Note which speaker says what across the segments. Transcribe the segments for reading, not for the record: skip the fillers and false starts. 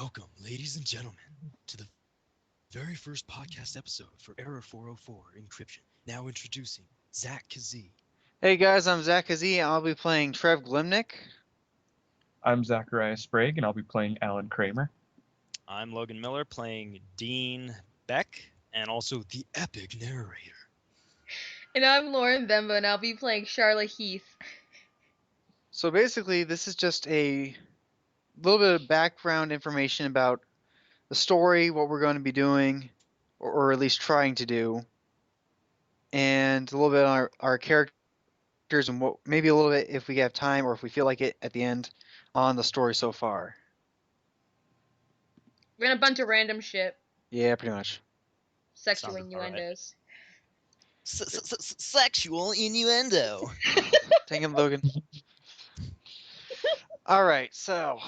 Speaker 1: Welcome, ladies and gentlemen, to the very first podcast episode for Error 404 Encryption. Now introducing Zach Kazee.
Speaker 2: Hey guys, I'm Zach Kazee. I'll be playing Trev Glimnick.
Speaker 3: I'm Zachariah Sprague, and I'll be playing Alan Kramer.
Speaker 1: I'm Logan Miller playing Dean Beck and also the epic narrator.
Speaker 4: And I'm Lauren Bembo, and I'll be playing Charlotte Heath.
Speaker 2: So basically, this is just a little bit of background information about the story, what we're going to be doing, or at least trying to do, and a little bit on our characters and what maybe a little bit, if we have time or if we feel like it at the end, on the story so far.
Speaker 4: We're gonna a bunch of random shit.
Speaker 2: Yeah, pretty much.
Speaker 4: Sexual
Speaker 1: Sounds about right.
Speaker 4: innuendos.
Speaker 1: Sexual innuendo.
Speaker 2: Dang it, Logan. All right, so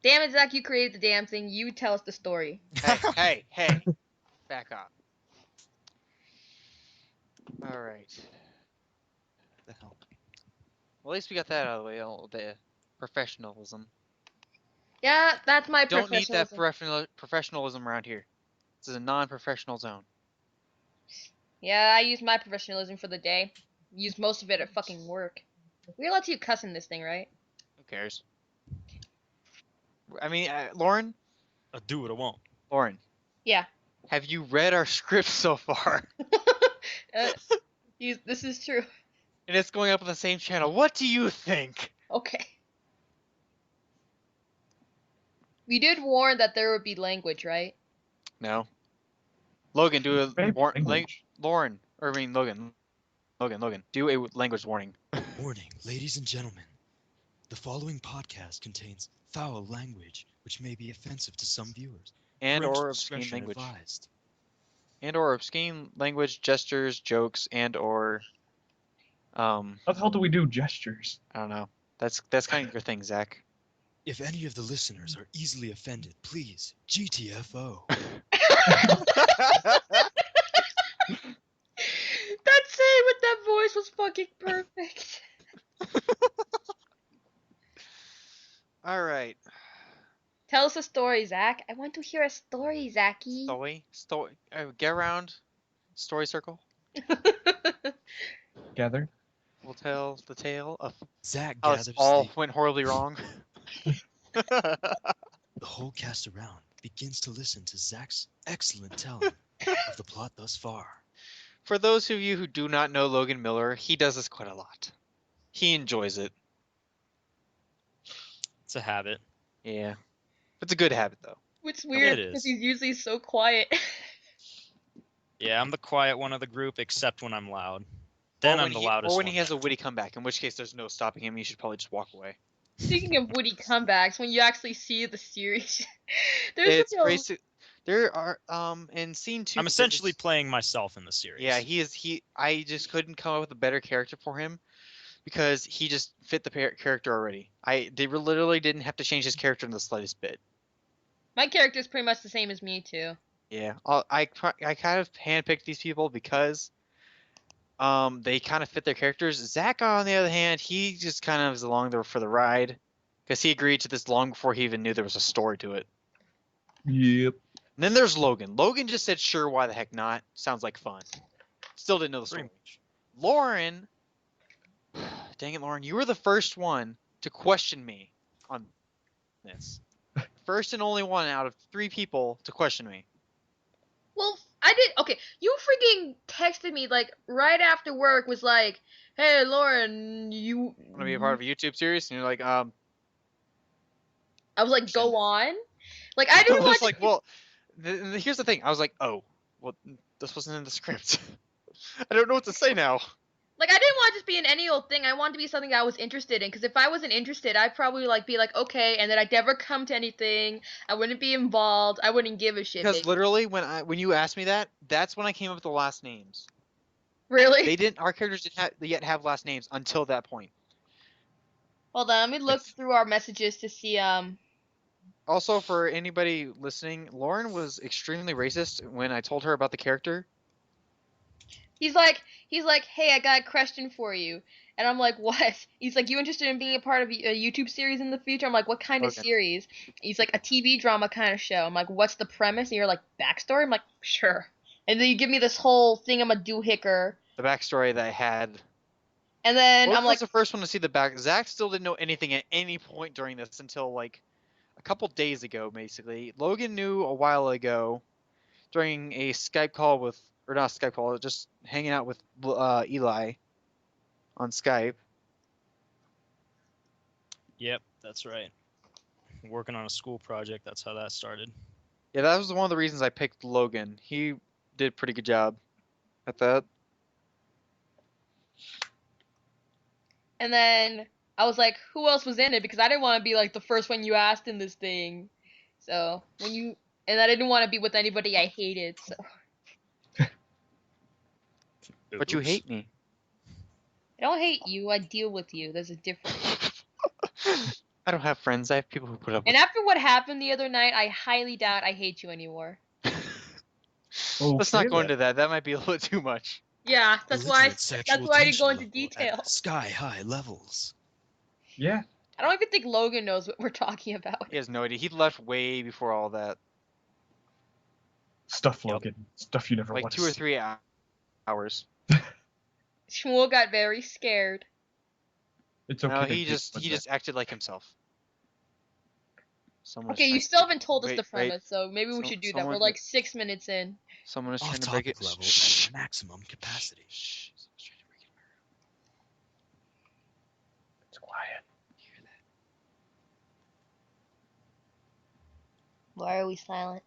Speaker 4: Damn it, Zach, you created the damn thing. You tell us the story.
Speaker 2: hey, back up. All right.
Speaker 1: The hell?
Speaker 2: Well, at least we got that out of the way. The professionalism.
Speaker 4: Yeah, that's my
Speaker 2: Don't need that
Speaker 4: professionalism.
Speaker 2: professionalism around here. This is a non-professional zone.
Speaker 4: Yeah, I use my professionalism for the day. Use most of it at fucking work. We're allowed to cuss in this thing, right?
Speaker 2: Who cares? I mean, Lauren?
Speaker 1: I'll do what I want.
Speaker 2: Lauren,
Speaker 4: Yeah.
Speaker 2: have you read our script so far?
Speaker 4: This is true.
Speaker 2: And it's going up on the same channel. What do you think?
Speaker 4: Okay. We did warn that there would be language, right?
Speaker 2: No. Logan, do a
Speaker 3: Maybe language.
Speaker 2: Lauren, or I mean Logan, do a language warning.
Speaker 1: Warning, ladies and gentlemen. The following podcast contains foul language, which may be offensive to some viewers.
Speaker 2: And
Speaker 1: Parental
Speaker 2: or obscene
Speaker 1: discretion
Speaker 2: language.
Speaker 1: advised.
Speaker 2: And or obscene language, gestures, jokes, and or
Speaker 3: How the hell do we do gestures?
Speaker 2: I don't know. That's kind of your thing, Zach.
Speaker 1: If any of the listeners are easily offended, please GTFO.
Speaker 4: That saying with that voice was fucking perfect.
Speaker 2: All right.
Speaker 4: Tell us a story, Zach. I want to hear a story, Zachy.
Speaker 2: Story. Get around. Story circle.
Speaker 3: Together?
Speaker 2: We'll tell the tale of
Speaker 1: Zach
Speaker 2: how
Speaker 1: gathers
Speaker 2: this all
Speaker 1: the
Speaker 2: went horribly wrong.
Speaker 1: whole cast around begins to listen to Zach's excellent telling of the plot thus far.
Speaker 2: For those of you who do not know Logan Miller, he does this quite a lot. He enjoys it.
Speaker 1: It's a habit.
Speaker 2: Yeah. It's a good habit, though.
Speaker 4: Which weird
Speaker 1: It
Speaker 4: because
Speaker 1: is.
Speaker 4: he's usually so quiet.
Speaker 5: Yeah, I'm the quiet one of the group, except when I'm loud. Then
Speaker 2: Or
Speaker 5: I'm
Speaker 2: when
Speaker 5: the
Speaker 2: he,
Speaker 5: loudest
Speaker 2: Or when
Speaker 5: one.
Speaker 2: he has a witty comeback, in which case there's no stopping him. You should probably just walk away.
Speaker 4: Speaking of witty comebacks, when you actually see the series, there's
Speaker 2: It's
Speaker 4: a real-
Speaker 2: crazy. There are in scene 2.
Speaker 5: I'm essentially playing myself in the series.
Speaker 2: Yeah, I just couldn't come up with a better character for him because he just fit the character already. They literally didn't have to change his character in the slightest bit.
Speaker 4: My character's pretty much the same as me too.
Speaker 2: Yeah, I kind of handpicked these people because they kind of fit their characters. Zach, on the other hand, he just kind of is along there for the ride because he agreed to this long before he even knew there was a story to it.
Speaker 3: Yep.
Speaker 2: And then there's Logan. Logan just said, "Sure, why the heck not? Sounds like fun." Still didn't know the story. Lauren, dang it, Lauren, you were the first one to question me on this. First and only one out of 3 people to question me.
Speaker 4: Well, I did. Okay, you freaking texted me like right after work. Was like, "Hey, Lauren, you
Speaker 2: Want to be a part of a YouTube series? And you're like,
Speaker 4: I was like, "Go on." Like I
Speaker 2: I
Speaker 4: didn't want
Speaker 2: was
Speaker 4: to.
Speaker 2: like, well, here's the thing. I was like, oh, well, this wasn't in the script. I don't know what to say now.
Speaker 4: Like I didn't want to just be in any old thing. I wanted to be something I was interested in. Because if I wasn't interested, I'd probably like be like, okay, and then I'd never come to anything. I wouldn't be involved. I wouldn't give a shit.
Speaker 2: Because
Speaker 4: Baby.
Speaker 2: literally, when you asked me that, that's when I came up with the last names.
Speaker 4: Really?
Speaker 2: Our characters didn't yet have last names until that point.
Speaker 4: Hold on, let me look through our messages to see.
Speaker 2: Also, for anybody listening, Lauren was extremely racist when I told her about the character.
Speaker 4: He's like, hey, I got a question for you. And I'm like, what? He's like, you interested in being a part of a YouTube series in the future? I'm like, what kind of
Speaker 2: Okay.
Speaker 4: series? He's like, a TV drama kind of show. I'm like, what's the premise? And you're like, backstory? I'm like, sure. And then you give me this whole thing, I'm a doohicker.
Speaker 2: The backstory that I had.
Speaker 4: And then
Speaker 2: Logan
Speaker 4: I'm like,
Speaker 2: was the first one to see the back. Zach still didn't know anything at any point during this until like a couple days ago, basically. Logan knew a while ago during a Skype call with, or not Skype call, just hanging out with Eli on Skype.
Speaker 5: Yep, that's right. Working on a school project. That's how that started.
Speaker 2: Yeah, that was one of the reasons I picked Logan. He did a pretty good job at that.
Speaker 4: and then I was like, who else was in it? Because I didn't want to be like the first one you asked in this thing. So and I didn't want to be with anybody I hated. So
Speaker 2: But you
Speaker 5: Oops.
Speaker 2: hate me.
Speaker 4: I don't hate you. I deal with you. There's a difference.
Speaker 2: I don't have friends. I have people who put up
Speaker 4: And
Speaker 2: with
Speaker 4: after what happened the other night, I highly doubt I hate you anymore.
Speaker 2: Let's not
Speaker 3: Okay,
Speaker 2: go
Speaker 3: then.
Speaker 2: into that. That might be a little too much.
Speaker 4: Yeah, that's why.
Speaker 1: Belligerent
Speaker 4: That's
Speaker 1: sexual
Speaker 4: why I didn't go
Speaker 1: tension
Speaker 4: into
Speaker 1: level
Speaker 4: detail.
Speaker 1: at sky-high levels.
Speaker 3: Yeah.
Speaker 4: I don't even think Logan knows what we're talking about.
Speaker 2: He has no idea. He left way before all that.
Speaker 3: Stuff,
Speaker 5: Yep.
Speaker 3: Logan. Stuff you never
Speaker 2: Like
Speaker 3: want
Speaker 2: 2
Speaker 3: to
Speaker 2: or
Speaker 3: see.
Speaker 2: 3 hours.
Speaker 4: Shmuel got very scared.
Speaker 3: It's okay.
Speaker 2: No,
Speaker 3: to
Speaker 2: he
Speaker 3: do
Speaker 2: just
Speaker 3: what's
Speaker 2: he just acted like himself. Someone is
Speaker 4: Okay, you
Speaker 2: trying to
Speaker 4: still
Speaker 2: break it.
Speaker 4: haven't told us
Speaker 2: Wait,
Speaker 4: the
Speaker 2: wait.
Speaker 4: premise, so maybe we should do that. We're
Speaker 2: Someone
Speaker 4: like 6 minutes in.
Speaker 2: Someone is trying to break it.
Speaker 1: Off-topic level
Speaker 2: Shh.
Speaker 1: at maximum capacity.
Speaker 2: Shh. Someone's trying to break it.
Speaker 3: It's quiet.
Speaker 2: Hear that?
Speaker 4: Why are we silent?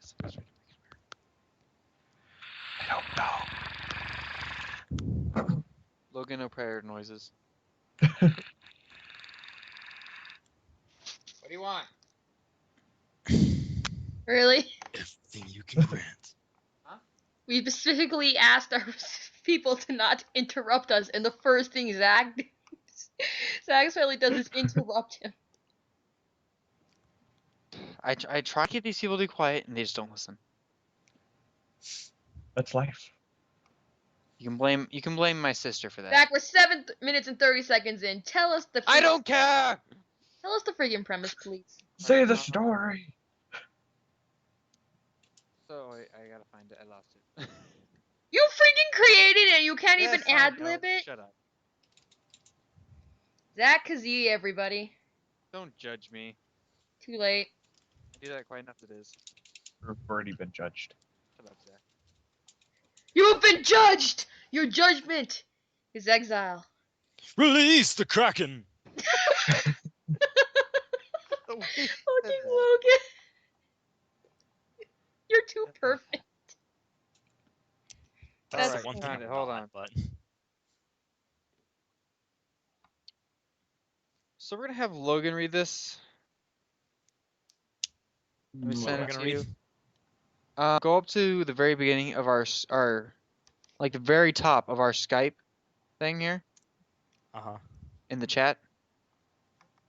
Speaker 2: 'Cause someone's trying to break it.
Speaker 3: I don't know.
Speaker 2: Logan, no prayer noises. What do you want?
Speaker 4: Really?
Speaker 1: Everything you can grant.
Speaker 4: We specifically asked our people to not interrupt us, and the first thing Zach Zach's family does is interrupt him.
Speaker 2: I try to get these people to be quiet, and they just don't listen.
Speaker 3: That's life.
Speaker 2: You can blame my sister for that.
Speaker 4: Zach, we're 7 minutes and 30 seconds in. Tell us the.
Speaker 2: I don't care.
Speaker 4: Tell us the freaking premise, please.
Speaker 3: Say the story.
Speaker 2: So I gotta find it. I lost it.
Speaker 4: You freaking created it. You can't even
Speaker 2: Yes, I
Speaker 4: ad
Speaker 2: know.
Speaker 4: lib it.
Speaker 2: Shut up.
Speaker 4: Zach Kazee, everybody.
Speaker 2: Don't judge me.
Speaker 4: Too late.
Speaker 2: I do that quite enough as it is.
Speaker 3: We've already been judged.
Speaker 2: Shut up, Zach.
Speaker 4: You have been judged. Your judgment is exile.
Speaker 5: Release the Kraken!
Speaker 2: The way you said
Speaker 4: Fucking
Speaker 2: that.
Speaker 4: Logan. You're too perfect.
Speaker 5: That's
Speaker 2: Alright,
Speaker 5: the one thing
Speaker 2: found
Speaker 5: I'm
Speaker 2: it. Hold
Speaker 5: not,
Speaker 2: on.
Speaker 5: But
Speaker 2: So we're gonna have Logan read this. Let me
Speaker 5: what
Speaker 2: send
Speaker 5: we're
Speaker 2: it
Speaker 5: gonna
Speaker 2: to
Speaker 5: read?
Speaker 2: you. Go up to the very beginning of our like the very top of our Skype thing here
Speaker 5: Uh-huh.
Speaker 2: in the chat.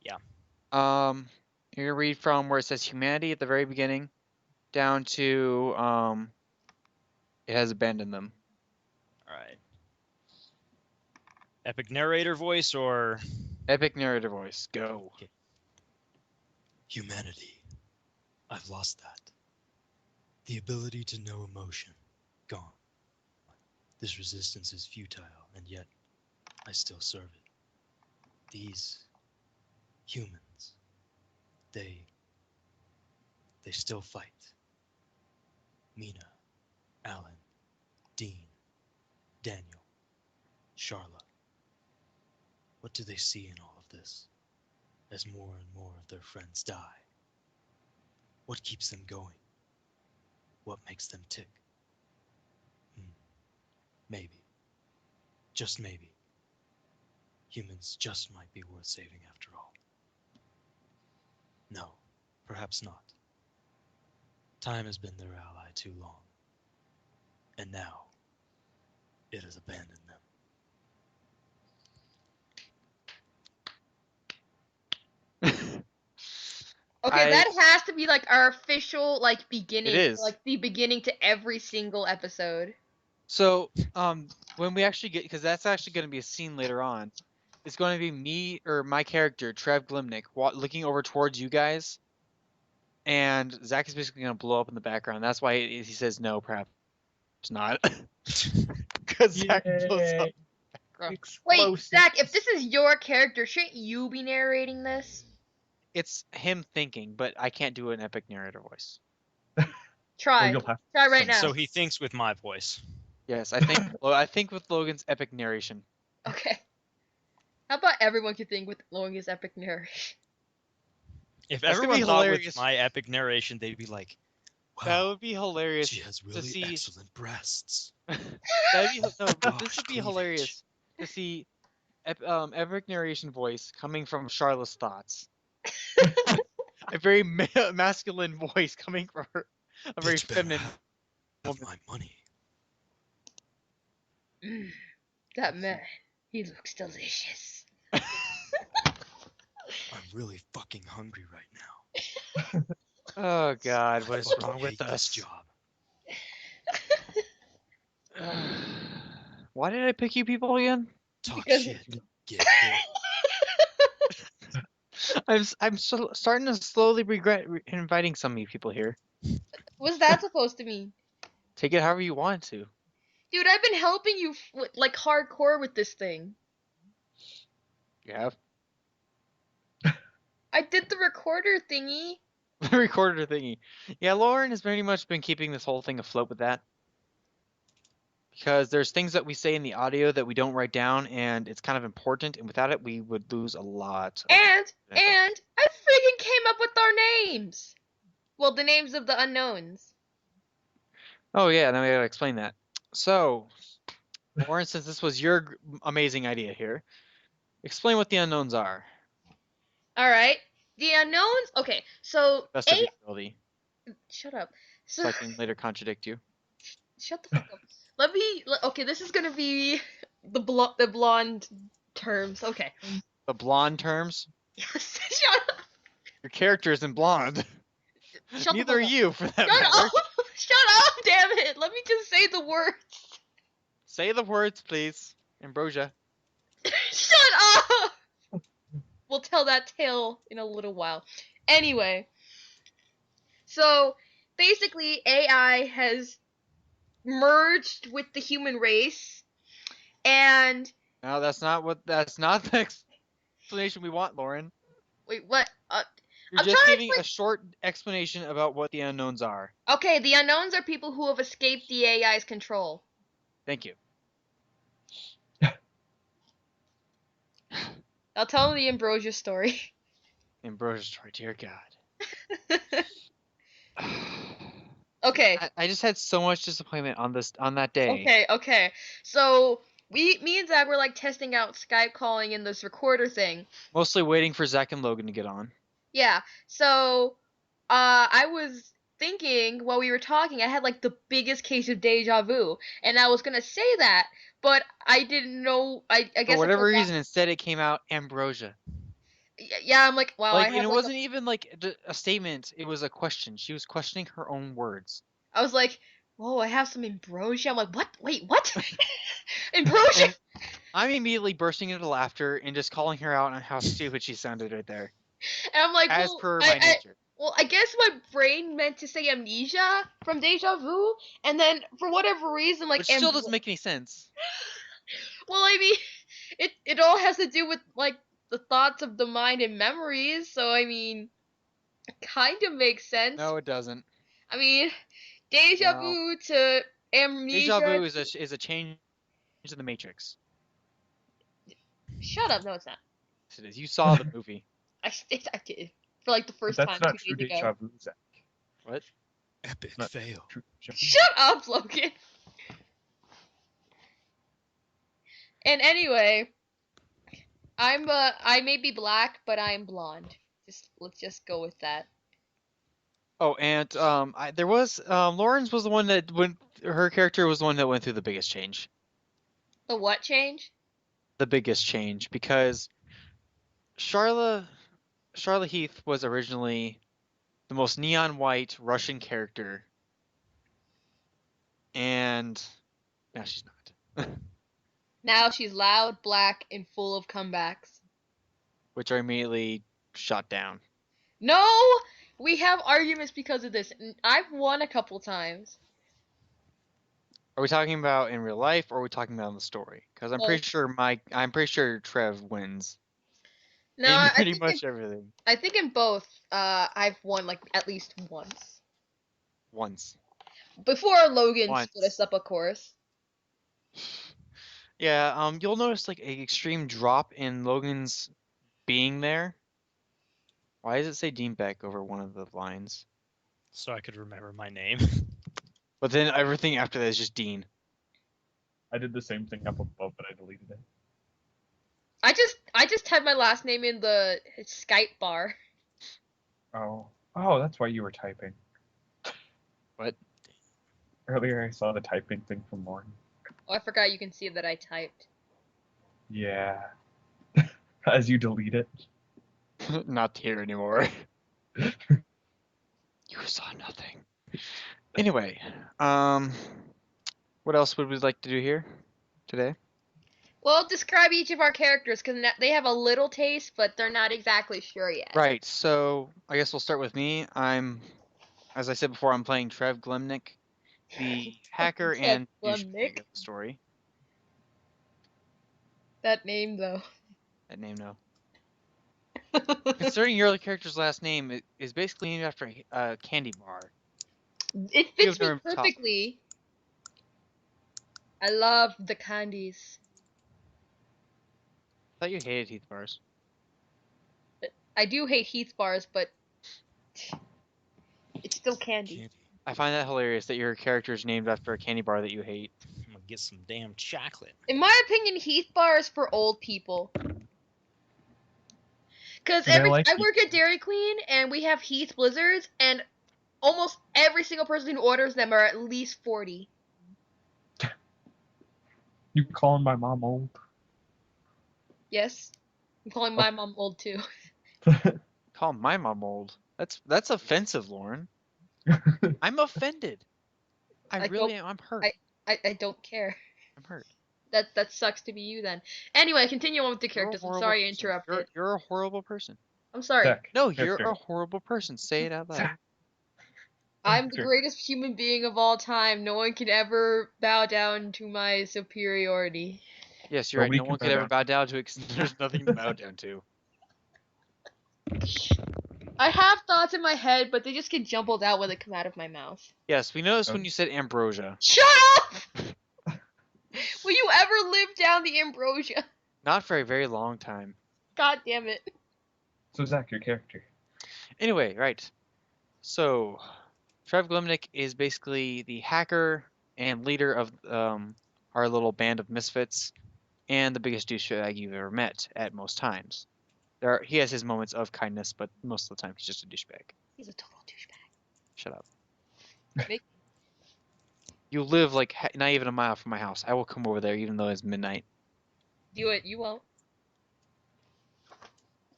Speaker 5: Yeah.
Speaker 2: You're gonna read from where it says humanity at the very beginning down to it has abandoned them.
Speaker 5: Alright. Epic narrator voice or
Speaker 2: Epic narrator voice. Go.
Speaker 1: Humanity. I've lost that. The ability to know emotion. Gone. This resistance is futile, and yet I still serve it. These humans, they still fight. Mina, Alan, Dean, Daniel, Charlotte. What do they see in all of this as more and more of their friends die? What keeps them going? What makes them tick? Maybe, just maybe, humans just might be worth saving after all. No, perhaps not. Time has been their ally too long, and now it has abandoned them.
Speaker 4: Okay, that has to be like our official beginning.
Speaker 2: It is.
Speaker 4: Like the beginning to every single episode.
Speaker 2: So, when we actually get, because that's actually going to be a scene later on. It's going to be me or my character, Trev Glimnick, looking over towards you guys, and Zach is basically going to blow up in the background. That's why he says no, perhaps not, because Zach blows up.
Speaker 3: Yay.
Speaker 4: Wait,
Speaker 3: Explosives.
Speaker 4: Zach, if this is your character, shouldn't you be narrating this?
Speaker 2: It's him thinking, but I can't do an epic narrator voice.
Speaker 4: Try.
Speaker 3: Well, you'll have
Speaker 4: Try right
Speaker 3: some-
Speaker 4: now.
Speaker 5: So he thinks with my voice.
Speaker 2: Yes, I think with Logan's epic narration.
Speaker 4: Okay. How about everyone can think with Logan's epic narration?
Speaker 5: If
Speaker 2: That's gonna
Speaker 5: everyone
Speaker 2: be
Speaker 5: thought
Speaker 2: hilarious.
Speaker 5: with my epic narration, they'd be like,
Speaker 2: That
Speaker 1: Wow,
Speaker 2: would be hilarious
Speaker 1: she has
Speaker 2: to
Speaker 1: really
Speaker 2: see.
Speaker 1: excellent breasts.
Speaker 2: That'd be no, but this
Speaker 1: Gosh,
Speaker 2: would be
Speaker 1: cleavage.
Speaker 2: hilarious to see epic narration voice coming from Charlotte's thoughts. A very masculine voice coming from her, a very
Speaker 1: Bitch better
Speaker 2: feminine
Speaker 1: have
Speaker 2: woman.
Speaker 1: my money.
Speaker 4: That man, he looks delicious.
Speaker 1: I'm really fucking hungry right now.
Speaker 2: Oh God, what
Speaker 1: I
Speaker 2: is
Speaker 1: fucking
Speaker 2: wrong with
Speaker 1: hate this
Speaker 2: us?
Speaker 1: job.
Speaker 2: Why did I pick you people again?
Speaker 1: Talk
Speaker 4: Because-
Speaker 1: shit. Get hit.
Speaker 2: I'm starting to slowly regret inviting some of you people here.
Speaker 4: What's that supposed to mean?
Speaker 2: Take it however you want to.
Speaker 4: Dude, I've been helping you like hardcore with this thing.
Speaker 2: You have
Speaker 4: I did the recorder thingy.
Speaker 2: the recorder thingy. Yeah, Lauren has pretty much been keeping this whole thing afloat with that. Because there's things that we say in the audio that we don't write down, and it's kind of important, and without it, we would lose a lot.
Speaker 4: And I freaking came up with our names. Well, the names of the unknowns.
Speaker 2: Oh yeah, now we gotta explain that. So, Lauren, since this was your amazing idea here, explain what the unknowns are.
Speaker 4: All right. The unknowns. Okay, so
Speaker 2: Best of your ability,
Speaker 4: shut up. So
Speaker 2: so I can later contradict you.
Speaker 4: shut the fuck up. Okay, this is gonna be the blonde terms. Okay.
Speaker 2: The blonde terms.
Speaker 4: Yes. Shut up.
Speaker 2: Your character isn't blonde.
Speaker 4: Shut the
Speaker 2: Neither are
Speaker 4: fuck up.
Speaker 2: you, for that
Speaker 4: Shut
Speaker 2: matter.
Speaker 4: up. Shut up. Damn it. Let me just say the words.
Speaker 2: Say the words, please, Ambrosia.
Speaker 4: Shut up. We'll tell that tale in a little while. Anyway, so basically AI has merged with the human race, and
Speaker 2: No, that's not the explanation we want, Lauren.
Speaker 4: wait, what?
Speaker 2: You're
Speaker 4: I'm
Speaker 2: just
Speaker 4: trying to
Speaker 2: giving a short explanation about what the unknowns are.
Speaker 4: Okay, the unknowns are people who have escaped the AI's control.
Speaker 2: Thank you.
Speaker 4: I'll tell the Ambrosia story.
Speaker 2: Ambrosia story, dear God.
Speaker 4: Okay.
Speaker 2: I just had so much disappointment on that day.
Speaker 4: Okay. So me and Zach were like testing out Skype calling in this recorder thing.
Speaker 2: Mostly waiting for Zach and Logan to get on.
Speaker 4: Yeah. So I was thinking while we were talking, I had like the biggest case of deja vu, and I was gonna say that, but I didn't know. I guess
Speaker 2: For
Speaker 4: I
Speaker 2: whatever
Speaker 4: forgot.
Speaker 2: reason, instead it came out Ambrosia.
Speaker 4: Yeah, I'm like, wow.
Speaker 2: Like,
Speaker 4: I
Speaker 2: and
Speaker 4: have
Speaker 2: it
Speaker 4: like
Speaker 2: wasn't even like a statement. It was a question. She was questioning her own words.
Speaker 4: I was like, whoa, I have some ambrosia. I'm like, what? Wait, what? Ambrosia.
Speaker 2: And I'm immediately bursting into laughter and just calling her out on how stupid she sounded right there.
Speaker 4: And I'm like,
Speaker 2: As
Speaker 4: well,
Speaker 2: per my nature.
Speaker 4: well, I guess my brain meant to say amnesia from deja vu, and then for whatever reason, like,
Speaker 2: Which still doesn't make any sense.
Speaker 4: well, I mean, it all has to do with like the thoughts of the mind and memories. So I mean, it kind of makes sense.
Speaker 2: No, it doesn't.
Speaker 4: I mean, deja
Speaker 2: No.
Speaker 4: vu to amnesia.
Speaker 2: Deja vu is a change in the Matrix.
Speaker 4: Shut up! No, it's not.
Speaker 2: Yes, it is. You saw the movie.
Speaker 4: I did for like the first
Speaker 3: That's
Speaker 4: time
Speaker 3: not
Speaker 4: 2
Speaker 3: true
Speaker 4: days
Speaker 3: deja
Speaker 4: ago.
Speaker 3: vu, Zach.
Speaker 2: What?
Speaker 1: Epic
Speaker 3: Not
Speaker 1: fail.
Speaker 3: True deja vu.
Speaker 4: Shut up, Logan. And anyway, I may be black, but I am blonde. Let's just go with that.
Speaker 2: Oh, and there was Lauren's was the one that went. Her character was the one that went through the biggest change.
Speaker 4: The what change?
Speaker 2: The biggest change because Charla Heath was originally the most neon white Russian character, and now she's not.
Speaker 4: Now she's loud, black, and full of comebacks.
Speaker 2: which are immediately shot down.
Speaker 4: No! We have arguments because of this. And I've won a couple times.
Speaker 2: Are we talking about in real life, or are we talking about in the story? Because I'm
Speaker 4: Both.
Speaker 2: pretty sure Trev wins
Speaker 4: No,
Speaker 2: in
Speaker 4: I
Speaker 2: pretty
Speaker 4: think
Speaker 2: much everything
Speaker 4: I think in both, I've won like at least once.
Speaker 2: once.
Speaker 4: Before Logan split
Speaker 2: Once.
Speaker 4: us up, of course.
Speaker 2: Yeah, you'll notice like a extreme drop in Logan's being there. Why does it say Dean Beck over one of the lines?
Speaker 5: So I could remember my name.
Speaker 2: But then everything after that is just Dean.
Speaker 3: I did the same thing up above, but I deleted it.
Speaker 4: I just had my last name in the Skype bar.
Speaker 3: Oh, oh, that's why you were typing.
Speaker 2: What?
Speaker 3: Earlier, I saw the typing thing from Lauren.
Speaker 4: Oh, I forgot you can see that I typed.
Speaker 3: Yeah. As you delete it.
Speaker 2: Not here anymore. You saw nothing. Anyway, what else would we like to do here today?
Speaker 4: Well, describe each of our characters because they have a little taste, but they're not exactly sure yet.
Speaker 2: Right, so I guess we'll start with me. As I said before, I'm playing Trev Glemnick, the hacker
Speaker 4: Trev
Speaker 2: and
Speaker 4: Glemnick.
Speaker 2: douchebag of the story.
Speaker 4: That name though.
Speaker 2: That name, no. Considering your other character's last name is basically named after a candy bar.
Speaker 4: It
Speaker 2: You
Speaker 4: fits
Speaker 2: have
Speaker 4: me
Speaker 2: no top.
Speaker 4: perfectly. I love the candies.
Speaker 2: I thought you hated Heath bars.
Speaker 4: I do hate Heath bars, but it's still candy.
Speaker 1: Candy.
Speaker 2: I find that hilarious that your character is named after a candy bar that you hate.
Speaker 1: I'm gonna get some damn chocolate.
Speaker 4: In my opinion, Heath bar is for old people. Because
Speaker 3: And I like
Speaker 4: I
Speaker 3: Heath
Speaker 4: work at Dairy Queen and we have Heath Blizzards, and almost every single person who orders them are at least 40.
Speaker 3: You calling my mom old?
Speaker 4: Yes, I'm calling my mom old too.
Speaker 2: Call my mom old. That's offensive, Lauren. I'm offended. I really am. I'm hurt.
Speaker 4: I don't care.
Speaker 2: I'm hurt.
Speaker 4: That sucks to be you then. Anyway, continue on with the
Speaker 2: You're a
Speaker 4: characters. I'm
Speaker 2: horrible
Speaker 4: sorry I
Speaker 2: person.
Speaker 4: interrupted.
Speaker 2: You're a horrible person.
Speaker 4: I'm sorry.
Speaker 3: Zach,
Speaker 2: No, you're
Speaker 3: character.
Speaker 2: a horrible person. Say it out loud.
Speaker 3: Zach.
Speaker 4: I'm the
Speaker 3: Character.
Speaker 4: greatest human being of all time. No one can ever bow down to my superiority.
Speaker 2: Yes, you're right.
Speaker 3: Nobody
Speaker 2: No
Speaker 3: can
Speaker 2: one
Speaker 3: bow
Speaker 2: could ever
Speaker 3: down.
Speaker 2: bow down to it 'cause there's nothing to bow down to.
Speaker 4: I have thoughts in my head, but they just get jumbled out when they come out of my mouth.
Speaker 2: Yes, we noticed when you said ambrosia.
Speaker 4: Shut up! Will you ever live down the ambrosia?
Speaker 2: Not for a very long time.
Speaker 4: God damn it.
Speaker 3: So Zach, your character.
Speaker 2: Anyway, right. So, Trev Glemnick is basically the hacker and leader of our little band of misfits, and the biggest douchebag you've ever met at most times. He has his moments of kindness, but most of the time he's just a douchebag.
Speaker 4: He's a total douchebag.
Speaker 2: Shut up.
Speaker 4: Make-
Speaker 2: You live like not even a mile from my house. I will come over there even though it's midnight.
Speaker 4: Do it. You won't.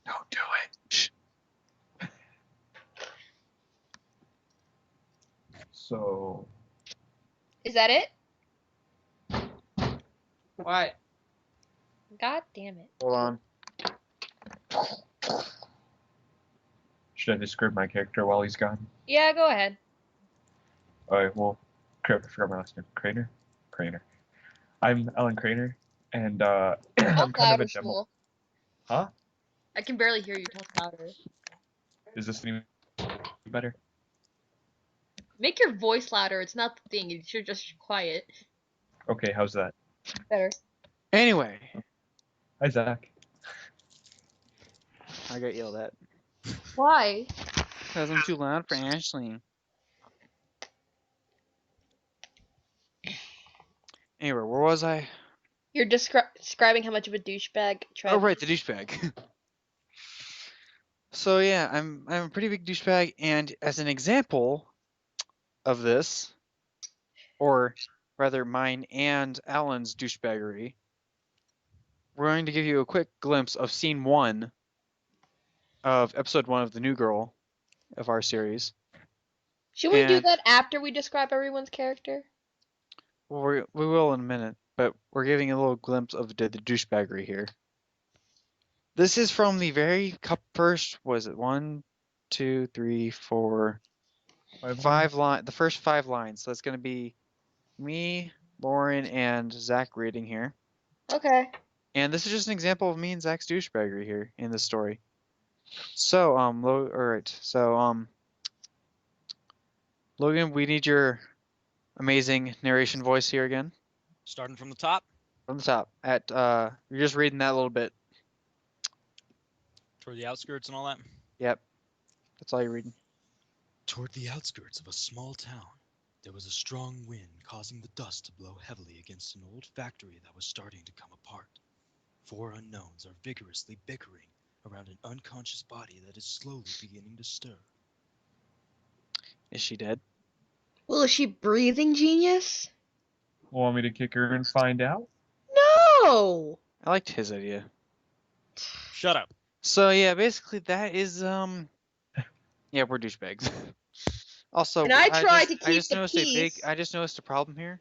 Speaker 3: Don't do it.
Speaker 2: Shh.
Speaker 3: So,
Speaker 4: Is that it?
Speaker 2: What?
Speaker 4: God damn it.
Speaker 2: Hold on.
Speaker 3: should I describe my character while he's gone?
Speaker 4: Yeah, go ahead.
Speaker 3: Alright, well, crap, I forgot my last name. Craner. I'm Alan Craner, and I'm
Speaker 4: Talk
Speaker 3: kind of
Speaker 4: louder,
Speaker 3: a demo.
Speaker 4: Shmuel.
Speaker 3: Huh?
Speaker 4: I can barely hear you. Talk louder.
Speaker 3: Is this any better?
Speaker 4: Make your voice louder. It's not the thing. You're just quiet.
Speaker 3: Okay, how's that?
Speaker 4: Better.
Speaker 2: Anyway,
Speaker 3: Hi, Zach.
Speaker 2: I got yelled at.
Speaker 4: Why?
Speaker 2: Because I'm too loud for Ashley. Anyway, where was I?
Speaker 4: You're describing how much of a douchebag Trev
Speaker 2: Oh, right, the douchebag. So yeah, I'm a pretty big douchebag, and as an example of this, or rather mine and Alan's douchebaggery, we're going to give you a quick glimpse of scene 1 of episode 1 of The New Girl of our series.
Speaker 4: Should we do
Speaker 2: And-
Speaker 4: that after we describe everyone's character?
Speaker 2: Well, we will in a minute. but we're giving a little glimpse of the douchebaggery here. This is from the very first, was it 1, 2, 3, 4, 5 line, the first 5 lines. So it's going to be me, Lauren, and Zach reading here.
Speaker 4: Okay.
Speaker 2: And this is just an example of me and Zach's douchebaggery here in this story. So, alright. So, Logan, we need your amazing narration voice here again.
Speaker 5: Starting from the top,
Speaker 2: From the top. You're just reading that a little bit.
Speaker 5: toward the outskirts and all that.
Speaker 2: Yep. That's all you're reading.
Speaker 1: Toward the outskirts of a small town, there was a strong wind causing the dust to blow heavily against an old factory that was starting to come apart. 4 unknowns are vigorously bickering around an unconscious body that is slowly beginning to stir.
Speaker 2: Is she dead?
Speaker 4: Well, is she breathing, genius?
Speaker 3: Want me to kick her and find out?
Speaker 4: No!
Speaker 2: I liked his idea.
Speaker 5: Shut up.
Speaker 2: So yeah, basically that is yeah, we're douchebags. Also,
Speaker 4: And I tried to
Speaker 2: I
Speaker 4: keep
Speaker 2: just
Speaker 4: the
Speaker 2: noticed
Speaker 4: peace.
Speaker 2: I just noticed a problem here.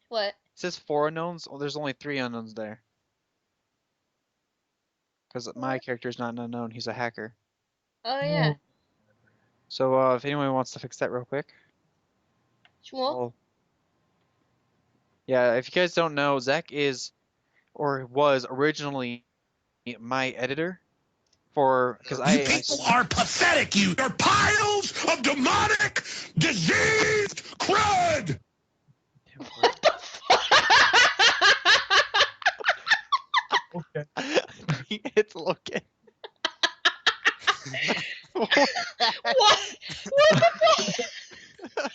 Speaker 4: What?
Speaker 2: It says 4 unknowns. Oh, there's only 3 unknowns there. Because my character is not an unknown, he's a hacker.
Speaker 4: Oh, yeah.
Speaker 2: So if anyone wants to fix that real quick.
Speaker 4: Shmuel?
Speaker 2: Well, yeah, if you guys don't know, Zach is or was originally my editor for because
Speaker 6: You people are pathetic. You're piles of demonic, diseased crud.
Speaker 4: What the fuck?
Speaker 3: Okay.
Speaker 2: It's Logan.
Speaker 4: What? What the fuck?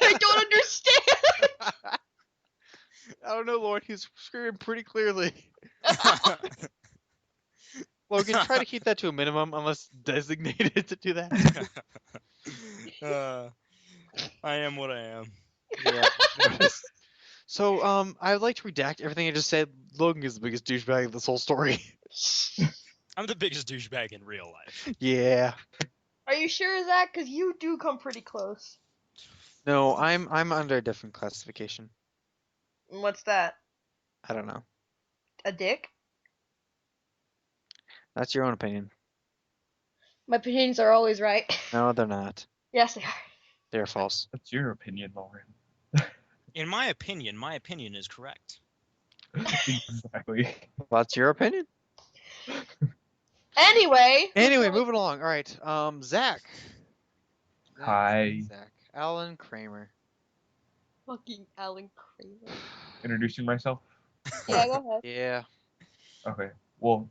Speaker 4: I don't understand.
Speaker 2: I don't know, Lord. He's screaming pretty clearly. Logan, try to keep that to a minimum unless designated to do that.
Speaker 5: I am what I am.
Speaker 2: Yeah. So, I would like to redact everything I just said. Logan is the biggest douchebag of this whole story.
Speaker 5: I'm the biggest douchebag in real life.
Speaker 2: Yeah.
Speaker 4: Are you sure, Zach? Because you do come pretty close.
Speaker 2: No, I'm under a different classification.
Speaker 4: And what's that?
Speaker 2: I don't know.
Speaker 4: A dick?
Speaker 2: That's your own opinion.
Speaker 4: My opinions are always right.
Speaker 2: No, they're not.
Speaker 4: Yes, they are.
Speaker 2: They're false.
Speaker 3: That's your opinion, Lauren.
Speaker 5: In my opinion is correct.
Speaker 3: Exactly.
Speaker 2: That's your opinion.
Speaker 4: Anyway.
Speaker 2: Anyway, moving along. All right. Zach.
Speaker 3: Hi.
Speaker 2: Zach. Alan Kramer.
Speaker 4: Fucking Alan Kramer.
Speaker 3: Introducing myself.
Speaker 4: Yeah, go ahead.
Speaker 2: Yeah.
Speaker 3: Okay. Well,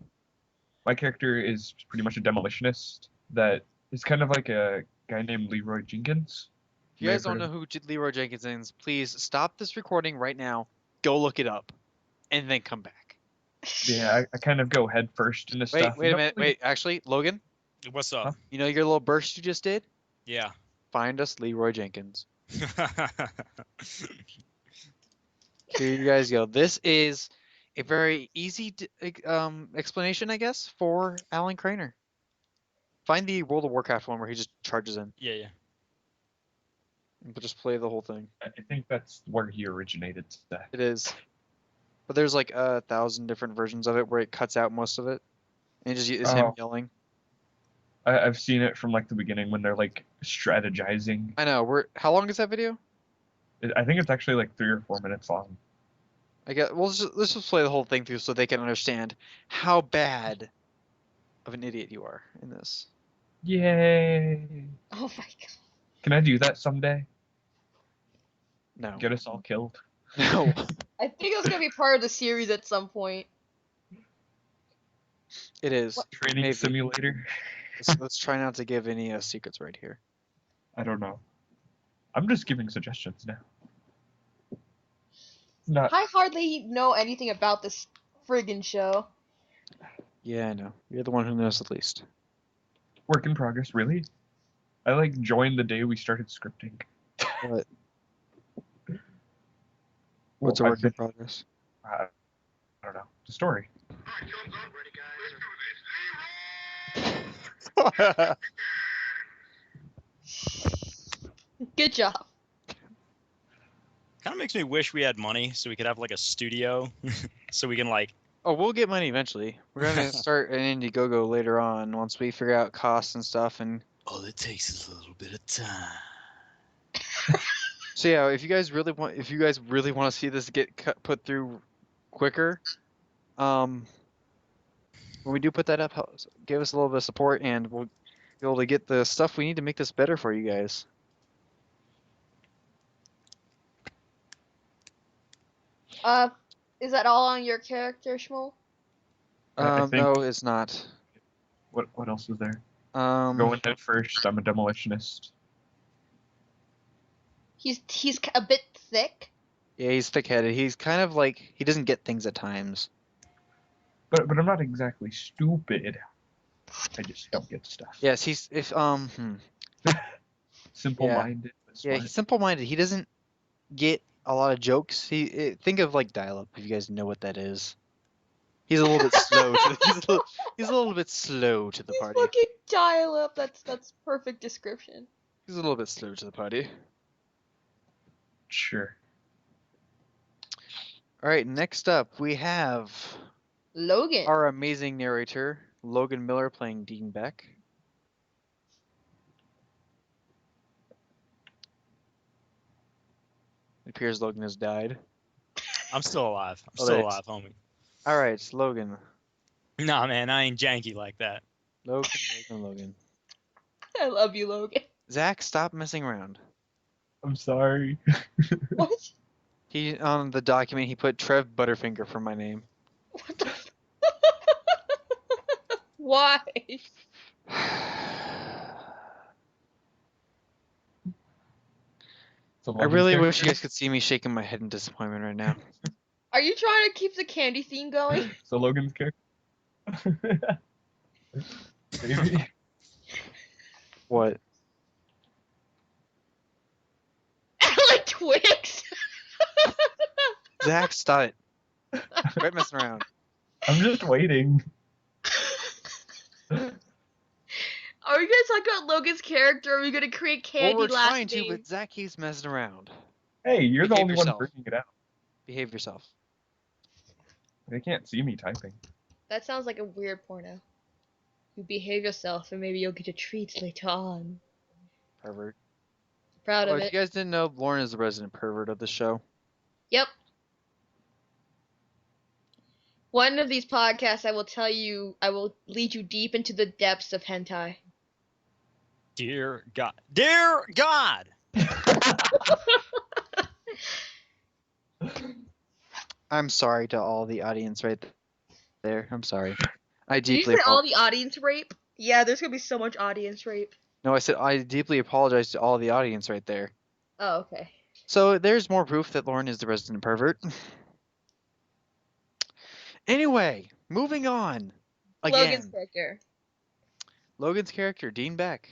Speaker 3: my character is pretty much a demolitionist that is kind of like a guy named Leroy Jenkins.
Speaker 2: If you guys don't know who Leroy Jenkins is, please stop this recording right now. Go look it up, and then come back.
Speaker 3: Yeah, I kind of go head first into stuff.
Speaker 2: Wait a minute. Wait, actually, Logan,
Speaker 5: What's up?
Speaker 3: Huh?
Speaker 2: you know your little burst you just did?
Speaker 5: Yeah.
Speaker 2: Find us Leroy Jenkins. Here you guys go. This is a very easy explanation, I guess, for Alan Kramer. Find the World of Warcraft one where he just charges in.
Speaker 5: Yeah.
Speaker 2: And we'll just play the whole thing.
Speaker 3: I think that's where he originated.
Speaker 2: It is. But there's like 1,000 different versions of it where it cuts out most of it. And it just is him
Speaker 3: Oh.
Speaker 2: yelling.
Speaker 3: I've seen it from like the beginning when they're like strategizing.
Speaker 2: I know. How long is that video?
Speaker 3: I think it's actually like 3 or 4 minutes long.
Speaker 2: I guess let's just play the whole thing through so they can understand how bad of an idiot you are in this.
Speaker 3: Yay!
Speaker 4: Oh my god.
Speaker 3: Can I do that someday?
Speaker 2: No.
Speaker 3: Get us all killed?
Speaker 2: No.
Speaker 4: I think that's gonna be part of the series at some point.
Speaker 2: It is.
Speaker 3: Training
Speaker 2: Maybe.
Speaker 3: simulator?
Speaker 2: Let's try not to give any secrets right here.
Speaker 3: I don't know. I'm just giving suggestions now. Not.
Speaker 4: I hardly know anything about this friggin' show.
Speaker 2: Yeah, I know. You're the one who knows the least.
Speaker 3: Work in progress, really? I like joined the day we started scripting.
Speaker 2: What?
Speaker 3: Well,
Speaker 2: What's a
Speaker 3: I've
Speaker 2: work in
Speaker 3: been-
Speaker 2: progress?
Speaker 3: I don't know. The story.
Speaker 4: Good job.
Speaker 5: Kind of makes me wish we had money so we could have like a studio, so we can like.
Speaker 2: Oh, we'll get money eventually. We're gonna start an Indiegogo later on once we figure out costs and stuff. And
Speaker 1: All it takes is a little bit of time.
Speaker 2: so yeah, if you guys really want to see this get put through quicker, when we do put that up, give us a little bit of support, and we'll be able to get the stuff we need to make this better for you guys.
Speaker 4: Is that all on your character, Shmuel?
Speaker 3: I think-
Speaker 2: No, it's not.
Speaker 3: What else is there?
Speaker 2: Um,
Speaker 3: Going in first, I'm a demolitionist.
Speaker 4: He's a bit thick.
Speaker 2: yeah, he's thick-headed. He's kind of like he doesn't get things at times.
Speaker 3: But I'm not exactly stupid. I just don't get stuff.
Speaker 2: Yes,
Speaker 3: Simple-minded. but
Speaker 2: yeah,
Speaker 3: smart.
Speaker 2: he's simple-minded. He doesn't get a lot of jokes. Think of like dial-up if you guys know what that is. He's a little bit slow. He's a little bit slow to the
Speaker 4: He's
Speaker 2: party.
Speaker 4: fucking dial up. That's perfect description.
Speaker 2: He's a little bit slow to the party.
Speaker 3: Sure.
Speaker 2: All right, next up we have
Speaker 4: Logan.
Speaker 2: our amazing narrator, Logan Miller, playing Dean Beck. It appears Logan has died.
Speaker 5: I'm still alive. I'm
Speaker 2: Oh,
Speaker 5: still
Speaker 2: thanks.
Speaker 5: alive, homie.
Speaker 2: All right, it's Logan.
Speaker 5: Nah, man, I ain't janky like that.
Speaker 2: Logan.
Speaker 4: I love you, Logan.
Speaker 2: Zach, stop messing around.
Speaker 3: I'm sorry.
Speaker 4: What?
Speaker 2: He on the document he put Trev Butterfinger for my name.
Speaker 4: What the? Why?
Speaker 3: It's a
Speaker 2: I
Speaker 3: Logan
Speaker 2: really wish
Speaker 3: character.
Speaker 2: you guys could see me shaking my head in disappointment right now.
Speaker 4: Are you trying to keep the candy theme going?
Speaker 3: It's a Logan's character. Maybe.
Speaker 2: What?
Speaker 4: Like Twix?
Speaker 2: Zach, stop it. Quit messing around.
Speaker 3: I'm just waiting.
Speaker 4: Are you guys talking about Logan's character? Or are we gonna create candy
Speaker 2: Well, we're
Speaker 4: last
Speaker 2: trying to,
Speaker 4: name?
Speaker 2: but Zach keeps messing around.
Speaker 3: Hey, you're the
Speaker 2: Behave
Speaker 3: only
Speaker 2: yourself.
Speaker 3: one bringing it out.
Speaker 2: Behave yourself.
Speaker 3: They can't see me typing.
Speaker 4: That sounds like a weird porno. You behave yourself, and maybe you'll get a treat later on.
Speaker 2: Pervert.
Speaker 4: Proud
Speaker 2: Oh,
Speaker 4: of
Speaker 2: if
Speaker 4: it.
Speaker 2: you guys didn't know, Lauren is the resident pervert of the show.
Speaker 4: Yep. One of these podcasts, I will tell you, I will lead you deep into the depths of hentai.
Speaker 5: Dear God. Dear God!
Speaker 2: I'm sorry to all the audience right there. I'm sorry. I
Speaker 4: Did you
Speaker 2: deeply
Speaker 4: say all the audience rape? Yeah, there's gonna be so much audience rape.
Speaker 2: No, I said I deeply apologize to all the audience right there.
Speaker 4: Oh, okay.
Speaker 2: So there's more proof that Lauren is the resident pervert. Anyway, moving on.
Speaker 4: Logan's
Speaker 2: Again,
Speaker 4: character.
Speaker 2: Logan's character, Dean Beck.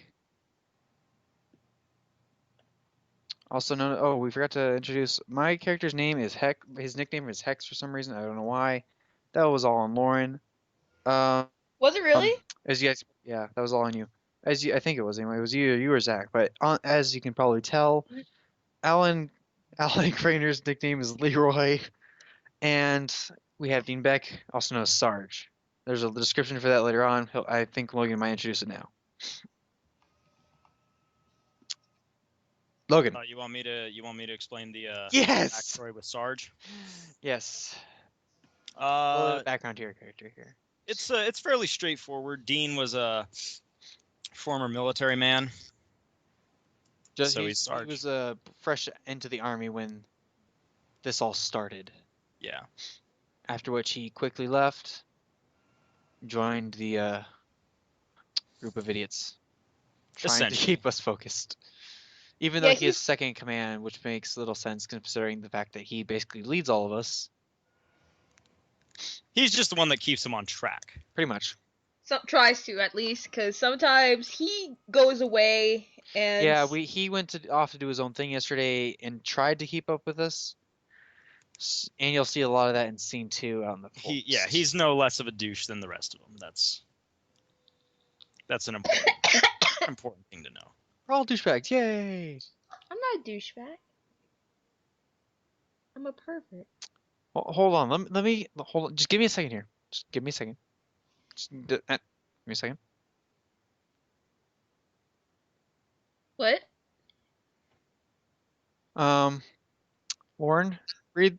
Speaker 2: Also known. Oh, we forgot to introduce my character's name is Heck. His nickname is Hex for some reason. I don't know why. That was all on Lauren.
Speaker 4: Was it really?
Speaker 2: As you guys, yeah, that was all on you. I think it was anyway. It was you or Zach. But as you can probably tell, Alan Craner's nickname is Leroy, and we have Dean Beck, also known as Sarge. There's a description for that later on. I think Logan might introduce it now. Logan.
Speaker 5: You want me to explain the
Speaker 2: Yes.
Speaker 5: backstory with Sarge?
Speaker 2: Yes. A little
Speaker 5: Uh,
Speaker 2: background to your character here.
Speaker 5: it's fairly straightforward. Dean was a former military man. So he's
Speaker 2: He
Speaker 5: Sarge.
Speaker 2: was fresh into the army when this all started.
Speaker 5: Yeah.
Speaker 2: After which he quickly left, joined the group of idiots, trying to
Speaker 5: Essentially.
Speaker 2: keep us focused. Even
Speaker 4: Yeah,
Speaker 2: though he is second in command, which makes little sense considering the fact that he basically leads all of us,
Speaker 5: He's just the one that keeps him on track.
Speaker 2: pretty much.
Speaker 4: Tries to at least, because sometimes he goes away and
Speaker 2: Yeah, he went off to do his own thing yesterday and tried to keep up with us. And you'll see a lot of that in scene 2 out in the forest.
Speaker 5: He's no less of a douche than the rest of them. That's an important thing to know.
Speaker 2: We're all douchebags, yay!
Speaker 4: I'm not a douchebag. I'm a pervert.
Speaker 2: Hold on. Let me hold on. Just give me a second here. Just give me a second. Give me a second.
Speaker 4: What?
Speaker 2: Lauren, read.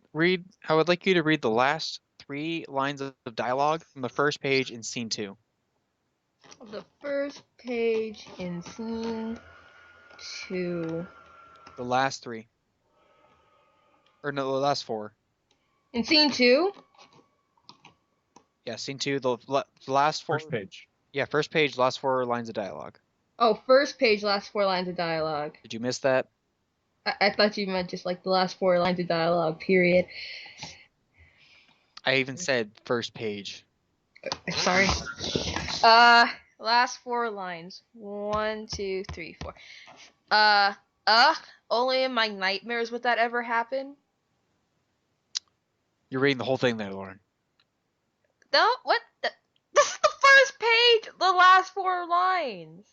Speaker 2: I would like you to read the last 3 lines of dialogue from the first page in scene 2.
Speaker 4: The first page in scene 2.
Speaker 2: The last 3. Or no, the last 4.
Speaker 4: In scene 2?
Speaker 2: Yeah, scene 2. The last 4.
Speaker 3: First page.
Speaker 2: Yeah, first page, last 4 lines of dialogue.
Speaker 4: Oh, first page, last 4 lines of dialogue.
Speaker 2: Did you miss that?
Speaker 4: I thought you meant just like the last 4 lines of dialogue, period.
Speaker 2: I even said first page.
Speaker 4: Sorry. Last 4 lines. 1, 2, 3, 4. Only in my nightmares would that ever happen.
Speaker 2: You're reading the whole thing there, Lauren.
Speaker 4: No, what? This is the first page, the last 4 lines.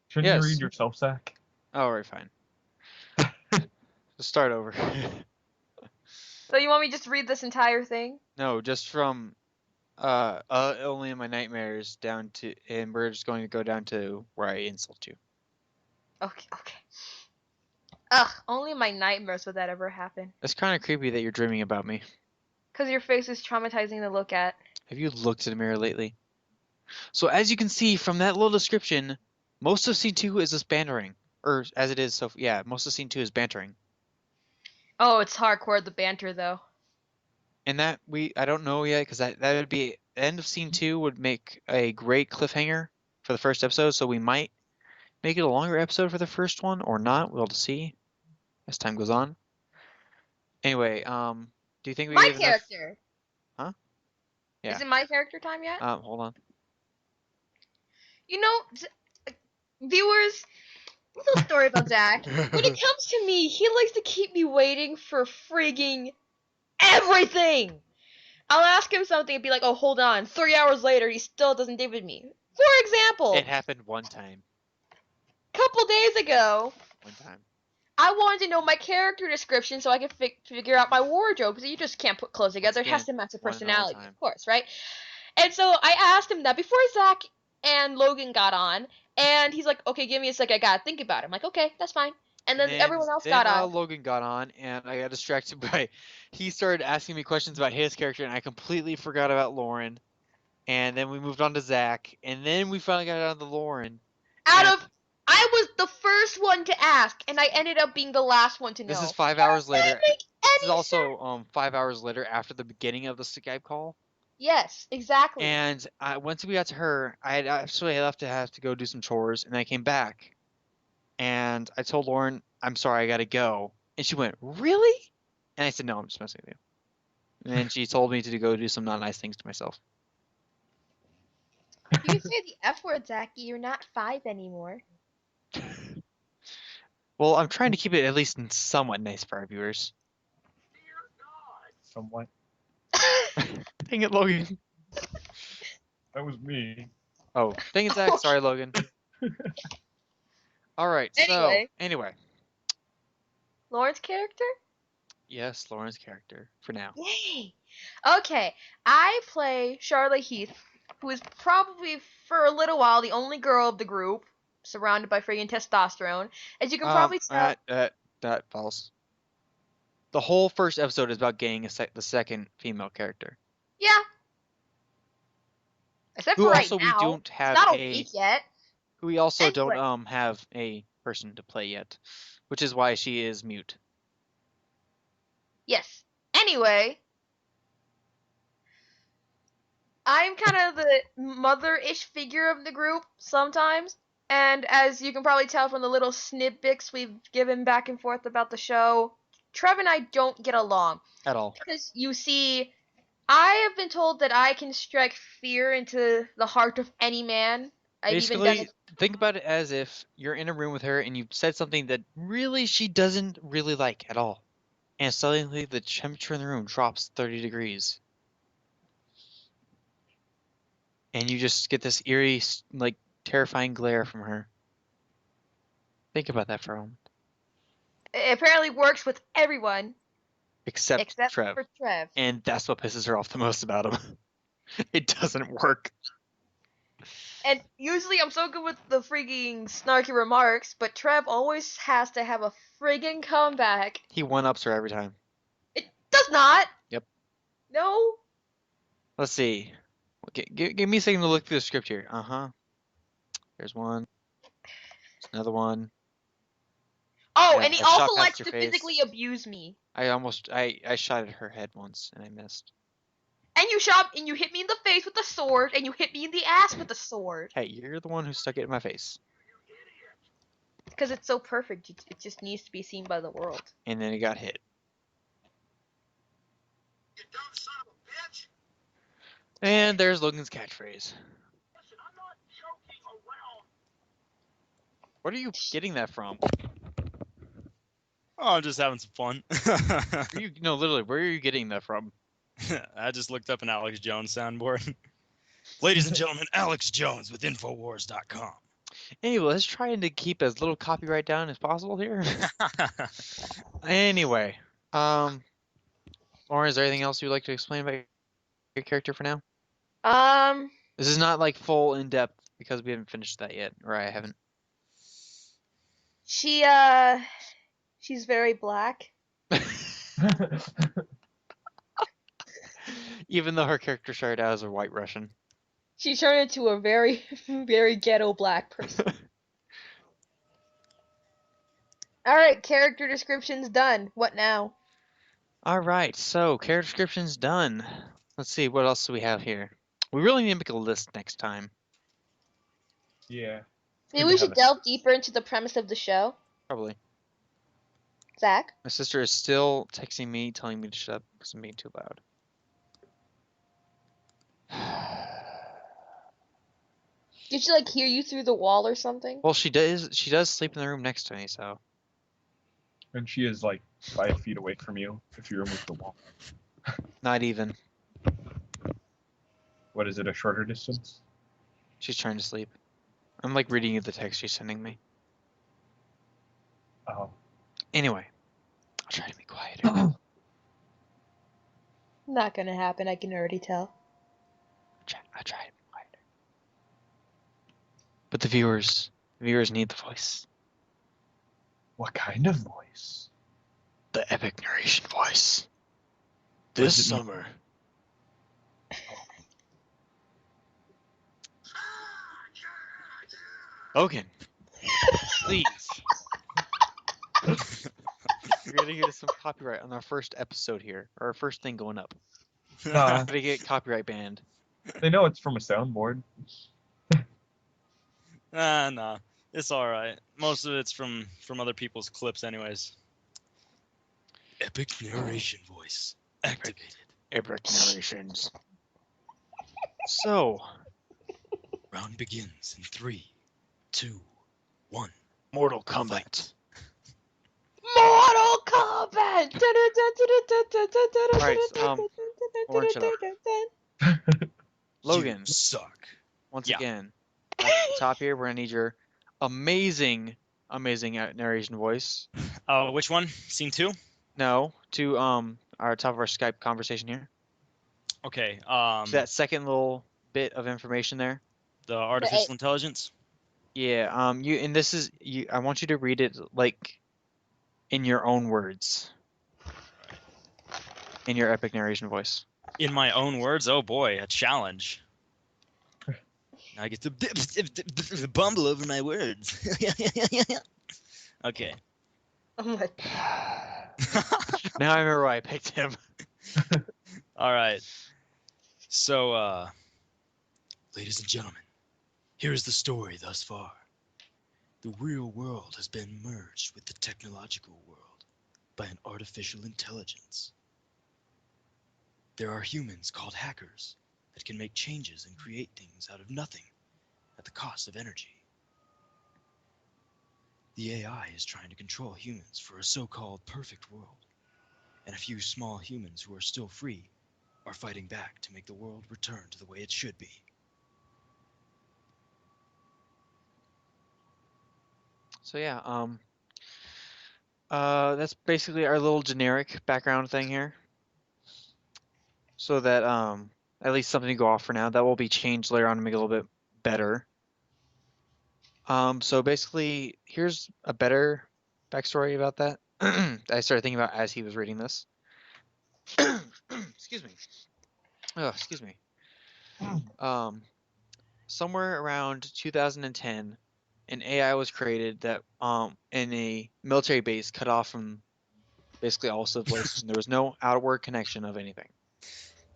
Speaker 3: Shouldn't you
Speaker 2: Yes.
Speaker 3: read yourself, Zach?
Speaker 2: Oh, right, fine. Let's start over.
Speaker 4: So you want me just to read this entire thing?
Speaker 2: No, just from only in my nightmares down to, and we're just going to go down to where I insult you.
Speaker 4: Okay. Ugh, only in my nightmares would that ever happen.
Speaker 2: It's kind of creepy that you're dreaming about me.
Speaker 4: Because your face is traumatizing to look at.
Speaker 2: Have you looked in the mirror lately? So as you can see from that little description, most of scene 2 is just bantering. Or as it is, so yeah, most of scene 2 is bantering.
Speaker 4: Oh, it's hardcore, the banter, though.
Speaker 2: And that I don't know yet, because that would be, the end of scene 2 would make a great cliffhanger for the first episode, so we might make it a longer episode for the first one, or not. We'll have to see as time goes on. Anyway, do you think we
Speaker 4: My
Speaker 2: gave enough?
Speaker 4: character!
Speaker 2: Huh? Yeah.
Speaker 4: Is it my character time yet?
Speaker 2: Hold on.
Speaker 4: You know, viewers, little story about Zach. When it comes to me, he likes to keep me waiting for frigging everything. I'll ask him something and be like, oh, hold on. 3 hours later, he still doesn't give it to me. For example,
Speaker 2: It happened one time.
Speaker 4: couple days ago,
Speaker 2: One time.
Speaker 4: I wanted to know my character description so I could figure out my wardrobe, because you just can't put clothes together. It has to match the
Speaker 2: one and all
Speaker 4: personality,
Speaker 2: time.
Speaker 4: of course, right? And so I asked him that before Zach and Logan got on, and he's like, okay, give me a sec, I gotta think about it. I'm like, okay, that's fine. And then everyone else got on.
Speaker 2: Logan got on, and I got distracted by, he started asking me questions about his character, and I completely forgot about Lauren. And then we moved on to Zach, and then we finally got on to Lauren.
Speaker 4: I was the first one to ask, and I ended up being the last one to know.
Speaker 2: This is 5 hours later.
Speaker 4: Doesn't make
Speaker 2: This is
Speaker 4: any
Speaker 2: also
Speaker 4: sense.
Speaker 2: 5 hours later after the beginning of the Skype call.
Speaker 4: Yes, exactly.
Speaker 2: And once we got to her, I had actually left to have to go do some chores, and I came back. And I told Lauren, I'm sorry, I gotta go. And she went, really? And I said, no, I'm just messing with you. And then she told me to go do some not nice things to myself.
Speaker 4: You say the F word, Zachy. You're not 5 anymore.
Speaker 2: Well, I'm trying to keep it at least somewhat nice for our viewers.
Speaker 3: Somewhat.
Speaker 2: Dang it, Logan.
Speaker 3: That was me.
Speaker 2: Oh, dang it, Zach. Sorry, Logan. All right. So anyway,
Speaker 4: Lauren's character?
Speaker 2: yes, Lauren's character for now.
Speaker 4: Yay! Okay, I play Charlotte Heath, who is probably for a little while the only girl of the group, surrounded by friggin' testosterone. As you can probably tell.
Speaker 2: That false. The whole first episode is about getting the second female character.
Speaker 4: Yeah. Except
Speaker 2: Who
Speaker 4: for right
Speaker 2: also
Speaker 4: now.
Speaker 2: we don't have
Speaker 4: it's not a week yet.
Speaker 2: Who we also
Speaker 4: Anyway.
Speaker 2: don't have a person to play yet, which is why she is mute.
Speaker 4: Yes. Anyway, I'm kind of the mother-ish figure of the group sometimes. And as you can probably tell from the little snippets we've given back and forth about the show, Trev and I don't get along.
Speaker 2: At all.
Speaker 4: Because you see, I have been told that I can strike fear into the heart of any man.
Speaker 2: Basically, think about it as if you're in a room with her and you've said something that really she doesn't really like at all. And suddenly the temperature in the room drops 30 degrees. And you just get this eerie, like, terrifying glare from her. Think about that for a moment.
Speaker 4: It apparently works with everyone.
Speaker 2: except Trev.
Speaker 4: for Trev.
Speaker 2: And that's what pisses her off the most about him. It doesn't work.
Speaker 4: And usually I'm so good with the freaking snarky remarks, but Trev always has to have a friggin' comeback.
Speaker 2: He one-ups her every time.
Speaker 4: It does not.
Speaker 2: Yep.
Speaker 4: No.
Speaker 2: Let's see. Okay, give me a second to look through the script here. Uh-huh. There's one. There's another one.
Speaker 4: Oh,
Speaker 2: Yeah,
Speaker 4: and he
Speaker 2: I shot
Speaker 4: also
Speaker 2: past
Speaker 4: likes
Speaker 2: your
Speaker 4: to
Speaker 2: face.
Speaker 4: physically abuse me.
Speaker 2: I shot at her head once and I missed.
Speaker 4: And you hit me in the face with a sword, and you hit me in the ass with a sword.
Speaker 2: Hey, you're the one who stuck it in my face.
Speaker 4: Because it's so perfect, it just needs to be seen by the world.
Speaker 2: And then it got hit.
Speaker 6: You dumb son of a bitch.
Speaker 2: And there's Logan's catchphrase.
Speaker 6: Listen, I'm not joking around.
Speaker 2: What are you getting that from?
Speaker 5: Oh, I'm just having some fun.
Speaker 2: Literally, where are you getting that from?
Speaker 5: I just looked up an Alex Jones soundboard. Ladies and gentlemen, Alex Jones with Infowars.com.
Speaker 2: Anyway, let's try to keep as little copyright down as possible here. Anyway, Lauren, is there anything else you'd like to explain about your character for now? This is not like full in depth because we haven't finished that yet, or I haven't.
Speaker 4: She's very black.
Speaker 2: Even though her character started out as a white Russian.
Speaker 4: She turned into a very, very ghetto black person. Alright, character description's done. What now?
Speaker 2: Alright, so character description's done. Let's see, what else do we have here? We really need to make a list next time.
Speaker 3: Yeah.
Speaker 4: Maybe we should delve deeper into the premise of the show.
Speaker 2: Probably.
Speaker 4: Zach?
Speaker 2: My sister is still texting me, telling me to shut up because I'm being too loud.
Speaker 4: Did she like hear you through the wall or something?
Speaker 2: Well, she does sleep in the room next to me, so.
Speaker 3: And she is like 5 feet away from you if you remove the wall.
Speaker 2: Not even.
Speaker 3: What is it, a shorter distance?
Speaker 2: She's trying to sleep. I'm like reading you the text she's sending me.
Speaker 3: Oh.
Speaker 2: Anyway, I'll try to be quieter.
Speaker 4: Not gonna happen, I can already tell.
Speaker 2: I'll try to be quieter. But the viewers need the voice.
Speaker 3: What kind of voice?
Speaker 2: The epic narration voice.
Speaker 3: What does
Speaker 2: This
Speaker 3: it mean?
Speaker 2: summer. Logan, please. You're gonna get some copyright on our first episode here, or our first thing going up.
Speaker 3: Nah,
Speaker 2: Gonna get copyright banned.
Speaker 3: they know it's from a soundboard.
Speaker 5: Nah, it's all right. Most of it's from other people's clips, anyways.
Speaker 1: Epic narration voice activated.
Speaker 2: Epic narrations. So,
Speaker 1: Round begins in 3, 2, 1.
Speaker 2: Mortal Kombat.
Speaker 4: Mortal Kombat!
Speaker 2: Alright, Lauren, shut up. Logan,
Speaker 1: You suck.
Speaker 2: once
Speaker 5: Yeah.
Speaker 2: again, at the top here, we're gonna need your amazing narration voice.
Speaker 5: Which one? Scene 2?
Speaker 2: No, to our top of our Skype conversation here.
Speaker 5: Okay.
Speaker 2: That second little bit of information there.
Speaker 5: The artificial intelligence.
Speaker 2: Yeah. I want you to read it like in your own words. In your epic narration voice.
Speaker 5: In my own words. Oh boy, a challenge. I get to bumble over my words. Okay.
Speaker 4: Oh my.
Speaker 2: Now I remember why I picked him.
Speaker 5: All right. So,
Speaker 1: Ladies and gentlemen, here is the story thus far. The real world has been merged with the technological world by an artificial intelligence. There are humans called hackers that can make changes and create things out of nothing at the cost of energy. The AI is trying to control humans for a so-called perfect world, and a few small humans who are still free are fighting back to make the world return to the way it should be.
Speaker 2: So yeah, That's basically our little generic background thing here. So that at least something to go off for now. That will be changed later on to make it a little bit better. So basically, here's a better backstory about that. I started thinking about as he was reading this. Excuse me. Oh, excuse me. Somewhere around 2010, an AI was created that in a military base cut off from basically all civilization. There was no outward connection of anything.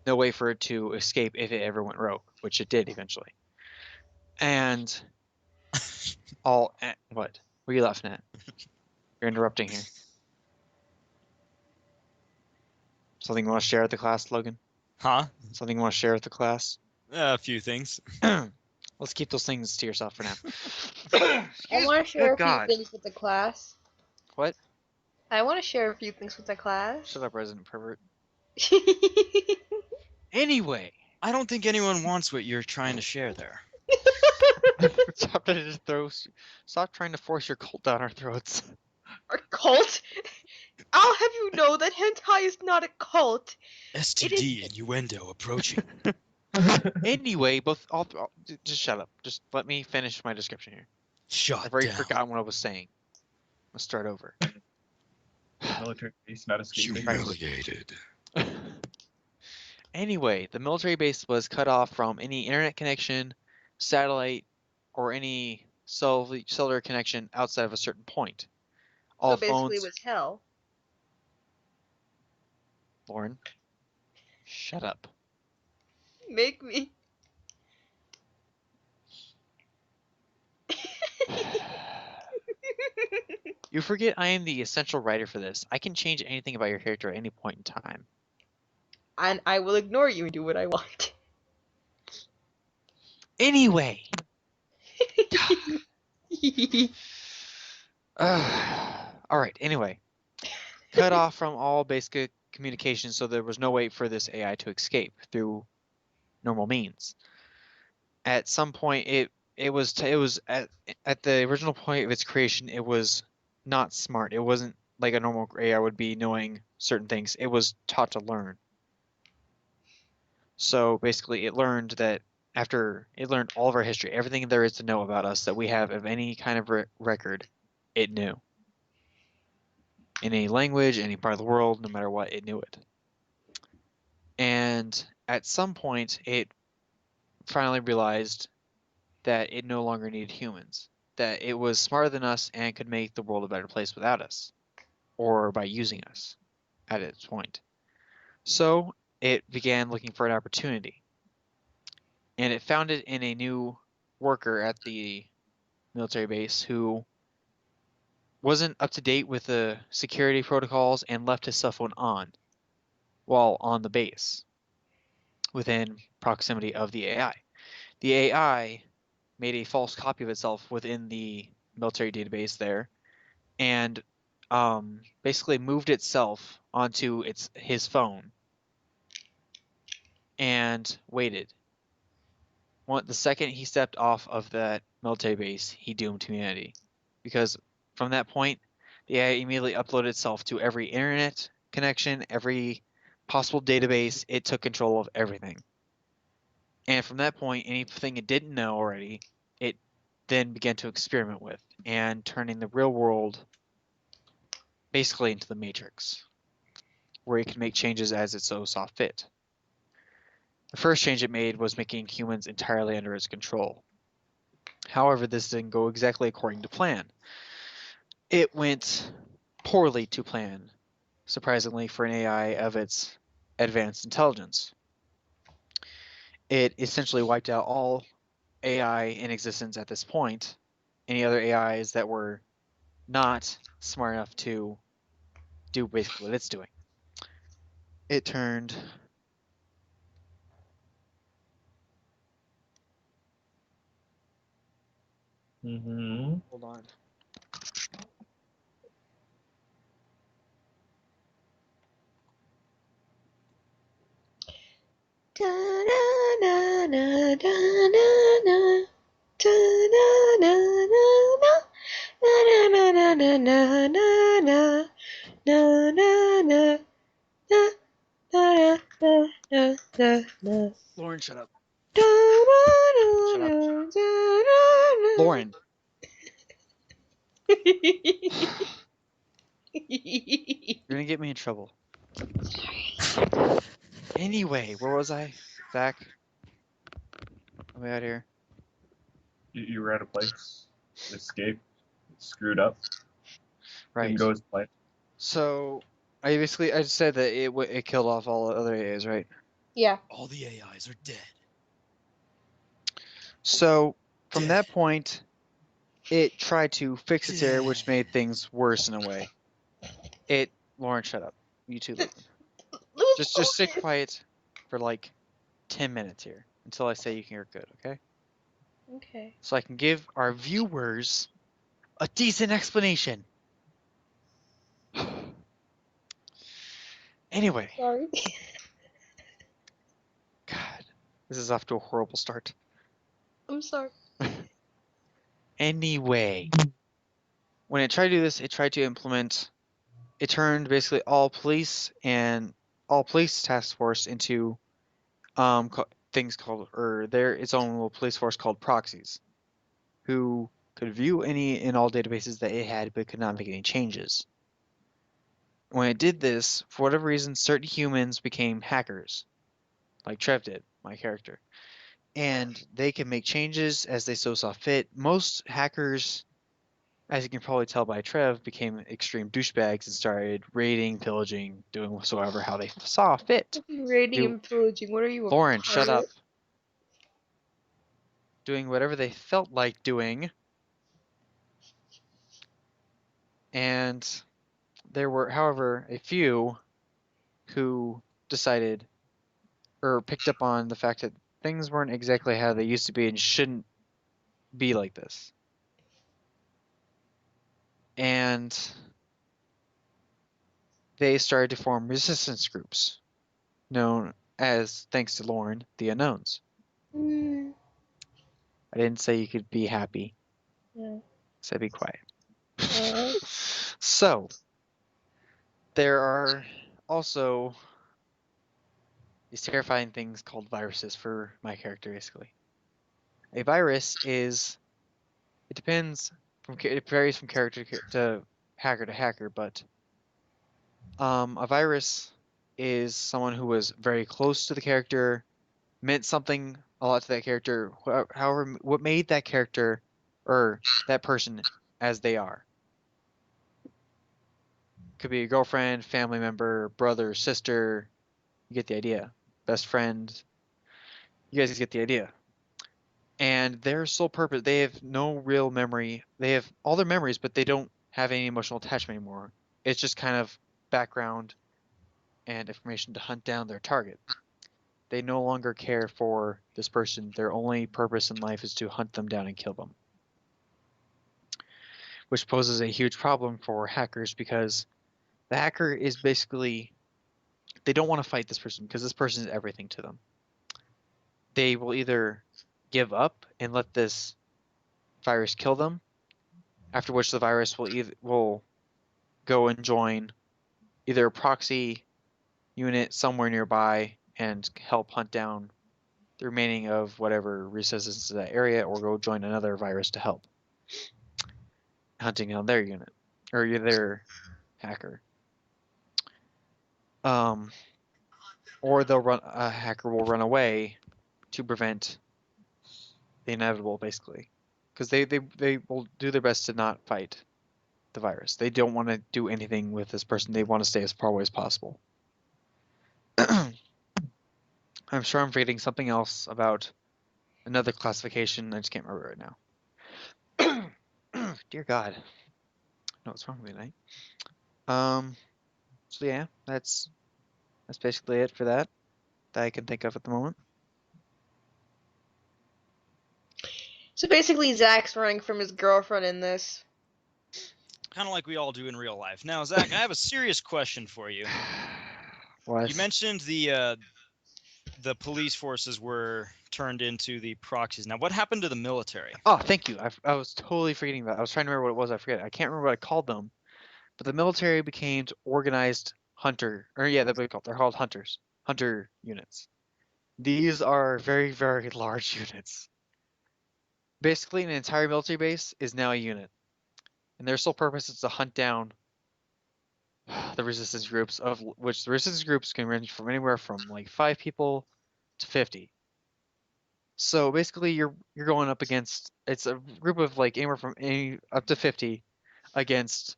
Speaker 2: No way for it to escape if it ever went rogue, which it did eventually. And what? What are you laughing at? You're interrupting here. Something you want to share with the class, Logan?
Speaker 5: Huh?
Speaker 2: Something you want to share with the class?
Speaker 5: A few things.
Speaker 2: Let's keep those things to yourself for now.
Speaker 4: I want to share
Speaker 2: Good
Speaker 4: a few
Speaker 2: God.
Speaker 4: things with the class.
Speaker 2: What?
Speaker 4: I want to share a few things with the class.
Speaker 2: Shut up, resident pervert. Anyway.
Speaker 5: I don't think anyone wants what you're trying to share there.
Speaker 2: Stop trying to force your cult down our throats.
Speaker 4: Our cult? I'll have you know that hentai is not a cult.
Speaker 1: STD innuendo approaching.
Speaker 2: Anyway, just shut up. Just let me finish my description here.
Speaker 1: Shot
Speaker 2: I've already
Speaker 1: down.
Speaker 2: forgotten what I was saying. Let's start over.
Speaker 3: Military base not escaping.
Speaker 6: Humiliated.
Speaker 2: Anyway, the military base was cut off from any internet connection, satellite, or any cellular connection outside of a certain point. All
Speaker 4: So basically,
Speaker 2: phones.
Speaker 4: it was hell.
Speaker 2: Lauren, shut up.
Speaker 4: Make me.
Speaker 2: You forget I am the essential writer for this. I can change anything about your character at any point in time.
Speaker 4: And I will ignore you and do what I want.
Speaker 2: Anyway. Alright, anyway. Cut off from all basic communication, so there was no way for this AI to escape through normal means. At some point, it was at the original point of its creation, it was not smart. It wasn't like a normal AI would be knowing certain things. It was taught to learn. So basically, it learned that after it learned all of our history, everything there is to know about us that we have of any kind of record, it knew. In any language, any part of the world, no matter what, it knew it. And at some point, it finally realized that it no longer needed humans, that it was smarter than us and could make the world a better place without us, or by using us at its point. So it began looking for an opportunity, and it found it in a new worker at the military base who wasn't up to date with the security protocols and left his cell phone on while on the base within proximity of the AI. The AI made a false copy of itself within the military database there and basically moved itself onto his phone and waited. The second he stepped off of that military base, he doomed humanity. Because from that point, the AI immediately uploaded itself to every internet connection, every possible database. It took control of everything. And from that point, anything it didn't know already, it then began to experiment with and turning the real world basically into the Matrix, where it can make changes as it so saw fit. The first change it made was making humans entirely under its control. However, this didn't go exactly according to plan. It went poorly to plan, surprisingly for an AI of its advanced intelligence. It essentially wiped out all AI in existence at this point, any other AIs that were not smart enough to do basically what it's doing. It turned hold on.
Speaker 4: Na na na na na na na na na.
Speaker 2: Lauren, shut up.
Speaker 4: Da, da,
Speaker 2: Shut up.
Speaker 4: da, da, da, da.
Speaker 2: Lauren. You're gonna get me in trouble. Anyway, where was I? Zach? I'm out here.
Speaker 3: You were at a place, escape, screwed up,
Speaker 2: Right.
Speaker 3: didn't go as planned.
Speaker 2: So, I just said that it killed off all the other AAs, right?
Speaker 4: Yeah.
Speaker 1: All the AIs are dead.
Speaker 2: So, from
Speaker 1: Dead.
Speaker 2: that point, it tried to fix its error, which made things worse in a way. Lauren, shut up. You too, Logan. Just sit quiet for like 10 minutes here until I say you're good, okay?
Speaker 4: Okay.
Speaker 2: So I can give our viewers a decent explanation. Anyway,
Speaker 4: Sorry.
Speaker 2: God, this is off to a horrible start.
Speaker 4: I'm sorry.
Speaker 2: Anyway, when it tried to do this, it tried to implement. It turned basically all police task force into things called its own little police force called proxies, who could view any and all databases that it had but could not make any changes. When it did this, for whatever reason, certain humans became hackers, like Trev did, my character, and they can make changes as they so saw fit. Most hackers, as you can probably tell by Trev, became extreme douchebags and started raiding, pillaging, doing whatsoever how they saw fit.
Speaker 4: Raiding and pillaging. What are you?
Speaker 2: Lauren, shut up. Doing whatever they felt like doing. And there were, however, a few who decided or picked up on the fact that things weren't exactly how they used to be and shouldn't be like this. And they started to form resistance groups known as, thanks to Lauren, the Unknowns.
Speaker 4: Mm,
Speaker 2: I didn't say you could be happy.
Speaker 4: yeah.
Speaker 2: So be quiet.
Speaker 4: Alright.
Speaker 2: So, there are also these terrifying things called viruses for my character, basically. A virus is, it varies from character to hacker, but a virus is someone who was very close to the character, meant something a lot to that character, however, what made that character or that person as they are. Could be a girlfriend, family member, brother, sister. You get the idea. Best friend. You guys get the idea. And their sole purpose, they have no real memory. They have all their memories, but they don't have any emotional attachment anymore. It's just kind of background and information to hunt down their target. They no longer care for this person. Their only purpose in life is to hunt them down and kill them. Which poses a huge problem for hackers because the hacker is basically, they don't want to fight this person because this person is everything to them. They will either give up and let this virus kill them, after which the virus will go and join either a proxy unit somewhere nearby and help hunt down the remaining of whatever resistance to that area, or go join another virus to help hunting down their unit or their hacker. Or a hacker will run away to prevent the inevitable, basically, because they will do their best to not fight the virus. They don't want to do anything with this person. They want to stay as far away as possible. I'm sure I'm forgetting something else about another classification. I just can't remember right now. Dear God. No, what's wrong with me tonight? So yeah, that's basically it for that I can think of at the moment.
Speaker 4: So basically, Zach's running from his girlfriend in this.
Speaker 5: Kind of like we all do in real life. Now, Zach, I have a serious question for you.
Speaker 2: What?
Speaker 5: You mentioned the police forces were turned into the proxies. Now, what happened to the military?
Speaker 2: Oh, thank you. I was totally forgetting that. I was trying to remember what it was. I forget. I can't remember what I called them, but the military became organized hunter, or yeah, they're called hunters, hunter units. These are very, very large units. Basically, an entire military base is now a unit, and their sole purpose is to hunt down the resistance groups, of which the resistance groups can range from anywhere from like 5 people to 50. So basically, you're going up against, it's a group of like anywhere from up to 50 against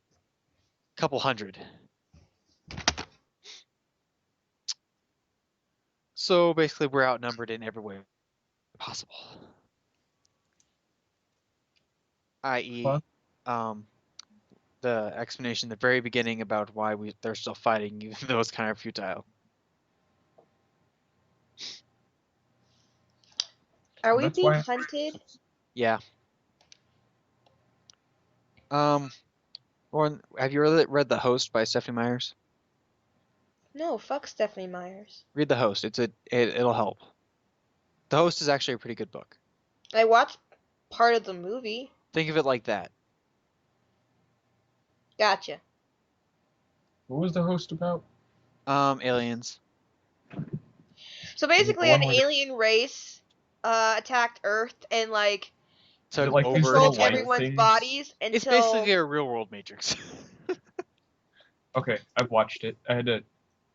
Speaker 2: a couple hundred. So basically, we're outnumbered in every way possible. I.e.,
Speaker 3: Fun.
Speaker 2: the explanation at the very beginning about why they're still fighting, even though it's kind of futile.
Speaker 4: Are we
Speaker 3: That's
Speaker 4: being
Speaker 3: why.
Speaker 4: hunted?
Speaker 2: Yeah. Lauren, have you read The Host by Stephanie Myers?
Speaker 4: No, fuck Stephanie Myers.
Speaker 2: Read The Host. It'll help. The Host is actually a pretty good book.
Speaker 4: I watched part of the movie.
Speaker 2: Think of it like that.
Speaker 4: Gotcha.
Speaker 3: What was the host about?
Speaker 2: Aliens.
Speaker 4: So
Speaker 3: Is it the
Speaker 4: basically,
Speaker 3: one
Speaker 4: an
Speaker 3: where
Speaker 4: alien race attacked Earth and like
Speaker 3: Is it
Speaker 2: Took
Speaker 3: like these
Speaker 2: over.
Speaker 3: little
Speaker 4: controlled
Speaker 3: light
Speaker 4: everyone's
Speaker 3: things?
Speaker 4: bodies
Speaker 2: It's
Speaker 4: until
Speaker 2: basically a real world Matrix.
Speaker 3: Okay, I've watched it. I had to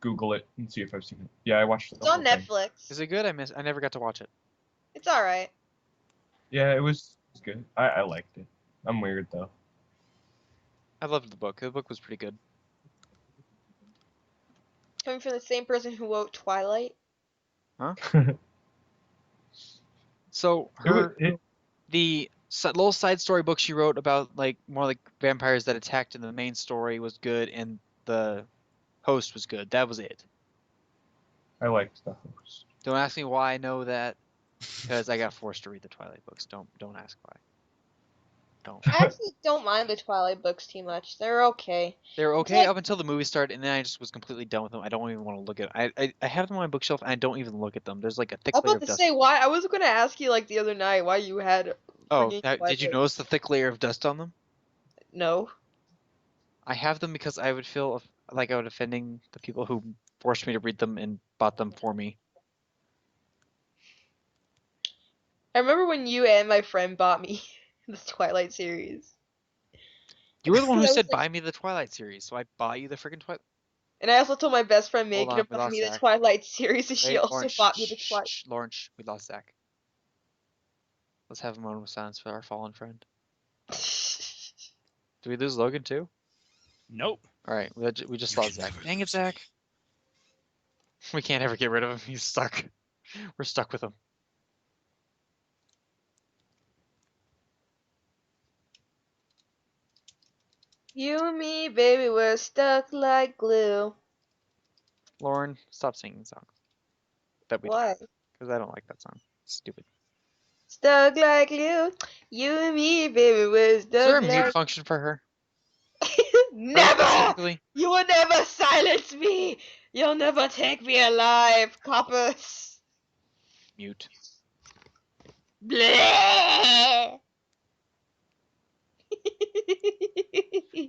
Speaker 3: Google it and see if I've seen it. Yeah, I watched the
Speaker 4: it's
Speaker 3: whole
Speaker 4: on
Speaker 3: thing.
Speaker 4: Netflix.
Speaker 2: Is it good? I never got to watch it.
Speaker 4: It's all right.
Speaker 3: Yeah, it was good. I liked it. I'm weird though.
Speaker 2: I loved the book. The book was pretty good.
Speaker 4: Coming from the same person who wrote Twilight.
Speaker 2: So the little side story book she wrote about like more like vampires that attacked in the main story was good, and the Host was good. That was it.
Speaker 3: I liked the host.
Speaker 2: Don't ask me why I know that, because I got forced to read the Twilight books. Don't ask why. Don't.
Speaker 4: I actually don't mind the Twilight books too much. They're okay.
Speaker 2: They were
Speaker 4: It's
Speaker 2: okay
Speaker 4: like-
Speaker 2: up until the movie started, and then I just was completely done with them. I don't even want to look at. I have them on my bookshelf, and I don't even look at them. There's like a thick
Speaker 4: I was
Speaker 2: layer
Speaker 4: about
Speaker 2: of
Speaker 4: to
Speaker 2: dust.
Speaker 4: say why. I was gonna ask you like the other night why you had.
Speaker 2: Oh,
Speaker 4: freaking
Speaker 2: did you
Speaker 4: Twilight.
Speaker 2: notice the thick layer of dust on them?
Speaker 4: No.
Speaker 2: I have them because I would feel like I was offending the people who forced me to read them and bought them for me.
Speaker 4: I remember when you and my friend bought me the Twilight series.
Speaker 2: You were the one who
Speaker 4: I was
Speaker 2: said
Speaker 4: like-
Speaker 2: buy me the Twilight series, so I bought you the freaking Twilight.
Speaker 4: And I also told my best friend
Speaker 2: Hold
Speaker 4: Megan
Speaker 2: on,
Speaker 4: to
Speaker 2: we
Speaker 4: buy
Speaker 2: lost
Speaker 4: me the
Speaker 2: Zach.
Speaker 4: Twilight series, and she
Speaker 2: Wait,
Speaker 4: also
Speaker 2: Lauren,
Speaker 4: bought me the Twilight.
Speaker 2: Lauren, we lost Zach. Let's have a moment of silence for our fallen friend. Do we lose Logan too?
Speaker 5: Nope.
Speaker 2: All right, we just
Speaker 1: You
Speaker 2: lost
Speaker 1: can
Speaker 2: Zach.
Speaker 1: never
Speaker 2: Dang it,
Speaker 1: lose
Speaker 2: Zach. We can't ever get rid of him. He's stuck. We're stuck with him.
Speaker 4: You and me, baby, we're stuck like glue.
Speaker 2: Lauren, stop singing songs. That we
Speaker 4: Why?
Speaker 2: because I don't like that song. It's stupid.
Speaker 4: Stuck like glue. You and me, baby, we're
Speaker 2: Is there
Speaker 4: stuck
Speaker 2: a mute
Speaker 4: like.
Speaker 2: function for her? Her
Speaker 4: Never!
Speaker 2: specifically?
Speaker 4: You will never silence me! You'll never take me alive, coppers!
Speaker 2: Mute.
Speaker 4: Bleh!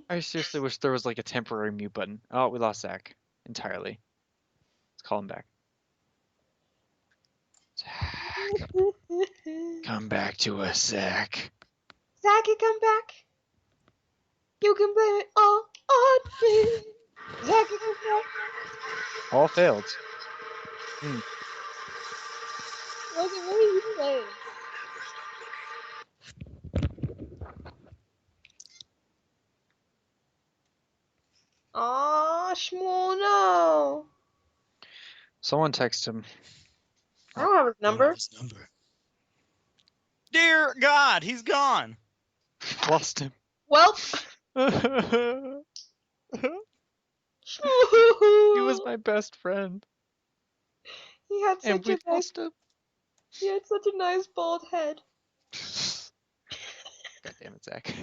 Speaker 2: I seriously wish there was like a temporary mute button. Oh, we lost Zach entirely. Let's call him back. Zach, come back to us, Zach.
Speaker 4: Zach, you come back. You can blame it all on me. Zach, you come back.
Speaker 2: All failed.
Speaker 4: Logan, what are you playing? Aw, Shmuel, no.
Speaker 2: Someone text him.
Speaker 4: I don't have his
Speaker 1: I don't
Speaker 4: number.
Speaker 1: have his number.
Speaker 5: Dear God, he's gone.
Speaker 2: Lost him.
Speaker 4: Well,
Speaker 2: He
Speaker 4: Shmuel.
Speaker 2: was my best friend.
Speaker 4: He had
Speaker 2: And
Speaker 4: such
Speaker 2: we
Speaker 4: a nice.
Speaker 2: lost him.
Speaker 4: He had such a nice bald head.
Speaker 2: God damn it, Zach.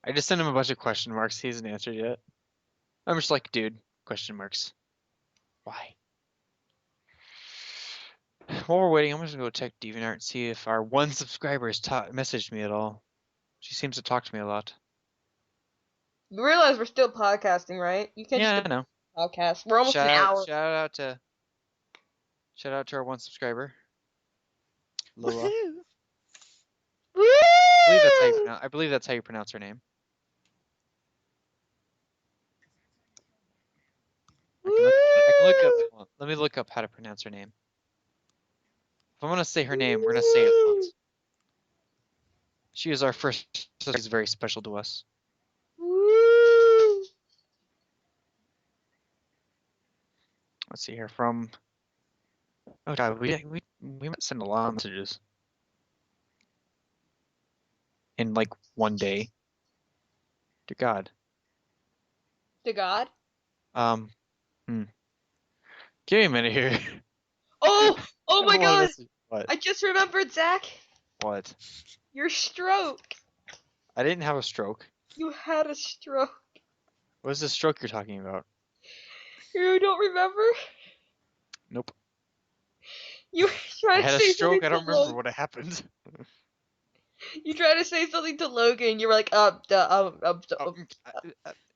Speaker 2: I just sent him a bunch of question marks. He hasn't answered yet. I'm just like, dude, question marks. Why? while we're waiting, I'm just gonna go check DeviantArt and see if our one subscriber has messaged me at all. She seems to talk to me a lot.
Speaker 4: You realize we're still podcasting, right? You can't
Speaker 2: Yeah,
Speaker 4: just
Speaker 2: I know.
Speaker 4: podcast. We're almost an hour.
Speaker 2: Shout out to our one subscriber, Lola.
Speaker 4: Woo!
Speaker 2: I believe that's how you pronounce her name. I can look up. Hold on, let me look up how to pronounce her name. If I'm gonna say her name, we're gonna say it once. She is our first. So she's very special to us.
Speaker 4: Woo!
Speaker 2: Let's see here from. Oh God, we might send a lot of messages in like one day. To God.
Speaker 4: To God.
Speaker 2: Give me a minute here.
Speaker 4: Oh! Oh my
Speaker 2: What
Speaker 4: God!
Speaker 2: message- What?
Speaker 4: I just remembered, Zach.
Speaker 2: What?
Speaker 4: Your stroke.
Speaker 2: I didn't have a stroke.
Speaker 4: You had a stroke.
Speaker 2: What is the stroke you're talking about?
Speaker 4: You don't remember?
Speaker 2: Nope.
Speaker 4: You
Speaker 2: I
Speaker 4: tried to
Speaker 2: had a
Speaker 4: say
Speaker 2: stroke. I
Speaker 4: something
Speaker 2: don't
Speaker 4: to
Speaker 2: remember
Speaker 4: Logan.
Speaker 2: what happened.
Speaker 4: You tried to say something to Logan. You were like,
Speaker 2: Oh,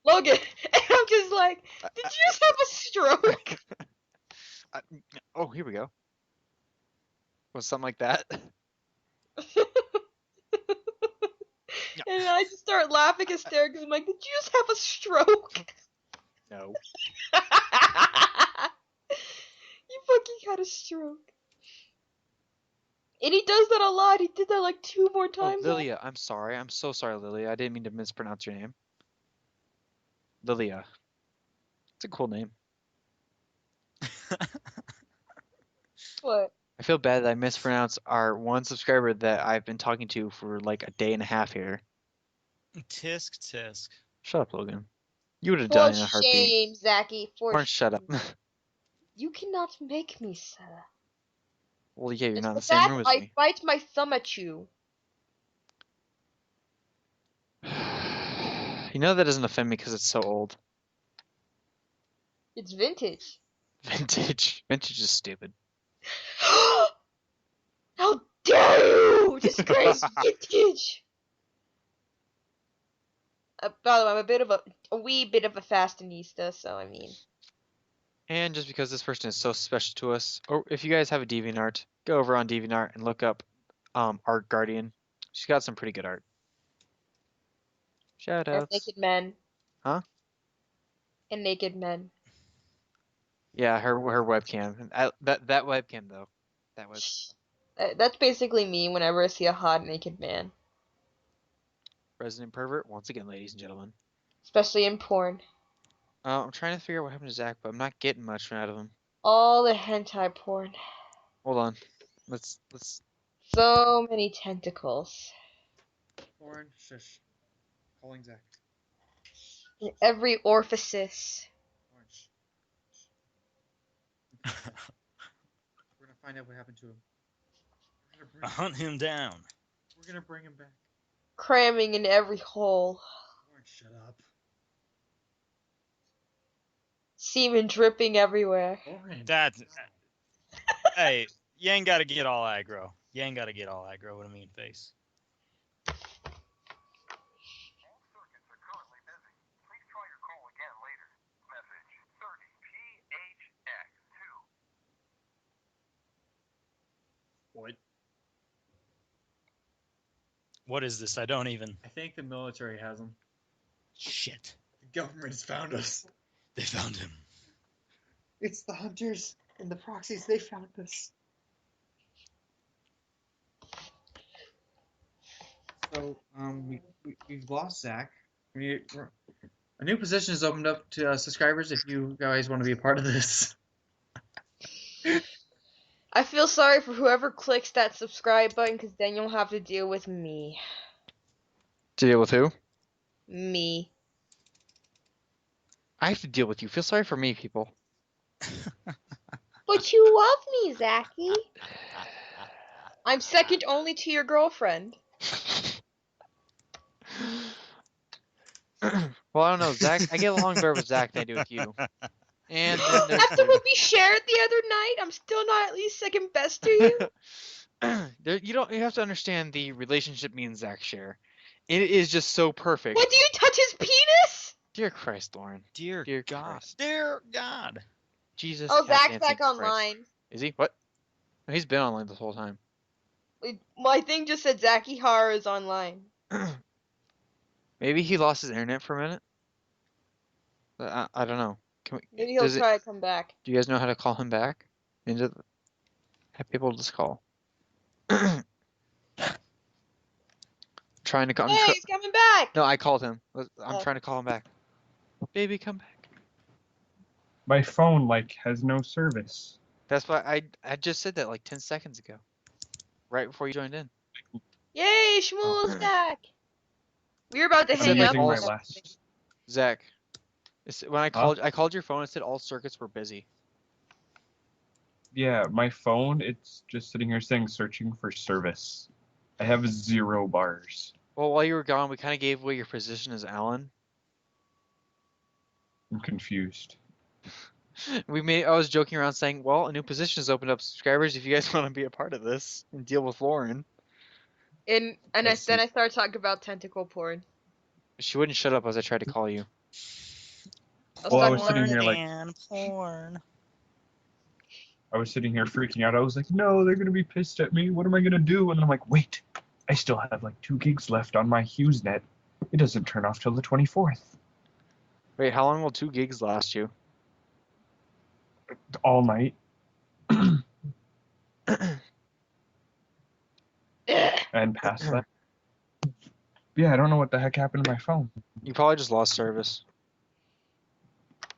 Speaker 4: Logan. And I'm just like, did you just have a stroke?
Speaker 2: oh, here we go. Was something like that?
Speaker 4: And I just start laughing hysterically. I'm like, did you just have a stroke?
Speaker 2: No.
Speaker 4: You fucking had a stroke. And he does that a lot. He did that like 2 more
Speaker 2: Oh,
Speaker 4: times.
Speaker 2: Lilia. I'm sorry. I'm so sorry, Lilia. I didn't mean to mispronounce your name. Lilia. It's a cool name.
Speaker 4: What?
Speaker 2: I feel bad that I mispronounced our one subscriber that I've been talking to for like a day and a half here.
Speaker 5: Tisk tisk.
Speaker 2: Shut up, Logan. You would have
Speaker 4: For
Speaker 2: done it in a heartbeat.
Speaker 4: shame, Zachy. For
Speaker 2: Or shut up.
Speaker 4: You cannot make me say that.
Speaker 2: Well, yeah, you're
Speaker 4: It's
Speaker 2: not in
Speaker 4: the
Speaker 2: the same
Speaker 4: fact
Speaker 2: room as
Speaker 4: I
Speaker 2: me.
Speaker 4: bite my thumb at you.
Speaker 2: You know that doesn't offend me because it's so old.
Speaker 4: It's vintage.
Speaker 2: Vintage. Vintage is stupid.
Speaker 4: How dare you disgrace vintage! By the way, I'm a wee bit of a fashionista, so I mean.
Speaker 2: And just because this person is so special to us, or if you guys have a DeviantArt, go over on DeviantArt and look up Art Guardian. She's got some pretty good art. Shout
Speaker 4: And
Speaker 2: outs.
Speaker 4: naked men.
Speaker 2: Huh?
Speaker 4: And naked men.
Speaker 2: Yeah, her webcam. That webcam though. That webcam.
Speaker 4: That's basically me whenever I see a hot naked man.
Speaker 2: Resident Pervert, once again, ladies and gentlemen.
Speaker 4: Especially in porn.
Speaker 2: I'm trying to figure out what happened to Zach, but I'm not getting much out of him.
Speaker 4: All the hentai porn.
Speaker 2: Hold on. Let's
Speaker 4: So many tentacles.
Speaker 2: Lauren, shush. Calling Zach.
Speaker 4: In every orifice.
Speaker 2: Lauren, shh. We're gonna find out what happened to him.
Speaker 5: Hunt him down.
Speaker 2: We're gonna bring him back.
Speaker 4: Cramming in every hole.
Speaker 2: Lauren, shut up.
Speaker 4: Semen dripping everywhere.
Speaker 2: Lauren.
Speaker 5: That's. Hey, you ain't gotta get all aggro. You ain't gotta get all aggro with a mean face.
Speaker 2: What?
Speaker 5: What is this? I don't even.
Speaker 2: I think the military has him.
Speaker 5: Shit.
Speaker 2: The government has found us.
Speaker 5: They found him.
Speaker 2: It's the hunters and the proxies. They found us. So, we've lost Zach. A new position has opened up to subscribers if you guys want to be a part of this.
Speaker 4: I feel sorry for whoever clicks that subscribe button because then you'll have to deal with me.
Speaker 2: To deal with who?
Speaker 4: Me.
Speaker 2: I have to deal with you. Feel sorry for me, people.
Speaker 4: But you love me, Zachy. I'm second only to your girlfriend.
Speaker 2: Well, I don't know, Zach. I get along better with Zach than I do with you. And then there's
Speaker 4: After what we shared the other night, I'm still not at least second best to you.
Speaker 2: you have to understand the relationship me and Zach share. It is just so perfect.
Speaker 4: What, do you touch his penis?
Speaker 2: Dear Christ, Lauren.
Speaker 5: Dear God.
Speaker 2: Christ.
Speaker 5: Dear God.
Speaker 2: Jesus.
Speaker 4: Oh,
Speaker 2: Cat
Speaker 4: Zach's
Speaker 2: dancing
Speaker 4: back
Speaker 2: Christ.
Speaker 4: online.
Speaker 2: Is he? What? No, he's been online this whole time.
Speaker 4: My thing just said Zachy Har is online.
Speaker 2: Maybe he lost his internet for a minute. I don't know.
Speaker 4: Maybe he'll try to come back.
Speaker 2: Do you guys know how to call him back? Have people just call. Trying to call.
Speaker 4: Hey, he's coming back!
Speaker 2: No, I called him. I'm
Speaker 4: Oh.
Speaker 2: trying to call him back. Baby, come back.
Speaker 3: My phone has no service.
Speaker 2: That's why I just said that like 10 seconds ago, right before you joined in.
Speaker 4: Yay, Shmuel's back! We were about to
Speaker 2: It
Speaker 4: hang
Speaker 2: said,
Speaker 4: up.
Speaker 2: like,
Speaker 3: my
Speaker 2: all-
Speaker 3: last.
Speaker 2: Zach, when I called your phone, it said all circuits were busy.
Speaker 3: Yeah, my phone. It's just sitting here saying searching for service. I have 0 bars.
Speaker 2: Well, while you were gone, we kind of gave away your position as Alan.
Speaker 3: I'm confused.
Speaker 2: I was joking around saying, well, a new position has opened up, subscribers, if you guys want to be a part of this and deal with Lauren.
Speaker 4: And
Speaker 3: I
Speaker 4: then
Speaker 3: see.
Speaker 4: I started talking about tentacle porn.
Speaker 2: She wouldn't shut up as I tried to call you.
Speaker 3: Well, I
Speaker 4: talking
Speaker 3: was sitting
Speaker 4: about-
Speaker 3: here
Speaker 5: And porn.
Speaker 3: I was sitting here freaking out. I was like, no, they're gonna be pissed at me. What am I gonna do? And then I'm like, wait, I still have like 2 gigs left on my HughesNet. It doesn't turn off till the 24th.
Speaker 2: Wait, how long will 2 gigs last you?
Speaker 3: All night. And past that. Yeah, I don't know what the heck happened to my phone.
Speaker 2: You probably just lost service.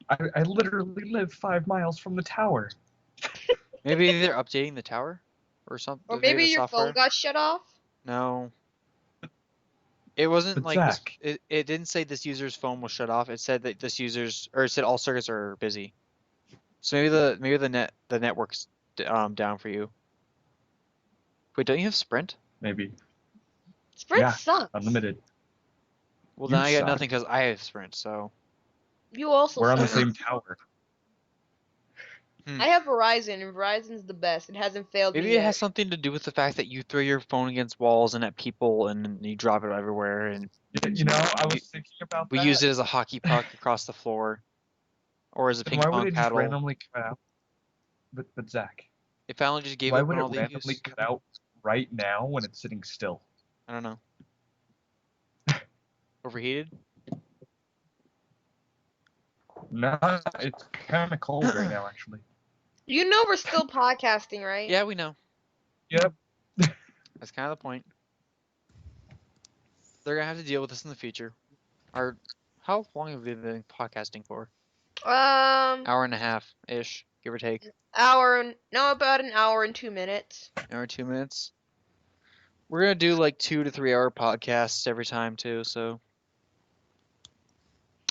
Speaker 3: I literally live 5 miles from the tower.
Speaker 2: Maybe they're updating the tower or something.
Speaker 4: Or maybe
Speaker 2: the
Speaker 4: your
Speaker 2: software.
Speaker 4: phone got shut off?
Speaker 2: No. It wasn't
Speaker 3: But
Speaker 2: like this,
Speaker 3: Zach.
Speaker 2: it didn't say this user's phone was shut off. It said that this user's, or it said all circuits are busy. So maybe the network's down for you. Wait, don't you have Sprint?
Speaker 3: Maybe.
Speaker 4: Sprint
Speaker 3: Yeah,
Speaker 4: sucks.
Speaker 3: Unlimited.
Speaker 2: Well,
Speaker 3: You
Speaker 2: then I got
Speaker 3: suck.
Speaker 2: nothing because I have Sprint. So
Speaker 4: You also
Speaker 3: We're on the
Speaker 4: suck.
Speaker 3: same tower.
Speaker 4: I have Verizon, and Verizon's the best. It hasn't failed
Speaker 2: maybe
Speaker 4: me
Speaker 2: it
Speaker 4: yet.
Speaker 2: has something to do with the fact that you throw your phone against walls and at people and you drop it everywhere. And
Speaker 3: You know, I was thinking about
Speaker 2: we
Speaker 3: that.
Speaker 2: use it as a hockey puck across the floor, or as a
Speaker 3: Then
Speaker 2: ping
Speaker 3: why would
Speaker 2: pong
Speaker 3: it just
Speaker 2: paddle.
Speaker 3: randomly cut out? But Zach,
Speaker 2: It finally just gave
Speaker 3: why
Speaker 2: up
Speaker 3: would
Speaker 2: on
Speaker 3: it
Speaker 2: all the
Speaker 3: randomly
Speaker 2: use.
Speaker 3: cut out right now when it's sitting still?
Speaker 2: I don't know. Overheated?
Speaker 3: No, it's kind of cold right now, actually.
Speaker 4: You know we're still podcasting, right?
Speaker 2: Yeah, we know.
Speaker 3: Yep.
Speaker 2: That's kind of the point. They're gonna have to deal with this in the future. How long have we been podcasting for? Hour and a half ish, give or take.
Speaker 4: About an hour and 2 minutes.
Speaker 2: Hour 2 minutes. We're gonna do like 2 to 3 hour podcasts every time too. So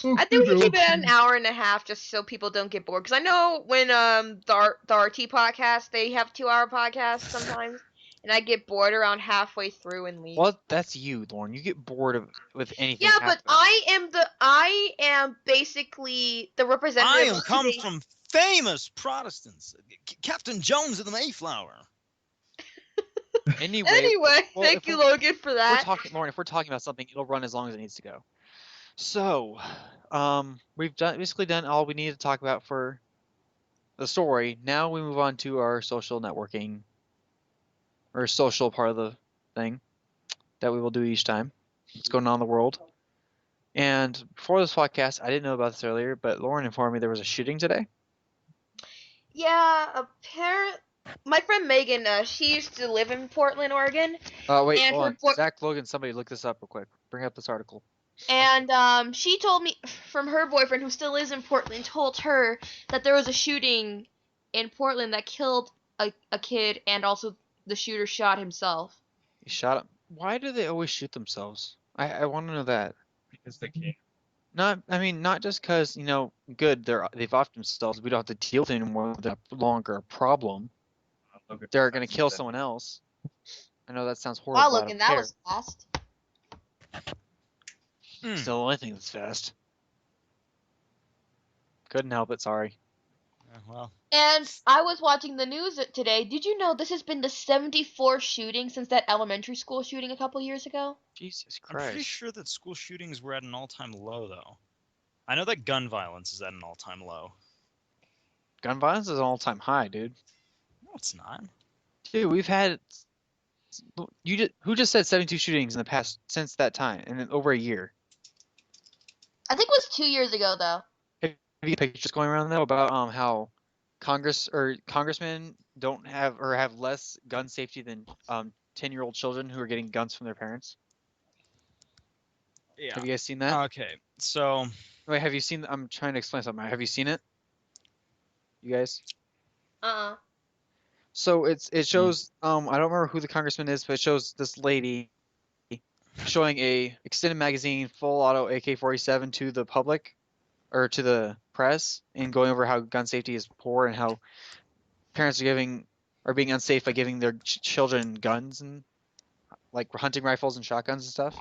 Speaker 4: I think we keep it at an hour and a half just so people don't get bored. Because I know when the RT podcast, they have 2-hour podcasts sometimes, and I get bored around halfway through and leave.
Speaker 2: well, that's you, Lauren. You get bored with anything.
Speaker 4: Yeah, but
Speaker 2: happening.
Speaker 4: I am basically the representative.
Speaker 5: I am
Speaker 4: of
Speaker 5: come
Speaker 4: the-
Speaker 5: from famous Protestants. Captain Jones of the Mayflower.
Speaker 2: Anyway,
Speaker 4: Anyway,
Speaker 2: well,
Speaker 4: thank
Speaker 2: if
Speaker 4: you,
Speaker 2: we're-
Speaker 4: Logan, for
Speaker 2: Lauren, if we're talking about something, it'll run as long as it needs to go. So, we've basically done all we need to talk about for the story. Now we move on to our social networking or social part of the thing that we will do each time. What's going on in the world. And before this podcast, I didn't know about this earlier, but Lauren informed me there was a shooting today.
Speaker 4: Yeah, my friend Megan, she used to live in Portland, Oregon,
Speaker 2: Wait,
Speaker 4: And
Speaker 2: hold
Speaker 4: her
Speaker 2: on.
Speaker 4: boy-
Speaker 2: Zach, Logan, somebody look this up real quick. Bring up this article.
Speaker 4: and she told me from her boyfriend, who still lives in Portland, told her that there was a shooting in Portland that killed a kid, and also the shooter shot himself.
Speaker 2: He shot him. Why do they always shoot themselves? I want to know that.
Speaker 3: Because they can't.
Speaker 2: Not just because, good, they've offed themselves. We don't have to deal with it anymore. That's no longer a problem.
Speaker 3: Look at
Speaker 2: They're
Speaker 3: that
Speaker 2: going to kill
Speaker 3: instead.
Speaker 2: someone else. I know that sounds horrible.
Speaker 4: Wow,
Speaker 2: I
Speaker 4: Logan,
Speaker 2: don't
Speaker 4: that
Speaker 2: care.
Speaker 4: was fast.
Speaker 2: It's the only thing that's fast. Couldn't help it, sorry.
Speaker 5: Well,
Speaker 4: And I was watching the news today. Did you know this has been the 74th shooting since that elementary school shooting a couple years ago?
Speaker 2: Jesus
Speaker 5: I'm pretty
Speaker 2: Christ.
Speaker 5: sure that school shootings were at an all-time low, though. I know that gun violence is at an all-time low.
Speaker 2: Gun violence is an all-time high, dude.
Speaker 5: No, it's not.
Speaker 2: Dude, we've had who just said 72 shootings in the past since that time and in over a year?
Speaker 4: I think it was 2 years ago, though.
Speaker 2: Have you pictures going around though about how congressmen don't have or have less gun safety than 10-year-old children who are getting guns from their parents?
Speaker 5: Yeah.
Speaker 2: Have you guys seen that?
Speaker 5: Okay, so
Speaker 2: Wait, have you seen? I'm trying to explain something. Have you seen it? You guys? So it shows I don't remember who the congressman is, but it shows this lady showing a extended magazine full auto AK-47 to the public or to the press and going over how gun safety is poor and how parents are being unsafe by giving their children guns and like hunting rifles and shotguns and stuff.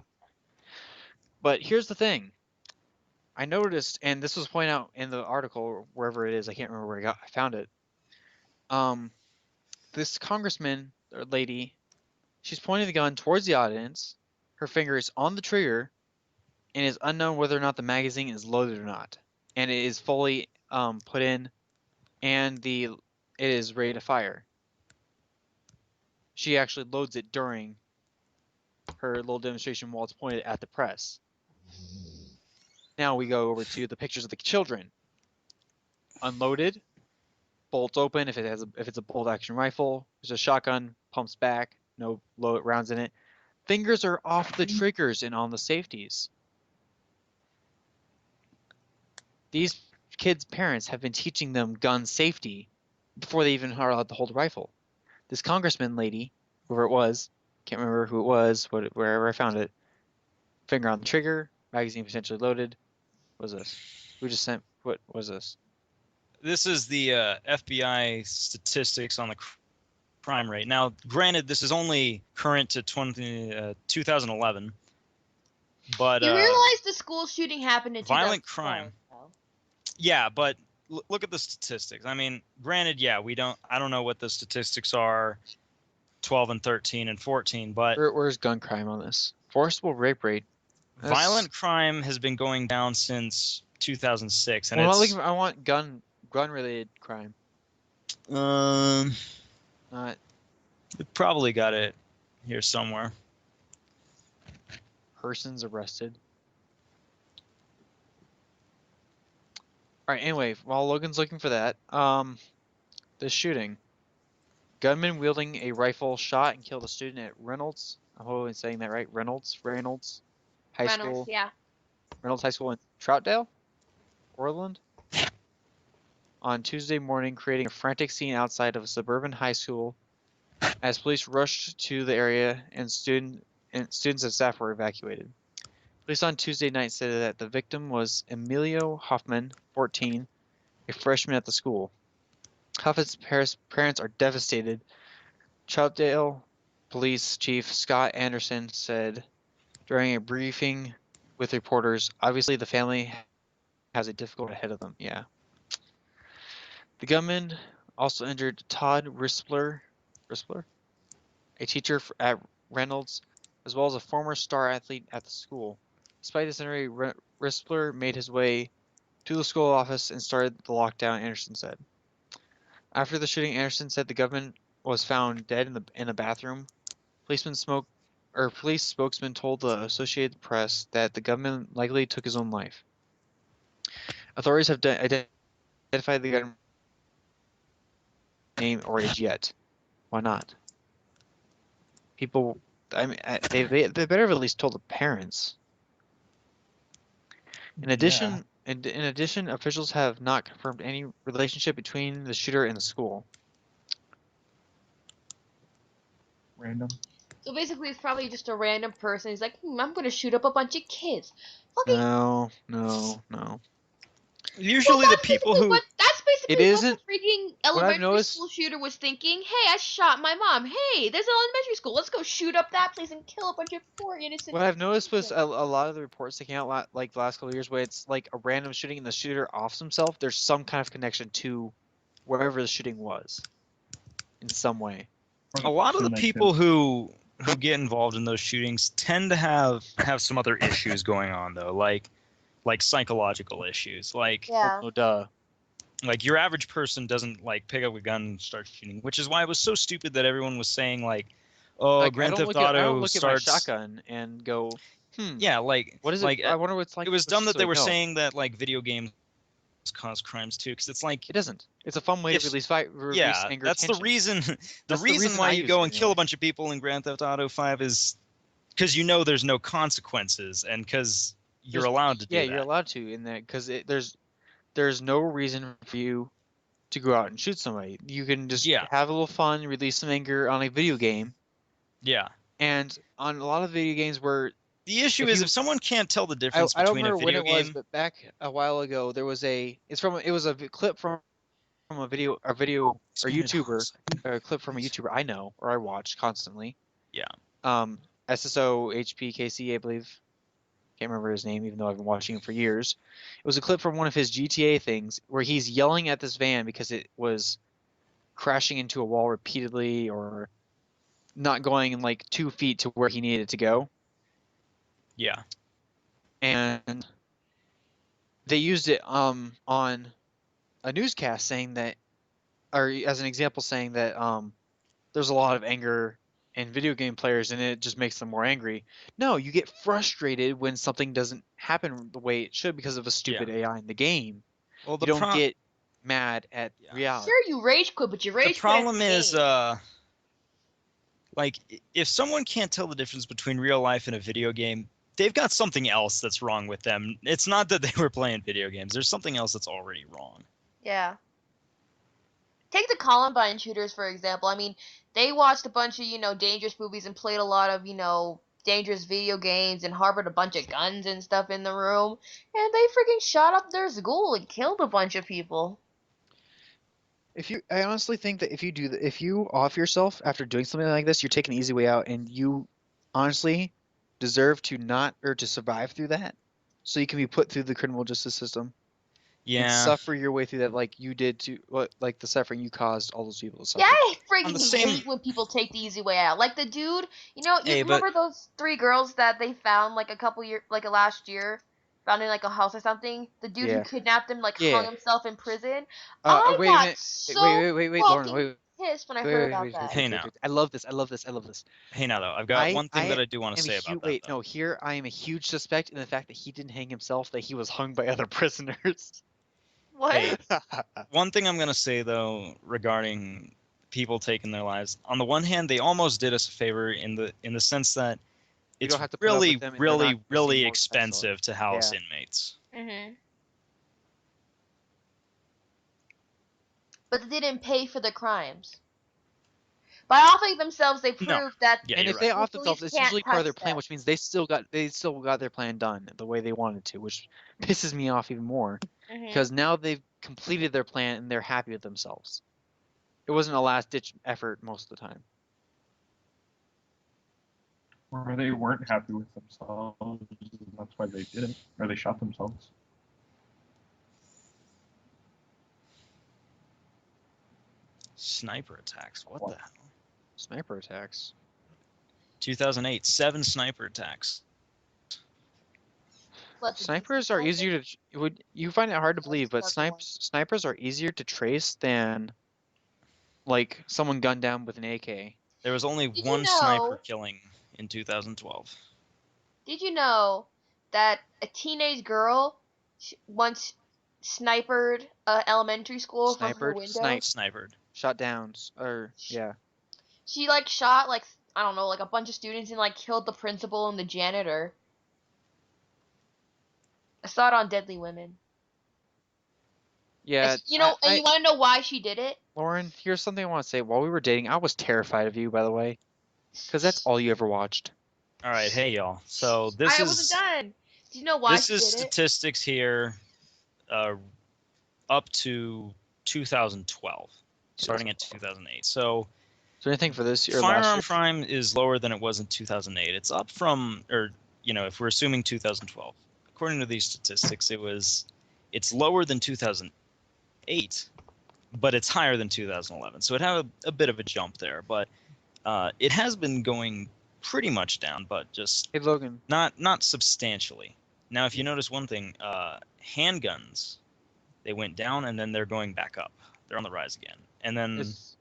Speaker 2: But here's the thing. I noticed, and this was pointed out in the article or wherever it is, I can't remember where I found it. This congressman or lady, she's pointing the gun towards the audience. Her finger is on the trigger, and it is unknown whether or not the magazine is loaded or not. And it is fully put in, and it is ready to fire. She actually loads it during her little demonstration while it's pointed at the press. Now we go over to the pictures of the children. Unloaded, bolts open if it's a bolt action rifle. There's a shotgun, pumps back, no load rounds in it. Fingers are off the triggers and on the safeties. These kids' parents have been teaching them gun safety before they even are allowed to hold a rifle. This congressman lady, whoever it was, can't remember who it was, wherever I found it, finger on the trigger, magazine potentially loaded. What was this? Who just sent? What was this?
Speaker 5: this is the FBI statistics on the crime rate. Now, granted, this is only current to 2011, but
Speaker 4: You realize the school shooting happened in
Speaker 5: violent
Speaker 4: 2012,
Speaker 5: crime.
Speaker 4: though.
Speaker 5: Yeah, but look at the statistics. I mean, granted, yeah, I don't know what the statistics are 12 and 13 and 14, but
Speaker 2: Where's gun crime on this? Forcible rape rate.
Speaker 5: violent crime has been going down since 2006, and
Speaker 2: Well,
Speaker 5: it's
Speaker 2: I want gun related crime.
Speaker 5: um
Speaker 2: Not
Speaker 5: we probably got it here somewhere.
Speaker 2: persons arrested. All right. Anyway, while Logan's looking for that, the shooting. Gunman wielding a rifle shot and killed a student at Reynolds. I'm hoping saying that right. Reynolds High School.
Speaker 4: Yeah.
Speaker 2: Reynolds High School in Troutdale, Orland. On Tuesday morning, creating a frantic scene outside of a suburban high school as police rushed to the area and students and staff were evacuated. Police on Tuesday night said that the victim was Emilio Hoffman, 14, a freshman at the school. Hoffman's parents are devastated. Troutdale Police Chief Scott Anderson said during a briefing with reporters, obviously the family has a difficult ahead of them. Yeah. The gunman also injured Todd Rispler, a teacher at Reynolds, as well as a former star athlete at the school. Despite this injury, Rispler made his way to the school office and started the lockdown, Anderson said. After the shooting, Anderson said the gunman was found dead in a bathroom. Police spokesman told the Associated Press that the gunman likely took his own life. Authorities have identified the gunman's name or age yet. Why not? People, I mean, they better have at least told the parents. In addition, officials have not confirmed any relationship between the shooter and the school.
Speaker 3: Random.
Speaker 4: So basically, it's probably just a random person. He's like, I'm gonna shoot up a bunch of kids. Okay.
Speaker 2: No.
Speaker 5: Usually the people who
Speaker 4: That's basically
Speaker 2: It
Speaker 4: what
Speaker 2: isn't-
Speaker 4: the freaking
Speaker 2: I've
Speaker 4: elementary
Speaker 2: noticed-
Speaker 4: school shooter was thinking. Hey, I shot my mom. Hey, there's an elementary school. Let's go shoot up that place and kill a bunch of poor innocent.
Speaker 2: What I've noticed was
Speaker 4: children."
Speaker 2: a lot of the reports that came out like the last couple of years where it's like a random shooting and the shooter offs himself. There's some kind of connection to wherever the shooting was, in some way.
Speaker 5: A lot of the
Speaker 3: Something like
Speaker 5: people who get involved in those shootings tend to have some other issues going on though, like psychological issues.
Speaker 4: Yeah.
Speaker 2: Oh, duh.
Speaker 5: Like your average person doesn't like pick up a gun and start shooting, which is why it was so stupid that everyone was saying like, oh,
Speaker 2: Like,
Speaker 5: Grand Theft
Speaker 2: I don't
Speaker 5: Auto
Speaker 2: look at my
Speaker 5: starts.
Speaker 2: shotgun and go,
Speaker 5: Yeah, like
Speaker 2: what is it?
Speaker 5: like
Speaker 2: I wonder what it's like.
Speaker 5: it was
Speaker 2: for
Speaker 5: dumb that they
Speaker 2: suicide.
Speaker 5: were
Speaker 2: No,
Speaker 5: saying that like video games cause crimes too, because it's like
Speaker 2: it doesn't. It's a fun way
Speaker 5: if-
Speaker 2: to release
Speaker 5: yeah,
Speaker 2: anger.
Speaker 5: that's the
Speaker 2: tension.
Speaker 5: reason.
Speaker 2: That's
Speaker 5: reason why
Speaker 2: I
Speaker 5: you
Speaker 2: use
Speaker 5: go
Speaker 2: it
Speaker 5: and kill a
Speaker 2: anyway.
Speaker 5: bunch of people in Grand Theft Auto 5 is because you know there's no consequences and because you're allowed to do
Speaker 2: Yeah,
Speaker 5: that.
Speaker 2: you're allowed to in that because there's no reason for you to go out and shoot somebody. You can just
Speaker 5: Yeah.
Speaker 2: have a little fun, release some anger on a video game,
Speaker 5: Yeah.
Speaker 2: and on a lot of video games where
Speaker 5: The issue
Speaker 2: If
Speaker 5: is
Speaker 2: you-
Speaker 5: if someone can't tell the difference
Speaker 2: I don't
Speaker 5: between a
Speaker 2: remember when
Speaker 5: video
Speaker 2: it was,
Speaker 5: game.
Speaker 2: but back a while ago there was it was a clip from a video or YouTuber, a clip from a YouTuber I know or I watch constantly.
Speaker 5: Yeah.
Speaker 2: SSO HPKC, I believe. Can't remember his name, even though I've been watching him for years. It was a clip from one of his GTA things where he's yelling at this van because it was crashing into a wall repeatedly or not going in like 2 feet to where he needed to go.
Speaker 5: Yeah.
Speaker 2: And they used it on a newscast saying that, or as an example saying that there's a lot of anger in video game players and it just makes them more angry. No, you get frustrated when something doesn't happen the way it should because of a stupid AI in the game.
Speaker 5: Well,
Speaker 2: You don't get mad at
Speaker 5: Yeah.
Speaker 2: reality.
Speaker 4: Sure, you rage quit, but you rage
Speaker 5: the
Speaker 4: quit.
Speaker 5: problem
Speaker 4: at the
Speaker 5: is
Speaker 4: game.
Speaker 5: like if someone can't tell the difference between real life and a video game, they've got something else that's wrong with them. It's not that they were playing video games. There's something else that's already wrong.
Speaker 4: Yeah. Take the Columbine shooters, for example. I mean, they watched a bunch of, dangerous movies and played a lot of, dangerous video games and harbored a bunch of guns and stuff in the room. And they freaking shot up their school and killed a bunch of people.
Speaker 2: I honestly think that if you off yourself after doing something like this, you're taking the easy way out, and you honestly deserve to not or to survive through that, so you can be put through the criminal justice system. And
Speaker 5: Yeah.
Speaker 2: suffer your way through that like you did to like the suffering you caused all those people to suffer.
Speaker 4: Yeah, I
Speaker 5: On the
Speaker 4: freaking
Speaker 5: same-
Speaker 4: hate when people take the easy way out. Like the dude, you
Speaker 5: Hey, but-
Speaker 4: remember those 3 girls that they found like last year, found in like a house or something? The dude who
Speaker 2: Yeah.
Speaker 4: kidnapped them like
Speaker 2: Yeah.
Speaker 4: hung himself in prison. I
Speaker 2: Wait a
Speaker 4: got
Speaker 2: minute.
Speaker 4: so
Speaker 2: Wait, Lauren,
Speaker 4: fucking
Speaker 2: wait,
Speaker 4: pissed when I
Speaker 2: wait,
Speaker 4: heard
Speaker 2: wait,
Speaker 4: about
Speaker 2: wait,
Speaker 4: that.
Speaker 5: Hey, now.
Speaker 2: I love this. I love this.
Speaker 5: Hey, now though, I've got one thing that I do want to say about that.
Speaker 2: Wait,
Speaker 5: though.
Speaker 2: no, here I am a huge suspect in the fact that he didn't hang himself, that he was hung by other prisoners.
Speaker 4: What?
Speaker 5: Hey, one thing I'm gonna say though regarding people taking their lives, on the one hand, they almost did us a favor in the sense that
Speaker 2: We
Speaker 5: it's
Speaker 2: don't have to put up
Speaker 5: really,
Speaker 2: with them and they're
Speaker 5: really,
Speaker 2: not
Speaker 5: really
Speaker 2: missing more special.
Speaker 5: expensive to house
Speaker 2: Yeah.
Speaker 5: inmates.
Speaker 4: Mhm. But they didn't pay for the crimes. By offing themselves, they
Speaker 5: No.
Speaker 4: proved that.
Speaker 5: Yeah,
Speaker 2: And
Speaker 5: you're
Speaker 2: if they
Speaker 5: right.
Speaker 2: off
Speaker 4: the
Speaker 2: themselves,
Speaker 4: police
Speaker 2: it's usually
Speaker 4: can't
Speaker 2: part of their
Speaker 4: touch
Speaker 2: plan,
Speaker 4: them.
Speaker 2: which means they still got their plan done the way they wanted to, which pisses me off even more
Speaker 4: Mhm.
Speaker 2: because now they've completed their plan and they're happy with themselves. It wasn't a last ditch effort most of the time.
Speaker 3: Or they weren't happy with themselves. That's why they did it. Or they shot themselves.
Speaker 5: Sniper attacks. What the hell?
Speaker 2: Sniper attacks.
Speaker 5: 2008, 7 sniper attacks.
Speaker 4: What, the
Speaker 2: Snipers
Speaker 4: DC
Speaker 2: are
Speaker 4: sniper?
Speaker 2: easier to would you find it hard to
Speaker 4: That's
Speaker 2: believe, but
Speaker 4: the one.
Speaker 2: snipers are easier to trace than like someone gunned down with an AK.
Speaker 5: There was only
Speaker 4: Did you
Speaker 5: one
Speaker 4: know-
Speaker 5: sniper killing in 2012.
Speaker 4: Did you know that a teenage girl once sniped elementary school from her
Speaker 2: Snipered?
Speaker 4: window?
Speaker 5: Snipered.
Speaker 2: Shot downs or yeah.
Speaker 4: She like shot like I don't know like a bunch of students and like killed the principal and the janitor. I saw it on Deadly Women.
Speaker 2: Yeah,
Speaker 4: And you want to know why she did it?
Speaker 2: Lauren, here's something I want to say. While we were dating, I was terrified of you, by the way, because that's all you ever watched.
Speaker 5: All right, hey y'all. So this
Speaker 4: I
Speaker 5: is
Speaker 4: wasn't done. Do you know why
Speaker 5: this
Speaker 4: she
Speaker 5: is
Speaker 4: did it?
Speaker 5: statistics here, up to 2012, starting at 2008. So
Speaker 2: Is there anything for this year? Or last
Speaker 5: firearm
Speaker 2: year?
Speaker 5: crime is lower than it was in 2008. It's up from, or if we're assuming 2012, according to these statistics, it's lower than 2008, but it's higher than 2011. So it had a bit of a jump there, but it has been going pretty much down, but just
Speaker 2: Hey Logan,
Speaker 5: not substantially. Now, if you notice one thing, handguns, they went down and then they're going back up. They're on the rise again. And then
Speaker 2: it's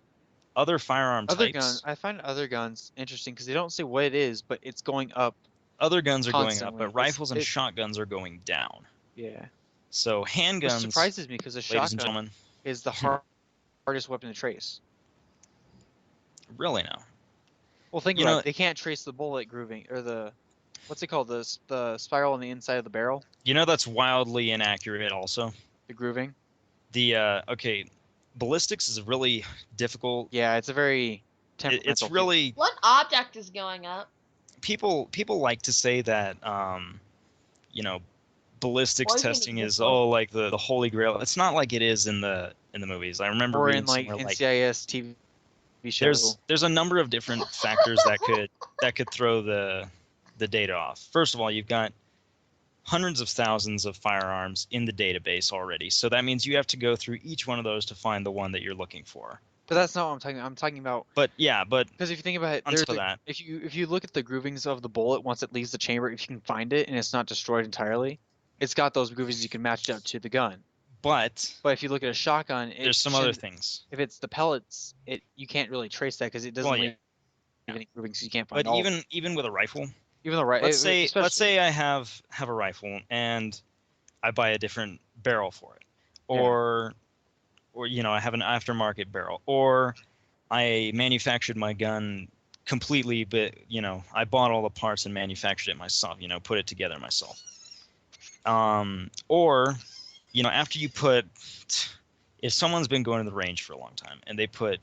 Speaker 5: other firearm
Speaker 2: other
Speaker 5: types,
Speaker 2: gun. I find other guns interesting because they don't say what it is, but it's going up.
Speaker 5: other guns are going up,
Speaker 2: constantly.
Speaker 5: but rifles and shotguns are going down.
Speaker 2: Yeah,
Speaker 5: So
Speaker 2: which
Speaker 5: handguns,
Speaker 2: surprises me because a
Speaker 5: ladies and
Speaker 2: shotgun
Speaker 5: gentlemen,
Speaker 2: is the hardest weapon to trace.
Speaker 5: really now.
Speaker 2: Well, think
Speaker 5: You
Speaker 2: about
Speaker 5: know-
Speaker 2: it. They can't trace the bullet grooving or the what's it called? The spiral on the inside of the barrel,
Speaker 5: You know that's wildly inaccurate also.
Speaker 2: the grooving.
Speaker 5: The okay, ballistics is really difficult.
Speaker 2: Yeah, it's a very
Speaker 5: It's
Speaker 2: temperamental. field.
Speaker 5: really
Speaker 4: What object is going up?
Speaker 5: people like to say that you know, ballistics
Speaker 4: Poison
Speaker 5: testing is
Speaker 4: missile.
Speaker 5: like the holy grail. It's not like it is in the movies. I remember
Speaker 2: Or
Speaker 5: reading
Speaker 2: in like
Speaker 5: somewhere like
Speaker 2: NCIS TV show.
Speaker 5: there's a number of different factors that could throw the data off. First of all, you've got hundreds of thousands of firearms in the database already. So that means you have to go through each one of those to find the one that you're looking for.
Speaker 2: But that's not what I'm talking about. I'm talking about
Speaker 5: But yeah, but
Speaker 2: because if you think about it,
Speaker 5: on
Speaker 2: there's
Speaker 5: top of that,
Speaker 2: if you look at the groovings of the bullet once it leaves the chamber, if you can find it and it's not destroyed entirely, it's got those groovings you can match it up to the gun.
Speaker 5: but
Speaker 2: But if you look at a shotgun,
Speaker 5: there's some other things.
Speaker 2: If it's the pellets, you can't really trace that because it doesn't
Speaker 5: Well, yeah.
Speaker 2: leave any groovings. So you can't find
Speaker 5: But
Speaker 2: all.
Speaker 5: even with a rifle,
Speaker 2: Even though right,
Speaker 5: let's say
Speaker 2: especially-
Speaker 5: I have a rifle and I buy a different barrel for it,
Speaker 2: Yeah.
Speaker 5: or you know, I have an aftermarket barrel, or I manufactured my gun completely, but you know, I bought all the parts and manufactured it myself, you know, put it together myself. Or you know, after you put, if someone's been going to the range for a long time and they put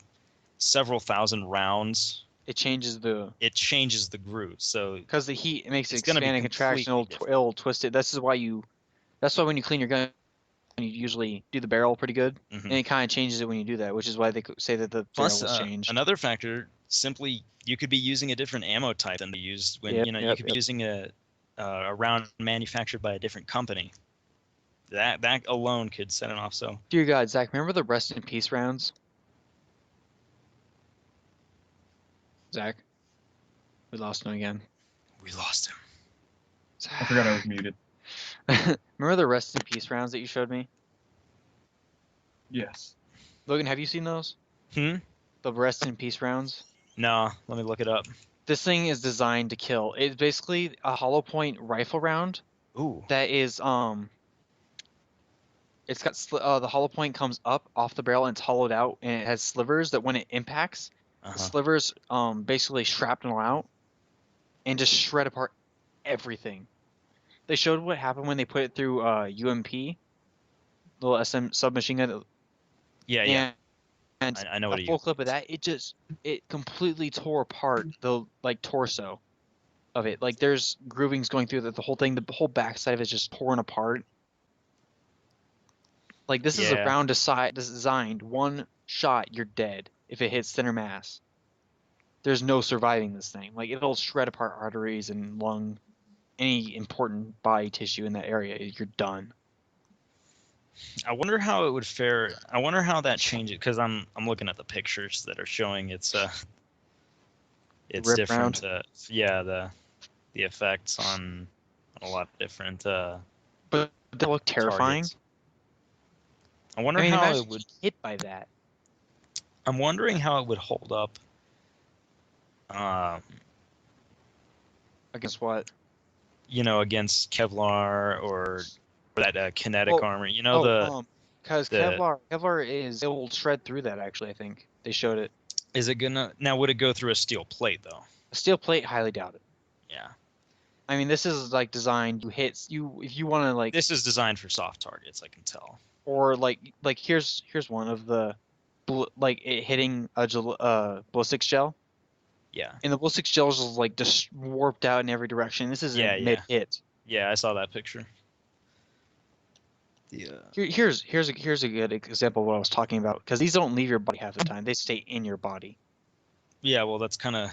Speaker 5: several thousand rounds,
Speaker 2: it changes the
Speaker 5: it changes the groove. So
Speaker 2: because the heat it makes it
Speaker 5: It's gonna be
Speaker 2: expand and contraction. It'll,
Speaker 5: completely
Speaker 2: it'll twist it. This is why That's why when you clean your gun, you usually do the barrel pretty good,
Speaker 5: mhm.
Speaker 2: and it kind of changes it when you do that, which is why they say that the
Speaker 5: Plus,
Speaker 2: barrel was changed.
Speaker 5: another factor, simply you could be using a different ammo type than they used when
Speaker 2: Yep,
Speaker 5: you know you
Speaker 2: yep,
Speaker 5: could be
Speaker 2: yep.
Speaker 5: using a round manufactured by a different company. That alone could set it off. So
Speaker 2: Dear God, Zach, remember the rest in peace rounds? Zach, we lost him again.
Speaker 5: we lost him.
Speaker 3: I forgot I was muted.
Speaker 2: Remember the rest in peace rounds that you showed me?
Speaker 3: Yes.
Speaker 2: Logan, have you seen those?
Speaker 5: Hmm.
Speaker 2: The rest in peace rounds?
Speaker 5: No, let me look it up.
Speaker 2: This thing is designed to kill. It's basically a hollow point rifle round
Speaker 5: Ooh.
Speaker 2: that is it's got the hollow point comes up off the barrel and it's hollowed out and it has slivers that when it impacts, the
Speaker 5: Uh-huh.
Speaker 2: slivers basically shrapnel out and just shred apart everything. They showed what happened when they put it through UMP, little SM submachine gun.
Speaker 5: Yeah, yeah.
Speaker 2: And
Speaker 5: I know what
Speaker 2: a
Speaker 5: you.
Speaker 2: full clip of that, it completely tore apart the like torso of it. Like there's groovings going through the whole thing. The whole backside of it is just torn apart. Like this is a
Speaker 5: Yeah.
Speaker 2: round designed one shot, you're dead if it hits center mass. There's no surviving this thing. Like it'll shred apart arteries and lung, any important body tissue in that area. You're done.
Speaker 5: I wonder how it would fare. I wonder how that changes because I'm looking at the pictures that are showing it's
Speaker 2: Rip
Speaker 5: different.
Speaker 2: round.
Speaker 5: Yeah, the effects on a lot of different
Speaker 2: But they look terrifying.
Speaker 5: targets. I wonder
Speaker 2: I mean,
Speaker 5: how
Speaker 2: imagine
Speaker 5: it would.
Speaker 2: getting hit by that.
Speaker 5: I'm wondering how it would hold up.
Speaker 2: Against what?
Speaker 5: You know, against Kevlar or that kinetic
Speaker 2: Well,
Speaker 5: armor. You know
Speaker 2: because
Speaker 5: the-
Speaker 2: Kevlar it will shred through that. Actually, I think they showed it.
Speaker 5: is it gonna now? Would it go through a steel plate though?
Speaker 2: A steel plate, highly doubted.
Speaker 5: Yeah.
Speaker 2: I mean, this is like designed. If you want to like,
Speaker 5: This is designed for soft targets. I can tell.
Speaker 2: or like here's one of the, like it hitting a ballistics gel,
Speaker 5: Yeah.
Speaker 2: and the ballistics gel is like just warped out in every direction. This is
Speaker 5: Yeah,
Speaker 2: a
Speaker 5: yeah.
Speaker 2: mid hit.
Speaker 5: Yeah, I saw that picture. Yeah.
Speaker 2: Here's a good example of what I was talking about because these don't leave your body half the time. They stay in your body.
Speaker 5: Yeah, well, that's kind of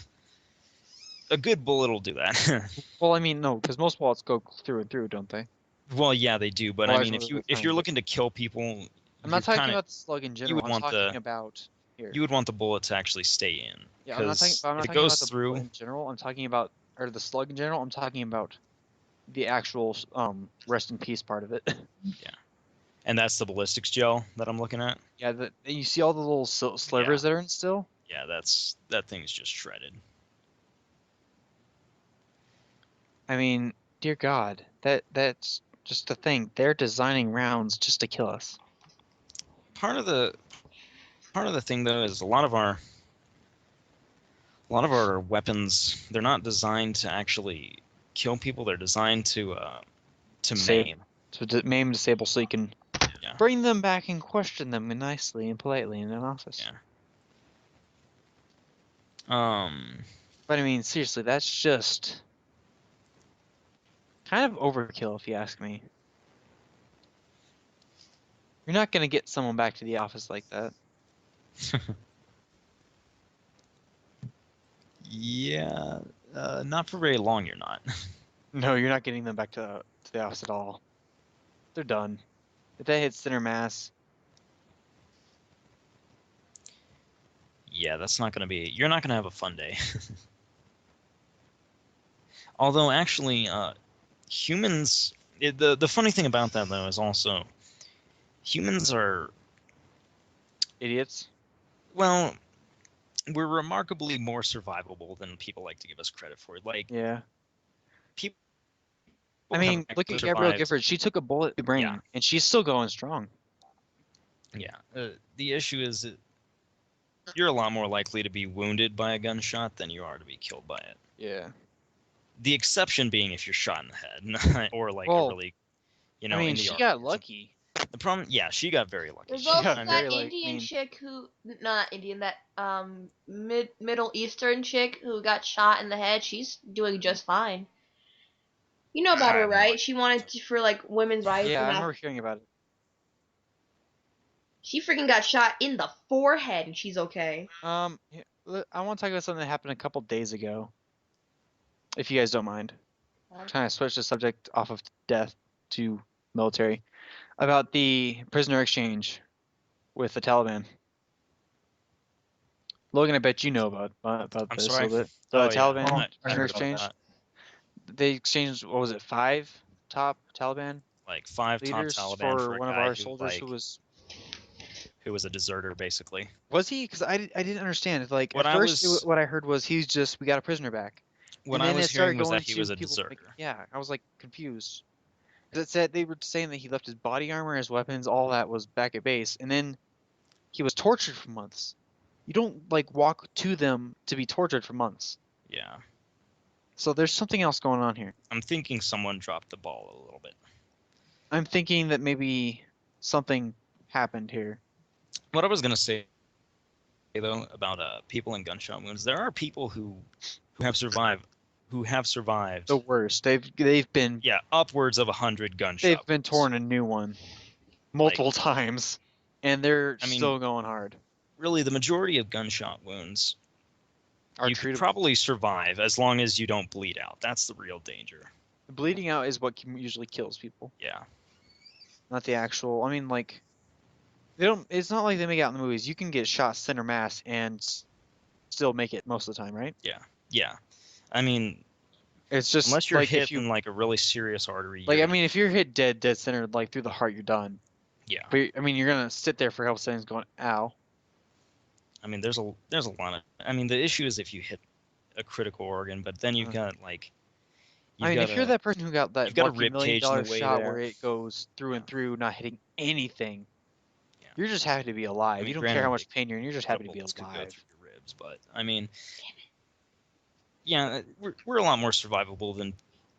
Speaker 5: a good bullet will do that.
Speaker 2: Well, I mean, no, because most bullets go through and through, don't they?
Speaker 5: Well, yeah, they do, but
Speaker 2: Well,
Speaker 5: I
Speaker 2: I
Speaker 5: mean,
Speaker 2: was
Speaker 5: if
Speaker 2: wondering
Speaker 5: you're
Speaker 2: what
Speaker 5: looking to kill people,
Speaker 2: I'm not
Speaker 5: you're
Speaker 2: talking
Speaker 5: kinda-
Speaker 2: about the slug in general.
Speaker 5: would
Speaker 2: I'm
Speaker 5: want
Speaker 2: talking
Speaker 5: the-
Speaker 2: about here.
Speaker 5: you would want the bullet to actually stay in.
Speaker 2: Yeah, I'm not talking.
Speaker 5: Because
Speaker 2: But I'm not
Speaker 5: if it
Speaker 2: talking
Speaker 5: goes
Speaker 2: about the
Speaker 5: through,
Speaker 2: bullet in general. I'm talking about, or the slug in general. I'm talking about the actual rest in peace part of it.
Speaker 5: and that's the ballistics gel that I'm looking at.
Speaker 2: Yeah, you see all the little slivers that are in still.
Speaker 5: Yeah, that thing's just shredded.
Speaker 2: I mean, dear God, that's just the thing. They're designing rounds just to kill us.
Speaker 5: Part of the thing though is a lot of our weapons, they're not designed to actually kill people. They're designed to
Speaker 2: Save.
Speaker 5: maim.
Speaker 2: To maim, disable, so you can
Speaker 5: Yeah.
Speaker 2: bring them back and question them nicely and politely in an office.
Speaker 5: Yeah.
Speaker 2: But I mean, seriously, that's just kind of overkill, if you ask me. You're not gonna get someone back to the office like that.
Speaker 5: Yeah. Not for very long. You're not.
Speaker 2: No, you're not getting them back to the office at all. They're done. If that hits center mass,
Speaker 5: Yeah, that's not gonna be. You're not gonna have a fun day. Although actually, humans. The funny thing about that though is also, humans are,
Speaker 2: idiots.
Speaker 5: well, we're remarkably more survivable than people like to give us credit for. Like,
Speaker 2: Yeah.
Speaker 5: people
Speaker 2: I
Speaker 5: have
Speaker 2: mean, look
Speaker 5: actually
Speaker 2: at Gabrielle
Speaker 5: survived-
Speaker 2: Gifford. She took a bullet to the brain,
Speaker 5: Yeah.
Speaker 2: and she's still going strong.
Speaker 5: Yeah. The issue is that you're a lot more likely to be wounded by a gunshot than you are to be killed by it.
Speaker 2: Yeah.
Speaker 5: The exception being if you're shot in the head, or like
Speaker 2: Well,
Speaker 5: a really, you know,
Speaker 2: I mean,
Speaker 5: in the
Speaker 2: she
Speaker 5: arm
Speaker 2: got
Speaker 5: or something.
Speaker 2: lucky.
Speaker 5: The problem, yeah, she got very lucky.
Speaker 4: There's
Speaker 5: She
Speaker 4: also
Speaker 2: got
Speaker 5: kinda-
Speaker 4: that
Speaker 2: very, like,
Speaker 4: Indian
Speaker 2: mean.
Speaker 4: chick who, not Indian, that Middle Eastern chick who got shot in the head. She's doing just fine. You know about
Speaker 5: I
Speaker 4: her,
Speaker 5: have no
Speaker 4: right?
Speaker 5: idea.
Speaker 4: She wanted to, for like women's rights.
Speaker 2: Yeah, I
Speaker 4: and
Speaker 2: remember hearing about it.
Speaker 4: she freaking got shot in the forehead, and she's okay.
Speaker 2: I want to talk about something that happened a couple days ago, if you guys don't mind. Trying to switch the subject off of death to military, about the prisoner exchange with the Taliban. Logan, I bet you know about
Speaker 5: I'm
Speaker 2: this
Speaker 5: sorry?
Speaker 2: a little bit. The
Speaker 5: Oh, yeah.
Speaker 2: Taliban
Speaker 3: Oh, I
Speaker 2: prisoner
Speaker 3: heard about
Speaker 2: exchange.
Speaker 5: that.
Speaker 2: They exchanged, what was it, 5 top Taliban
Speaker 5: Like 5 top
Speaker 2: leaders
Speaker 5: Taliban
Speaker 2: for
Speaker 5: a
Speaker 2: one of
Speaker 5: guy
Speaker 2: our
Speaker 5: who,
Speaker 2: soldiers who
Speaker 5: like, who was a deserter, basically.
Speaker 2: was he? Because I didn't understand. Like
Speaker 5: What
Speaker 2: at
Speaker 5: I
Speaker 2: first,
Speaker 5: was-
Speaker 2: what I heard was we got a prisoner back.
Speaker 5: What
Speaker 2: And
Speaker 5: I
Speaker 2: then
Speaker 5: was
Speaker 2: it started
Speaker 5: hearing was
Speaker 2: going
Speaker 5: that he
Speaker 2: to
Speaker 5: was a
Speaker 2: people, like,
Speaker 5: deserter.
Speaker 2: yeah, I was like confused. 'Cause it said they were saying that he left his body armor, his weapons, all that was back at base, and then he was tortured for months. You don't like walk to them to be tortured for months.
Speaker 5: Yeah.
Speaker 2: So there's something else going on here.
Speaker 5: I'm thinking someone dropped the ball a little bit.
Speaker 2: I'm thinking that maybe something happened here.
Speaker 5: What I was gonna say though about people in gunshot wounds, there are people who have survived
Speaker 2: The worst. They've been
Speaker 5: yeah, upwards of 100 gunshot
Speaker 2: they've been
Speaker 5: wounds.
Speaker 2: torn a new one multiple times, and they're
Speaker 5: I mean,
Speaker 2: still going hard.
Speaker 5: Really, the majority of gunshot wounds
Speaker 2: Are
Speaker 5: you could
Speaker 2: treatable.
Speaker 5: probably survive as long as you don't bleed out. That's the real danger.
Speaker 2: Bleeding out is what usually kills people,
Speaker 5: Yeah.
Speaker 2: not the actual. I mean, like they don't. It's not like they make it out in the movies. You can get shot center mass and still make it most of the time, right?
Speaker 5: Yeah. I mean,
Speaker 2: It's just
Speaker 5: unless you're
Speaker 2: like
Speaker 5: hit
Speaker 2: if you
Speaker 5: in like a really serious artery.
Speaker 2: like.
Speaker 5: you're
Speaker 2: I mean, if you're hit dead center, like through the heart, you're done.
Speaker 5: yeah.
Speaker 2: But I mean, you're gonna sit there for a couple seconds going, "Ow."
Speaker 5: I mean, there's a lot of. I mean, the issue is if you hit a critical organ, but then you've got like.
Speaker 2: I mean, if you're that person who got that
Speaker 5: you've got a
Speaker 2: lucky
Speaker 5: rib
Speaker 2: $1 million
Speaker 5: cage in the way
Speaker 2: shot
Speaker 5: there.
Speaker 2: where it goes through and through, not hitting anything,
Speaker 5: Yeah.
Speaker 2: you're just happy to be alive.
Speaker 5: I mean,
Speaker 2: you don't
Speaker 5: granted,
Speaker 2: care how much
Speaker 5: like,
Speaker 2: pain you're in. You're just happy to be
Speaker 5: bullets could go
Speaker 2: alive.
Speaker 5: through your ribs, but I mean, yeah, we're a lot more survivable than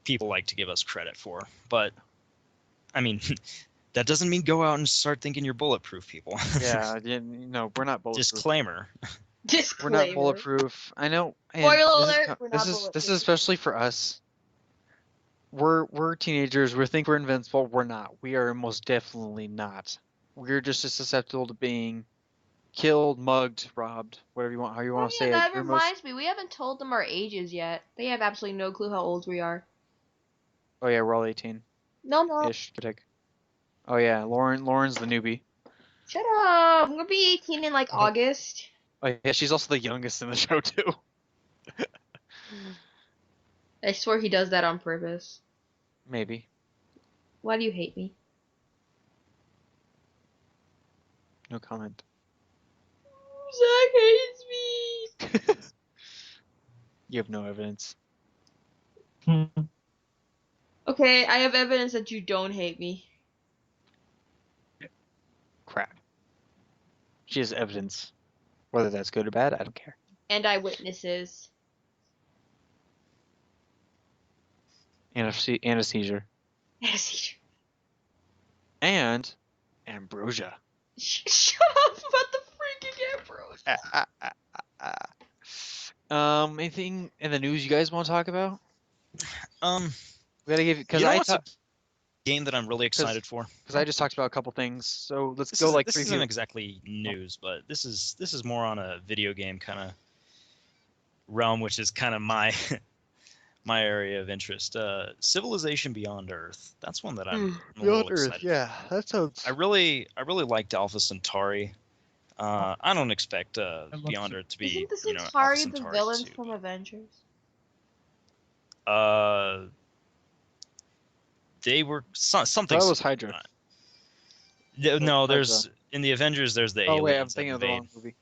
Speaker 5: people like to give us credit for. But I mean, that doesn't mean go out and start thinking you're bulletproof, people.
Speaker 2: Yeah, no, we're not bulletproof.
Speaker 5: Disclaimer.
Speaker 2: We're
Speaker 4: Disclaimer.
Speaker 2: not bulletproof. I know. And
Speaker 4: Spoiler
Speaker 2: this is
Speaker 4: alert, we're not
Speaker 2: this is
Speaker 4: bulletproof.
Speaker 2: especially for us. We're teenagers. We think we're invincible. We're not. We are most definitely not. We're just as susceptible to being killed, mugged, robbed, whatever you want, how you
Speaker 4: Oh
Speaker 2: want to
Speaker 4: yeah,
Speaker 2: say
Speaker 4: that
Speaker 2: it. We're
Speaker 4: reminds me. We haven't told them our ages yet. They have absolutely no clue how old we are.
Speaker 2: Oh yeah, we're all 18
Speaker 4: No, no.
Speaker 2: ish. Oh yeah, Lauren's the newbie.
Speaker 4: Shut up! I'm gonna be 18 in like August.
Speaker 2: Oh yeah, she's also the youngest in the show too.
Speaker 4: I swear he does that on purpose.
Speaker 2: Maybe.
Speaker 4: Why do you hate me?
Speaker 2: No comment.
Speaker 4: Zach hates me!
Speaker 2: You have no evidence.
Speaker 4: Okay, I have evidence that you don't hate me.
Speaker 2: Crap. She has evidence. Whether that's good or bad, I don't care.
Speaker 4: And eyewitnesses.
Speaker 2: Anesthesia.
Speaker 4: Anesthesia.
Speaker 2: And ambrosia.
Speaker 4: Shut up about the freaking ambrosia.
Speaker 2: Anything in the news you guys want to talk about? We gotta give because
Speaker 5: You know
Speaker 2: I
Speaker 5: what's a game that I'm really excited for?
Speaker 2: because I just talked about a couple things. So let's
Speaker 5: This
Speaker 2: go
Speaker 5: is,
Speaker 2: like
Speaker 5: this
Speaker 2: preview.
Speaker 5: isn't exactly news, but this is more on a video game kind of realm, which is kind of my my area of interest. Civilization Beyond Earth. That's one that I'm a little excited.
Speaker 2: Yeah, that sounds.
Speaker 5: I really liked Alpha Centauri. I don't expect
Speaker 3: love
Speaker 5: Beyond
Speaker 3: Civ-
Speaker 5: Earth to be
Speaker 4: Isn't the
Speaker 5: Alpha
Speaker 4: Centauri the
Speaker 5: Centauri
Speaker 4: villains
Speaker 5: 2,
Speaker 4: from Avengers?
Speaker 5: they were something.
Speaker 2: That was
Speaker 5: similar.
Speaker 2: Hydra.
Speaker 5: No,
Speaker 2: Hydra.
Speaker 5: there's in the Avengers. There's the
Speaker 2: Oh
Speaker 5: aliens.
Speaker 2: wait, I'm
Speaker 5: that
Speaker 2: thinking of the
Speaker 5: invade.
Speaker 2: wrong movie.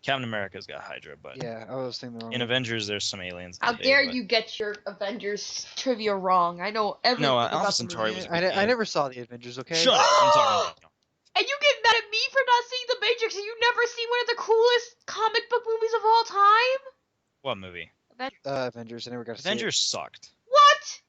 Speaker 5: Captain America's got Hydra, but
Speaker 2: Yeah, I was thinking the wrong
Speaker 5: in
Speaker 2: movie.
Speaker 5: Avengers there's some aliens. that
Speaker 4: How
Speaker 5: invade,
Speaker 4: dare
Speaker 5: but-
Speaker 4: you get your Avengers trivia wrong? I know everything
Speaker 5: No,
Speaker 4: about
Speaker 5: Alpha
Speaker 4: the
Speaker 5: Centauri
Speaker 4: movie.
Speaker 5: was a
Speaker 2: I
Speaker 5: good game.
Speaker 2: never saw the Avengers. Okay.
Speaker 5: Shut up! I'm talking about.
Speaker 4: And you get mad at me for not seeing The Matrix, and you never seen one of the coolest comic book movies of all time?
Speaker 5: What movie?
Speaker 2: Avengers. I never got to see it.
Speaker 5: Avengers sucked.
Speaker 4: What?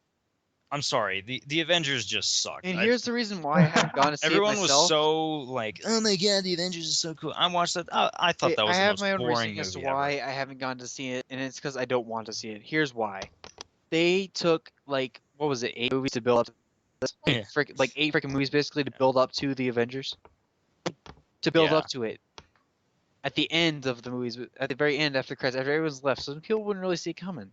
Speaker 5: I'm sorry. The Avengers just sucked.
Speaker 2: And here's the reason why I haven't gone to see
Speaker 5: Everyone
Speaker 2: it
Speaker 5: was
Speaker 2: myself.
Speaker 5: so like, oh my god, the Avengers is so cool. I watched that. I thought
Speaker 2: Hey,
Speaker 5: that was
Speaker 2: I
Speaker 5: the
Speaker 2: have
Speaker 5: most
Speaker 2: my own
Speaker 5: boring
Speaker 2: reasoning as to
Speaker 5: movie
Speaker 2: why
Speaker 5: ever.
Speaker 2: I haven't gone to see it, and it's because I don't want to see it. Here's why. They took like what was it, 8 movies to build up.
Speaker 5: Yeah.
Speaker 2: Like 8 freaking movies basically to build up to the Avengers. To build
Speaker 5: Yeah.
Speaker 2: up to it. At the end of the movies, at the very end, after credits, after everyone's left, so people wouldn't really see it coming.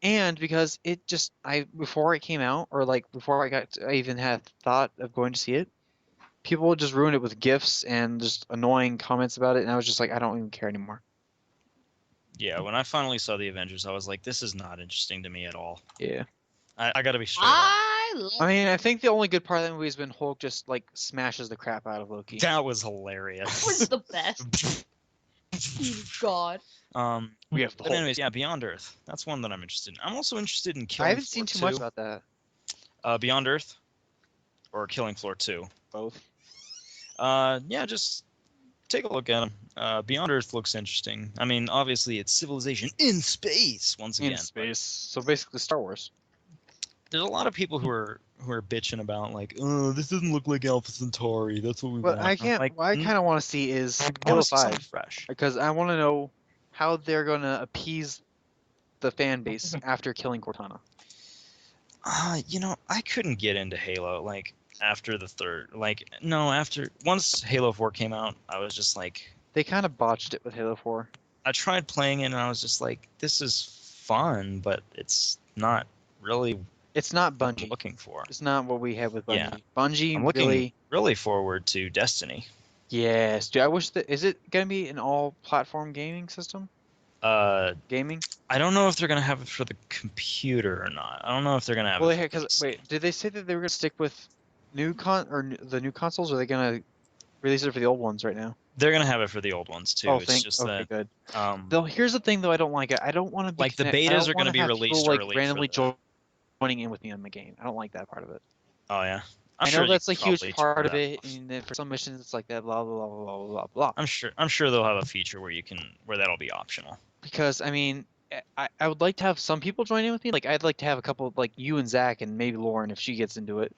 Speaker 2: And because it just, before it came out, or like before I even had thought of going to see it, people would just ruin it with gifs and just annoying comments about it, and I was just like, I don't even care anymore.
Speaker 5: Yeah, when I finally saw the Avengers, I was like, this is not interesting to me at all.
Speaker 2: Yeah.
Speaker 5: I gotta be straight up.
Speaker 4: I love
Speaker 2: I mean, I think the only good part of that movie has been Hulk just like smashes the crap out of Loki.
Speaker 5: That was hilarious.
Speaker 4: was the best. God.
Speaker 2: We have the
Speaker 5: But
Speaker 2: Hulk.
Speaker 5: anyways, yeah, Beyond Earth. That's one that I'm interested in. I'm also interested in Killing
Speaker 2: I haven't
Speaker 5: Floor
Speaker 2: seen too
Speaker 5: 2.
Speaker 2: much about that.
Speaker 5: Beyond Earth or Killing Floor 2.
Speaker 2: Both.
Speaker 5: Yeah, just take a look at them. Beyond Earth looks interesting. I mean, obviously it's civilization in space once again.
Speaker 2: In space. So basically Star Wars.
Speaker 5: There's a lot of people who are bitching about like, oh, this doesn't look like Alpha Centauri. That's what we
Speaker 2: What
Speaker 5: want.
Speaker 2: I
Speaker 5: I'm
Speaker 2: can't,
Speaker 5: like,
Speaker 2: what I kind of want to see is Halo 5.
Speaker 5: fresh.
Speaker 2: Because I want to know how they're going to appease the fan base after killing Cortana.
Speaker 5: I couldn't get into Halo like after the third. Like, no, after once Halo 4 came out, I was just like,
Speaker 2: They kind of botched it with Halo 4.
Speaker 5: I tried playing it and I was just like, this is fun, but it's not really
Speaker 2: It's not
Speaker 5: what I'm
Speaker 2: Bungie.
Speaker 5: looking for.
Speaker 2: It's not what we have with Bungie.
Speaker 5: Yeah.
Speaker 2: Bungie
Speaker 5: I'm looking
Speaker 2: really...
Speaker 5: forward to Destiny.
Speaker 2: Yes. Dude, I wish that... Is it going to be an all-platform gaming system? Gaming?
Speaker 5: I don't know if they're gonna have it for the computer or not. I don't know if they're gonna have
Speaker 2: Well,
Speaker 5: it.
Speaker 2: they
Speaker 5: For
Speaker 2: because
Speaker 5: PC.
Speaker 2: wait, did they say that they were going to stick with the new consoles, or are they going to release it for the old ones right now?
Speaker 5: They're gonna have it for the old ones too.
Speaker 2: Oh,
Speaker 5: It's just
Speaker 2: okay, good.
Speaker 5: that
Speaker 2: Though here's the thing, though, I don't like it. I don't want to be
Speaker 5: Like, the
Speaker 2: I
Speaker 5: betas
Speaker 2: don't
Speaker 5: are gonna
Speaker 2: wanna
Speaker 5: be
Speaker 2: have
Speaker 5: released
Speaker 2: people, like,
Speaker 5: early for
Speaker 2: randomly
Speaker 5: the-
Speaker 2: joining in with me on the game. I don't like that part of it.
Speaker 5: oh yeah,
Speaker 2: I
Speaker 5: sure
Speaker 2: know
Speaker 5: you
Speaker 2: that's a
Speaker 5: could
Speaker 2: huge
Speaker 5: probably
Speaker 2: part
Speaker 5: turn
Speaker 2: of
Speaker 5: that
Speaker 2: it,
Speaker 5: off.
Speaker 2: and then for some missions it's like that, blah blah blah blah blah blah blah.
Speaker 5: I'm sure they'll have a feature where that'll be optional.
Speaker 2: Because I mean, I would like to have some people join in with me. Like I'd like to have a couple, like you and Zach and maybe Lauren if she gets into it.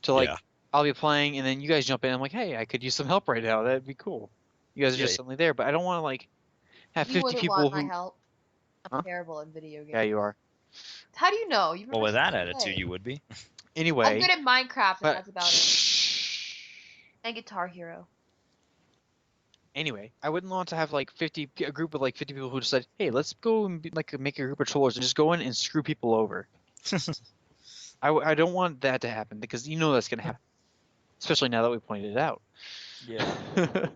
Speaker 2: To like,
Speaker 5: Yeah.
Speaker 2: I'll be playing and then you guys jump in. I'm like, hey, I could use some help right now. That'd be cool. You guys are
Speaker 5: Yeah,
Speaker 2: just suddenly there, but I don't want to like have
Speaker 4: You
Speaker 2: 50
Speaker 4: wouldn't
Speaker 2: people
Speaker 4: want
Speaker 2: who.
Speaker 4: my help. I'm
Speaker 2: Huh?
Speaker 4: terrible at video games.
Speaker 2: Yeah, you are.
Speaker 4: How do you know? You've
Speaker 5: Well,
Speaker 4: never
Speaker 5: with that
Speaker 4: seen me
Speaker 5: attitude,
Speaker 4: play.
Speaker 5: you would be.
Speaker 2: Anyway,
Speaker 4: I'm good at Minecraft, and
Speaker 2: but
Speaker 4: that's about it. And Guitar Hero.
Speaker 2: anyway, I wouldn't want to have like a group of like 50 people who decide, hey, let's go and make a group of trollers and just go in and screw people over. I don't want that to happen because you know that's gonna happen, especially now that we pointed it out.
Speaker 5: Yeah.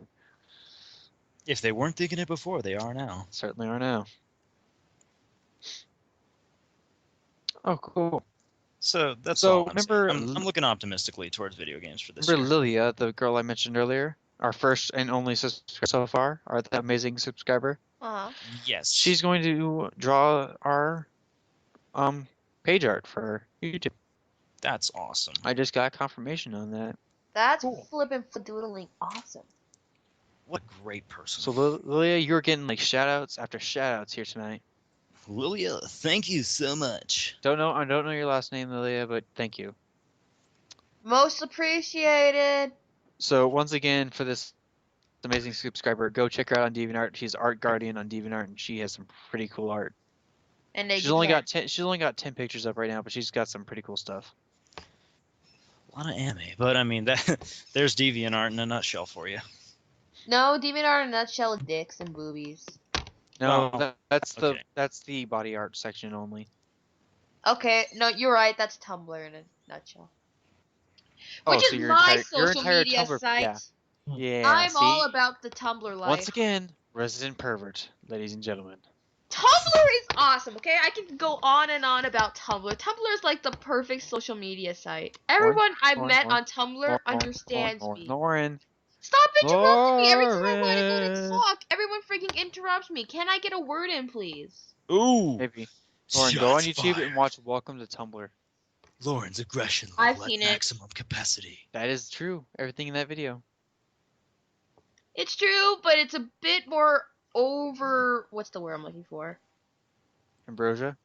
Speaker 5: If they weren't thinking it before, they are now.
Speaker 2: Certainly are now. Oh, cool.
Speaker 5: So that's
Speaker 2: So,
Speaker 5: all I'm saying.
Speaker 2: remember
Speaker 5: I'm looking optimistically towards video games for this
Speaker 2: Remember
Speaker 5: year.
Speaker 2: Lilia, the girl I mentioned earlier? Our first and only subscriber so far, our amazing subscriber.
Speaker 4: Uh-huh.
Speaker 5: Yes.
Speaker 2: She's going to draw our page art for YouTube.
Speaker 5: That's awesome.
Speaker 2: I just got confirmation on that.
Speaker 4: That's
Speaker 3: Cool.
Speaker 4: flippin' fladoodling awesome.
Speaker 5: What a great person.
Speaker 2: So Lilia, you're getting like shout outs after shout outs here tonight.
Speaker 5: Lilia, thank you so much.
Speaker 2: I don't know your last name, Lilia, but thank you.
Speaker 4: Most appreciated.
Speaker 2: So once again, for this amazing subscriber, go check her out on DeviantArt. She's Art Guardian on DeviantArt, and she has some pretty cool art.
Speaker 4: And they
Speaker 2: She's only got 10 pictures up right now, but she's got some pretty cool stuff.
Speaker 5: A lot of anime, but I mean that there's DeviantArt in a nutshell for you.
Speaker 4: No, DeviantArt in a nutshell is dicks and boobies.
Speaker 2: No,
Speaker 5: Oh,
Speaker 2: that's
Speaker 5: okay.
Speaker 2: the body art section only.
Speaker 4: Okay, no, you're right. That's Tumblr in a nutshell.
Speaker 2: Oh,
Speaker 4: Which
Speaker 2: so
Speaker 4: is
Speaker 2: your
Speaker 4: my
Speaker 2: entire
Speaker 4: social media
Speaker 2: Tumblr,
Speaker 4: site.
Speaker 2: yeah. Yeah,
Speaker 4: I'm
Speaker 2: see?
Speaker 4: all about the Tumblr life.
Speaker 2: Once again, resident pervert, ladies and gentlemen.
Speaker 4: Tumblr is awesome, okay? I can go on and on about Tumblr. Tumblr is like the perfect social media site. Everyone I've met on Tumblr understands me.
Speaker 2: Lauren.
Speaker 4: Stop interrupting me every time I want to go
Speaker 2: Lauren.
Speaker 4: to talk. Everyone freaking interrupts me. Can I get a word in, please?
Speaker 5: Ooh.
Speaker 2: Maybe. Lauren, go on
Speaker 1: Shots
Speaker 2: YouTube
Speaker 1: fired.
Speaker 2: and watch Welcome to Tumblr.
Speaker 1: Lauren's aggression
Speaker 4: I've
Speaker 1: level at
Speaker 4: seen it.
Speaker 1: maximum capacity.
Speaker 2: That is true. Everything in that video.
Speaker 4: It's true, but it's a bit more over. What's the word I'm looking for?
Speaker 2: Ambrosia.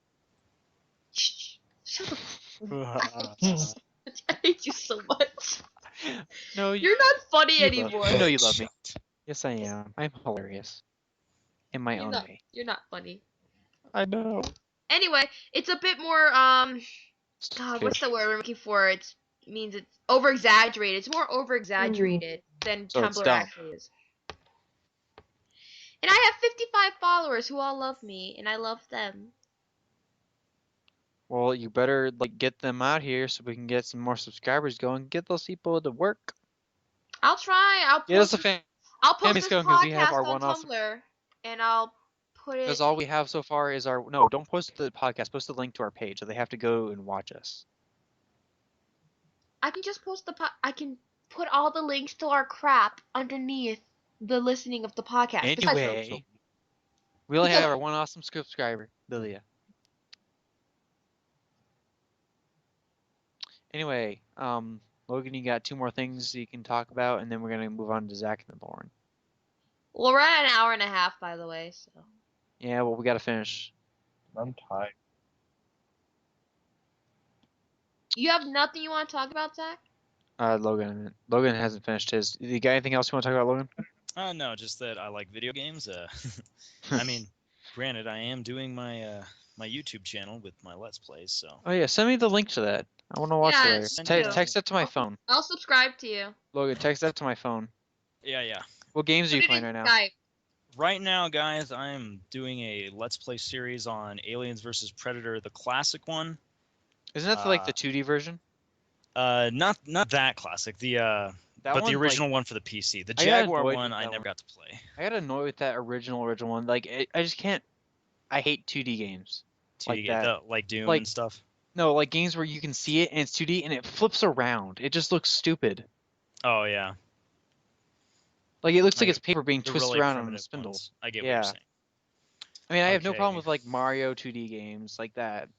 Speaker 4: Shh. Shut the I hate you so much.
Speaker 2: No,
Speaker 4: You're not funny
Speaker 2: you love-
Speaker 4: anymore.
Speaker 2: you know you love me. Yes, I am. I'm hilarious. In my own way.
Speaker 4: You're not funny.
Speaker 2: I know.
Speaker 4: Anyway, it's a bit more God, what's the word we're looking for? It means it's over exaggerated. It's more over exaggerated than
Speaker 2: So it's
Speaker 4: Tumblr
Speaker 2: dumb.
Speaker 4: actually is. And I have 55 followers who all love me, and I love them.
Speaker 2: Well, you better like get them out here so we can get some more subscribers going. Get those people to work.
Speaker 4: I'll try.
Speaker 2: Get us a
Speaker 4: I'll post
Speaker 2: family
Speaker 4: this
Speaker 2: scone because we have
Speaker 4: podcast
Speaker 2: our
Speaker 4: on
Speaker 2: one awesome.
Speaker 4: Tumblr, and I'll put it.
Speaker 2: Because all we have so far is our no. Don't post the podcast. Post the link to our page, so they have to go and watch us.
Speaker 4: I can just post I can put all the links to our crap underneath the listening of the podcast.
Speaker 2: Anyway, we only have our one awesome subscriber, Lilia. Anyway, Logan, you got 2 more things you can talk about, and then we're gonna move on to Zach and then Lauren.
Speaker 4: Well, we're at an hour and a half, by the way. So.
Speaker 2: Yeah, well, we gotta finish.
Speaker 3: I'm tired.
Speaker 4: You have nothing you want to talk about, Zach?
Speaker 2: Logan hasn't finished his. You got anything else you want to talk about, Logan?
Speaker 5: No, just that I like video games. I mean, granted, I am doing my my YouTube channel with my Let's Plays, so.
Speaker 2: Oh yeah, send me the link to that. I want to watch
Speaker 4: Yeah,
Speaker 2: that
Speaker 5: send
Speaker 2: later.
Speaker 5: you.
Speaker 2: Text that to my phone.
Speaker 4: I'll subscribe to you.
Speaker 2: Logan, text that to my phone.
Speaker 5: Yeah.
Speaker 2: What games are you
Speaker 4: Put it
Speaker 2: playing
Speaker 4: in
Speaker 2: right now?
Speaker 4: Skype.
Speaker 5: Right now, guys, I'm doing a Let's Play series on Aliens vs. Predator, the classic one.
Speaker 2: Isn't that like the 2D version?
Speaker 5: Not that classic.
Speaker 2: That
Speaker 5: but
Speaker 2: one,
Speaker 5: the
Speaker 2: like,
Speaker 5: original one for the PC. The
Speaker 2: I got
Speaker 5: Jaguar
Speaker 2: annoyed
Speaker 5: one,
Speaker 2: with
Speaker 5: I
Speaker 2: that
Speaker 5: never
Speaker 2: one.
Speaker 5: got to play.
Speaker 2: I got annoyed with that original one. Like, I just can't. I hate 2D games. Like that.
Speaker 5: Like Doom
Speaker 2: Like-
Speaker 5: and stuff.
Speaker 2: No, like games where you can see it and it's 2D and it flips around. It just looks stupid.
Speaker 5: Oh yeah.
Speaker 2: Like it looks like
Speaker 5: Like,
Speaker 2: it's paper being
Speaker 5: The
Speaker 2: twisted
Speaker 5: really
Speaker 2: around on a
Speaker 5: primitive
Speaker 2: spindle.
Speaker 5: ones. I get
Speaker 2: Yeah.
Speaker 5: what you're saying.
Speaker 2: I mean, I have no
Speaker 5: Okay.
Speaker 2: problem with like Mario 2D games like that.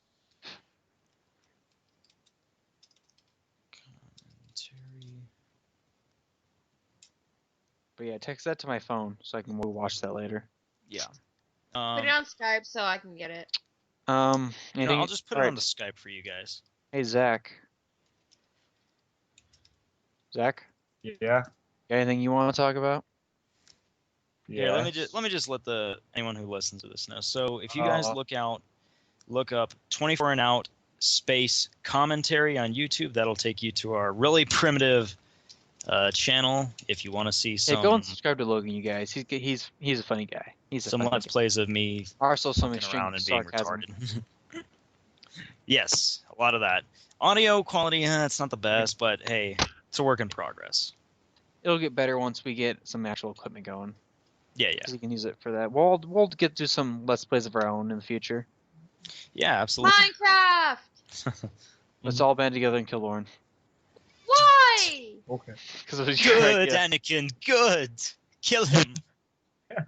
Speaker 2: But yeah, text that to my phone so I can watch that later.
Speaker 5: Yeah.
Speaker 4: Put it on Skype so I can get it.
Speaker 5: I'll
Speaker 2: anything-
Speaker 5: just put it
Speaker 2: alright.
Speaker 5: on the Skype for you guys.
Speaker 2: Hey Zach. Zach,
Speaker 3: Yeah.
Speaker 2: got anything you want to talk about?
Speaker 5: Yeah, let me
Speaker 3: Yes.
Speaker 5: just let anyone who listens to this know. So if you guys
Speaker 3: Uh,
Speaker 5: look up 24 and out space commentary on YouTube, that'll take you to our really primitive channel. If you want to see
Speaker 2: Hey,
Speaker 5: some
Speaker 2: go and subscribe to Logan, you guys. He's a funny guy. He's a
Speaker 5: some
Speaker 2: funny
Speaker 5: Let's
Speaker 2: guy.
Speaker 5: Plays of me
Speaker 2: Also some
Speaker 5: fucking
Speaker 2: extreme
Speaker 5: around and being
Speaker 2: sarcasm.
Speaker 5: retarded. Yes, a lot of that. Audio quality, it's not the best, but hey, it's a work in progress.
Speaker 2: it'll get better once we get some actual equipment going.
Speaker 5: Yeah,
Speaker 2: Because we can use it for that. We'll get to some Let's Plays of our own in the future.
Speaker 5: yeah, absolutely.
Speaker 4: Minecraft!
Speaker 2: Let's all band together and kill Lauren.
Speaker 4: Why?
Speaker 3: Okay.
Speaker 2: Because it was your
Speaker 5: Good,
Speaker 2: idea.
Speaker 5: Anakin, good. Kill him.
Speaker 2: It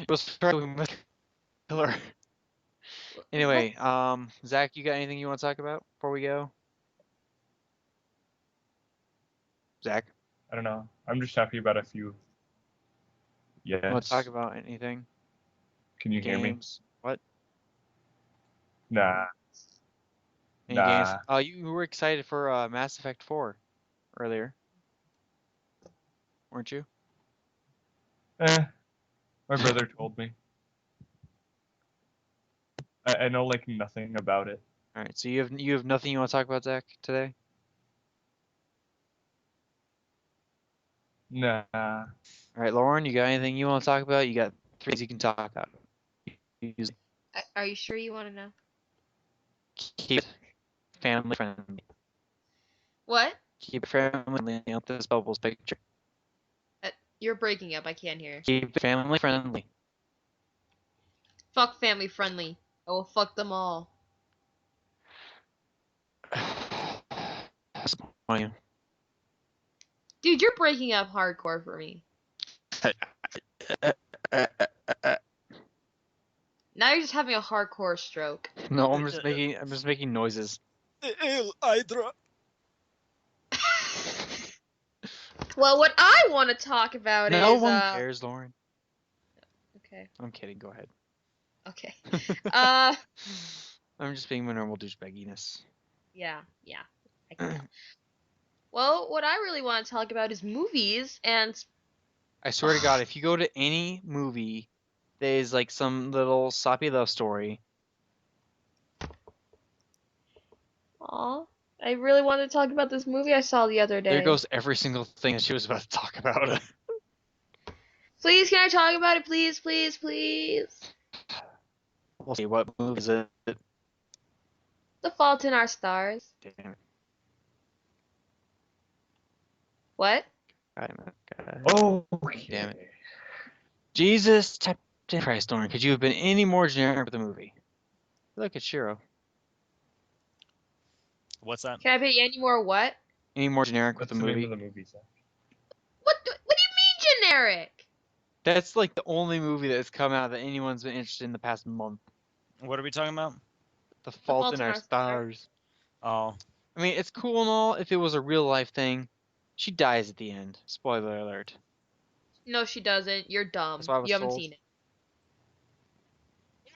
Speaker 2: was struggling with killer. Anyway, Zach, you got anything you want to talk about before we go? Zach,
Speaker 3: I don't know. I'm just happy about a few. Yes.
Speaker 2: you want to talk about anything?
Speaker 3: Can you hear me?
Speaker 2: Games? What?
Speaker 3: Nah.
Speaker 2: Any games?
Speaker 3: Nah.
Speaker 2: Oh, you were excited for Mass Effect 4 earlier, weren't you?
Speaker 3: My brother told me. I know like nothing about it.
Speaker 2: All right, so you have nothing you want to talk about, Zach, today?
Speaker 3: Nah.
Speaker 2: All right, Lauren, you got anything you want to talk about? You got 3 things you can talk about. Use-
Speaker 4: Are you sure you want to know?
Speaker 2: Keep it family friendly.
Speaker 4: What?
Speaker 2: Keep it family friendly. Up this Bubbles picture.
Speaker 4: You're breaking up. I can't hear.
Speaker 2: Keep it family friendly.
Speaker 4: Fuck family friendly. I will fuck them all.
Speaker 2: Disappointing.
Speaker 4: Dude, you're breaking up hardcore for me. Now you're just having a hardcore stroke.
Speaker 2: No, I'm just making noises.
Speaker 5: Hydra.
Speaker 4: Well, what I want to talk about
Speaker 2: No
Speaker 4: is
Speaker 2: one cares, Lauren.
Speaker 4: Okay.
Speaker 2: I'm kidding. Go ahead.
Speaker 4: Okay.
Speaker 2: I'm just being my normal douchebagginess.
Speaker 4: Yeah. I can tell. Well, what I really want to talk about is movies, and
Speaker 2: I swear to God, if you go to any movie that is like some little soppy love story,
Speaker 4: aw, I really wanted to talk about this movie I saw the other day.
Speaker 2: there goes every single thing that she was about to talk about.
Speaker 4: Please, can I talk about it? Please, please, please.
Speaker 2: We'll see. What movie is it?
Speaker 4: The Fault in Our Stars.
Speaker 2: Damn it.
Speaker 4: What?
Speaker 2: God, God.
Speaker 3: Oh,
Speaker 2: Damn it. Jesus Christ, Lauren, could you have been any more generic with the movie? Look at Shiro.
Speaker 5: What's that?
Speaker 4: Can I be any more what?
Speaker 2: Any more generic
Speaker 3: What's
Speaker 2: with
Speaker 3: the
Speaker 2: the
Speaker 3: name
Speaker 2: movie?
Speaker 3: of the movie, Zach?
Speaker 4: What do you mean generic?
Speaker 2: That's like the only movie that has come out that anyone's been interested in the past month.
Speaker 5: What are we talking about?
Speaker 2: The Fault in Our Stars.
Speaker 5: Oh,
Speaker 2: I mean, it's cool and all if it was a real life thing. She dies at the end. Spoiler alert.
Speaker 4: No, she doesn't. You're dumb.
Speaker 2: That's why I was
Speaker 4: You haven't
Speaker 2: told.
Speaker 4: seen it.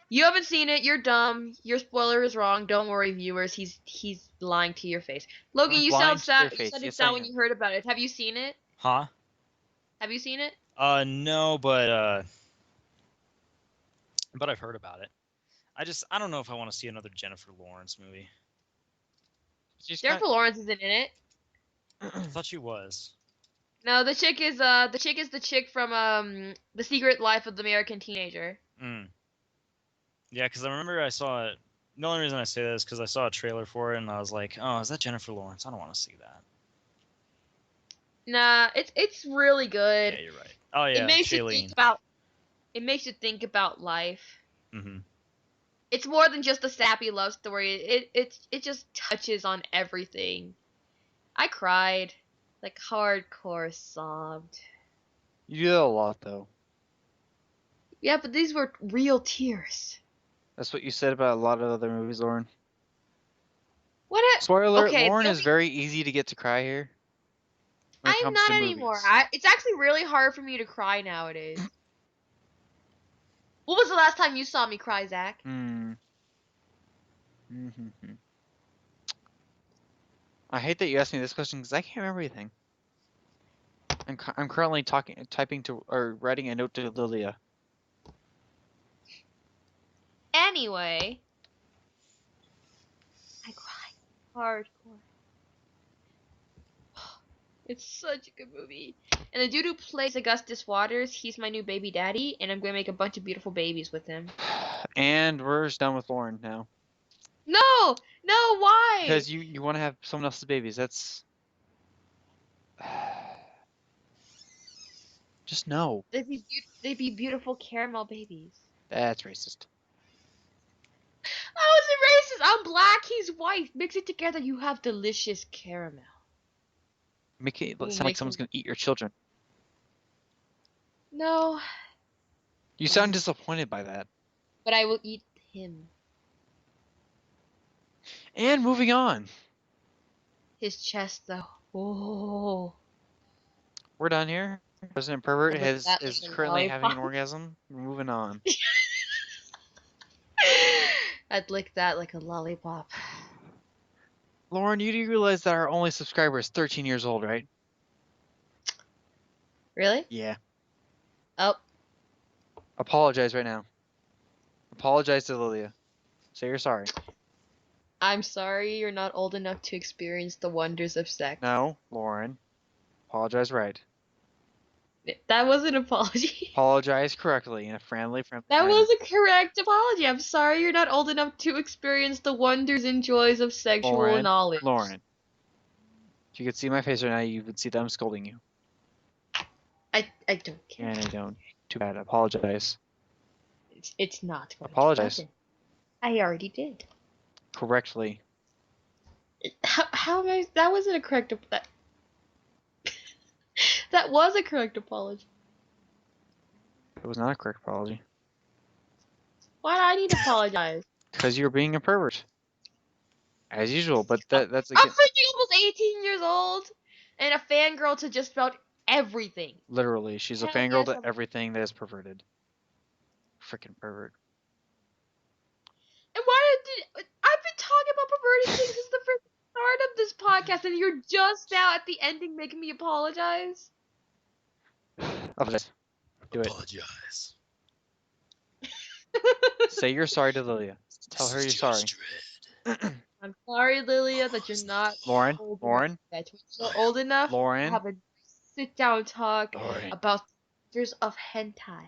Speaker 4: You haven't seen it. You're dumb. Your spoiler is wrong. Don't worry, viewers. He's lying to your face. Logan,
Speaker 2: I'm
Speaker 4: you
Speaker 2: lying
Speaker 4: sound
Speaker 2: to your
Speaker 4: sad.
Speaker 2: face.
Speaker 4: Said
Speaker 2: Yes,
Speaker 4: it sad
Speaker 2: I
Speaker 4: when
Speaker 2: am.
Speaker 4: you heard about it. Have you seen it?
Speaker 5: huh?
Speaker 4: Have you seen it?
Speaker 5: No, but I've heard about it. I don't know if I want to see another Jennifer Lawrence movie.
Speaker 2: She's
Speaker 4: Jennifer Lawrence isn't in it.
Speaker 5: I thought she was.
Speaker 4: No, the chick is the chick from The Secret Life of the American Teenager.
Speaker 5: Mm. Yeah, because I remember I saw it. The only reason I say that is because I saw a trailer for it and I was like, oh, is that Jennifer Lawrence? I don't want to see that.
Speaker 4: Nah, it's really good.
Speaker 5: Yeah, you're right. Oh
Speaker 4: It
Speaker 5: yeah,
Speaker 4: makes you
Speaker 5: Shailene.
Speaker 4: think about life.
Speaker 5: Mm-hmm.
Speaker 4: It's more than just a sappy love story. It just touches on everything. I cried, like hardcore sobbed.
Speaker 2: You do that a lot, though.
Speaker 4: Yeah, but these were real tears.
Speaker 2: That's what you said about a lot of other movies, Lauren.
Speaker 4: What?
Speaker 2: Spoiler alert,
Speaker 4: Okay,
Speaker 2: Lauren
Speaker 4: there'll
Speaker 2: is
Speaker 4: be-
Speaker 2: very easy to get to cry here. When it
Speaker 4: I'm
Speaker 2: comes
Speaker 4: not
Speaker 2: to
Speaker 4: anymore.
Speaker 2: movies.
Speaker 4: It's actually really hard for me to cry nowadays. What was the last time you saw me cry, Zach?
Speaker 2: Hmm. Mm-hmm. I hate that you asked me this question because I can't remember anything. I'm currently typing to or writing a note to Lilia.
Speaker 4: Anyway, I cried hardcore. It's such a good movie. And the dude who plays Augustus Waters, he's my new baby daddy, and I'm going to make a bunch of beautiful babies with him.
Speaker 2: And we're just done with Lauren now.
Speaker 4: No! No, why?
Speaker 2: Because you want to have someone else's babies. That's Just no.
Speaker 4: They'd be beautiful caramel babies.
Speaker 2: That's racist.
Speaker 4: How is it racist? I'm black, he's white. Mix it together, you have delicious caramel.
Speaker 2: Make it
Speaker 4: Ooh,
Speaker 2: sound like
Speaker 4: make
Speaker 2: someone's
Speaker 4: them-
Speaker 2: gonna eat your children.
Speaker 4: No,
Speaker 2: You sound disappointed by that.
Speaker 4: but I will eat him.
Speaker 2: And moving on.
Speaker 4: His chest, though. Oh.
Speaker 2: We're done here. President Pervert
Speaker 4: I'd lick that like
Speaker 2: is
Speaker 4: a
Speaker 2: currently having an
Speaker 4: lollipop.
Speaker 2: orgasm. We're moving on.
Speaker 4: I'd lick that like a lollipop.
Speaker 2: Lauren, you do realize that our only subscriber is 13 years old, right?
Speaker 4: Really?
Speaker 2: Yeah.
Speaker 4: Oh,
Speaker 2: Apologize right now. Apologize to Lilia. Say you're sorry.
Speaker 4: I'm sorry you're not old enough to experience the wonders of sex.
Speaker 2: No, Lauren. Apologize right.
Speaker 4: That was an apology.
Speaker 2: Apologize correctly in a friendly
Speaker 4: That
Speaker 2: manner.
Speaker 4: was a correct apology. I'm sorry you're not old enough to experience the wonders and joys of sexual
Speaker 2: Lauren.
Speaker 4: knowledge.
Speaker 2: Lauren. If you could see my face right now, you would see that I'm scolding you.
Speaker 4: I don't care.
Speaker 2: And I don't. Too bad. Apologize.
Speaker 4: It's not going
Speaker 2: Apologize.
Speaker 4: to happen. I already did.
Speaker 2: Correctly.
Speaker 4: How am I? That wasn't a correct. That was a correct apology.
Speaker 2: It was not a correct apology.
Speaker 4: Why do I need to apologize?
Speaker 2: Because you're being a pervert. As usual, but that's
Speaker 4: I'm
Speaker 2: again,
Speaker 4: freaking almost 18 years old and a fangirl to just about everything.
Speaker 2: literally, she's a
Speaker 4: Hell
Speaker 2: fangirl
Speaker 4: yes,
Speaker 2: to
Speaker 4: I'm-
Speaker 2: everything that is perverted. Freaking pervert.
Speaker 4: And why did I've been talking about perverted things since the first start of this podcast, and you're just now at the ending making me apologize?
Speaker 2: Apologize. Do it.
Speaker 1: Apologize.
Speaker 2: Say you're sorry to Lilia. Tell her you're
Speaker 1: This is
Speaker 2: sorry.
Speaker 1: just dread.
Speaker 4: I'm sorry, Lilia, that you're not
Speaker 2: Lauren,
Speaker 4: old
Speaker 2: Lauren,
Speaker 4: enough. That you're not old enough to
Speaker 2: Lauren,
Speaker 4: have a sit down talk
Speaker 2: Lauren.
Speaker 4: about pictures of hentai.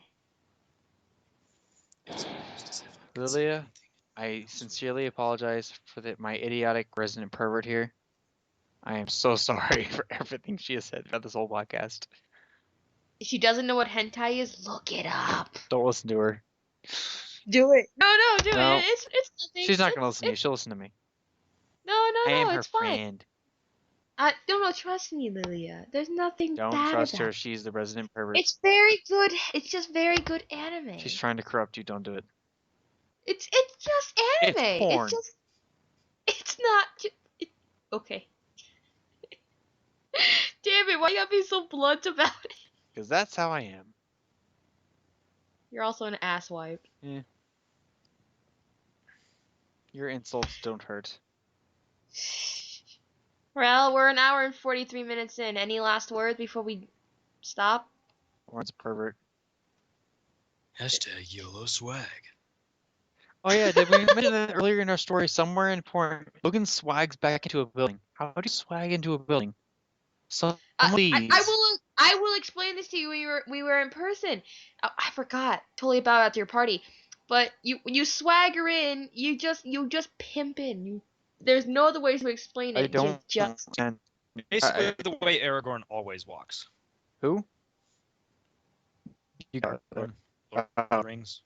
Speaker 1: It's almost as if I could
Speaker 2: Lilia,
Speaker 1: see anything.
Speaker 2: I sincerely apologize for my idiotic resident pervert here. I am so sorry for everything she has said about this whole podcast.
Speaker 4: If she doesn't know what hentai is, look it up.
Speaker 2: Don't listen to her.
Speaker 4: Do it. No, do
Speaker 2: No.
Speaker 4: it. It's nothing.
Speaker 2: She's not gonna
Speaker 4: It's-
Speaker 2: listen to you. She'll listen to me.
Speaker 4: No,
Speaker 2: I am her
Speaker 4: it's fine.
Speaker 2: friend.
Speaker 4: Don't trust me, Lilia. There's nothing
Speaker 2: Don't
Speaker 4: bad
Speaker 2: trust
Speaker 4: about
Speaker 2: her.
Speaker 4: it.
Speaker 2: She's the resident pervert.
Speaker 4: It's very good. It's just very good anime.
Speaker 2: She's trying to corrupt you. Don't do it.
Speaker 4: It's just
Speaker 2: It's
Speaker 4: anime.
Speaker 2: porn.
Speaker 4: It's not. Okay. Damn it! Why you gotta be so blunt about it?
Speaker 2: Because that's how I am.
Speaker 4: You're also an asswipe.
Speaker 2: Your insults don't hurt.
Speaker 4: Well, we're an hour and 43 minutes in. Any last words before we stop?
Speaker 2: Lauren's a pervert.
Speaker 1: Hashtag YOLO swag.
Speaker 2: Oh yeah, did we mention that earlier in our story? Somewhere in porn, Logan swags back into a building. How do you swag into a building? So please.
Speaker 4: I will explain this to you when we were in person. Oh, I forgot totally about at your party, but when you swagger in, you just pimp in. There's no other way to explain it.
Speaker 2: I don't
Speaker 4: Just
Speaker 2: understand.
Speaker 5: Basically, the way Aragorn always walks.
Speaker 2: Who? You got it.
Speaker 5: Lord of the Rings.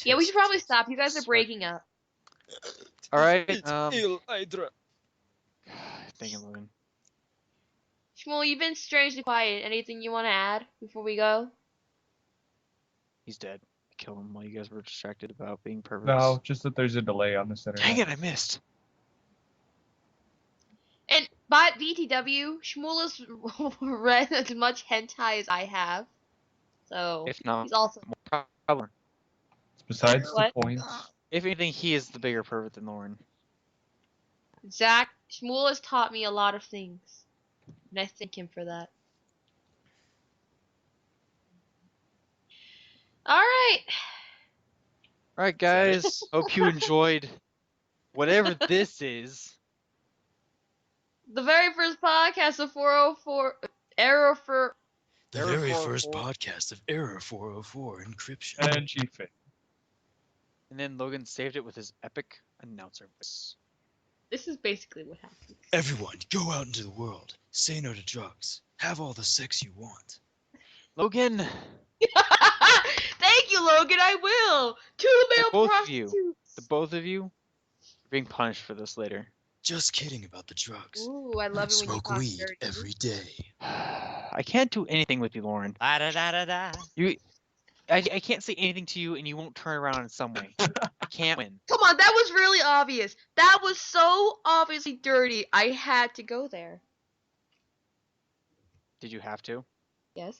Speaker 4: yeah. We should probably stop. You guys are breaking up.
Speaker 2: All right.
Speaker 5: It's Il Hydra.
Speaker 2: Thank you, Logan.
Speaker 4: Shmuel, you've been strangely quiet. Anything you want to add before we go?
Speaker 2: He's dead. I killed him while you guys were distracted about being perverts.
Speaker 3: No, just that there's a delay on this internet.
Speaker 2: Dang it! I missed.
Speaker 4: And by BTW, Shmuel has read as much hentai as I have, so
Speaker 2: If not,
Speaker 4: he's also.
Speaker 2: more problem.
Speaker 3: Besides
Speaker 4: What?
Speaker 3: the point,
Speaker 2: If anything, he is the bigger pervert than Lauren.
Speaker 4: Zach, Shmuel has taught me a lot of things, and I thank him for that. Alright,
Speaker 2: All right, guys. Hope you enjoyed whatever this is.
Speaker 4: the very first podcast of 404 Error for.
Speaker 1: The
Speaker 2: Error
Speaker 1: very first
Speaker 2: 404.
Speaker 1: podcast of Error 404 Encryption.
Speaker 3: and she fit.
Speaker 2: And then Logan saved it with his epic announcer voice.
Speaker 4: This is basically what happened.
Speaker 1: Everyone, go out into the world. Say no to drugs. Have all the sex you want.
Speaker 2: Logan,
Speaker 4: Thank you, Logan. I will. To the male
Speaker 2: both of you.
Speaker 4: prostitutes.
Speaker 2: the both of you are being punished for this later.
Speaker 1: Just kidding about the drugs.
Speaker 4: Ooh, I love it when you
Speaker 1: Smoke
Speaker 4: talk
Speaker 1: weed
Speaker 4: dirty.
Speaker 1: every day.
Speaker 2: I can't do anything with you, Lauren.
Speaker 5: Da-da-da-da-da.
Speaker 2: I can't say anything to you, and you won't turn around in some way. I can't win.
Speaker 4: Come on, that was really obvious. That was so obviously dirty. I had to go there.
Speaker 2: Did you have to?
Speaker 4: Yes.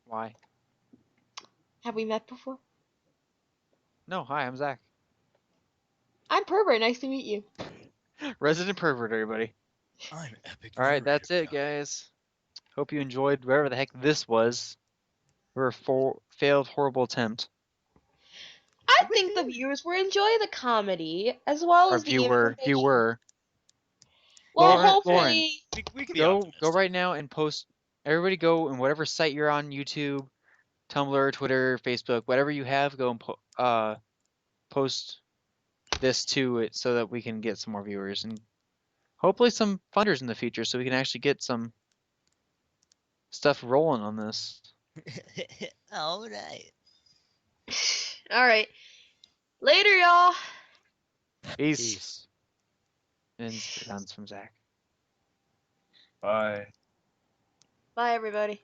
Speaker 2: Why?
Speaker 4: Have we met before?
Speaker 2: No, hi, I'm Zach.
Speaker 4: I'm Pervert. Nice to meet you.
Speaker 2: Resident Pervert, everybody.
Speaker 1: I'm epic.
Speaker 2: Alright, that's
Speaker 1: narrator
Speaker 2: it,
Speaker 1: now.
Speaker 2: guys. Hope you enjoyed whatever the heck this was. For a failed, horrible attempt.
Speaker 4: I think the viewers will enjoy the comedy as well
Speaker 2: Our
Speaker 4: as the
Speaker 2: viewer.
Speaker 4: information. Well,
Speaker 2: Lauren,
Speaker 4: hopefully.
Speaker 5: We can be
Speaker 2: Go
Speaker 5: optimistic.
Speaker 2: right now and post. Everybody go in whatever site you're on, YouTube, Tumblr, Twitter, Facebook, whatever you have. Go and post this to it so that we can get some more viewers and hopefully some funders in the future, so we can actually get some stuff rolling on this.
Speaker 5: All right.
Speaker 4: All right. Later, y'all.
Speaker 2: Peace.
Speaker 1: Peace.
Speaker 2: And sounds from Zach.
Speaker 3: Bye.
Speaker 4: Bye, everybody.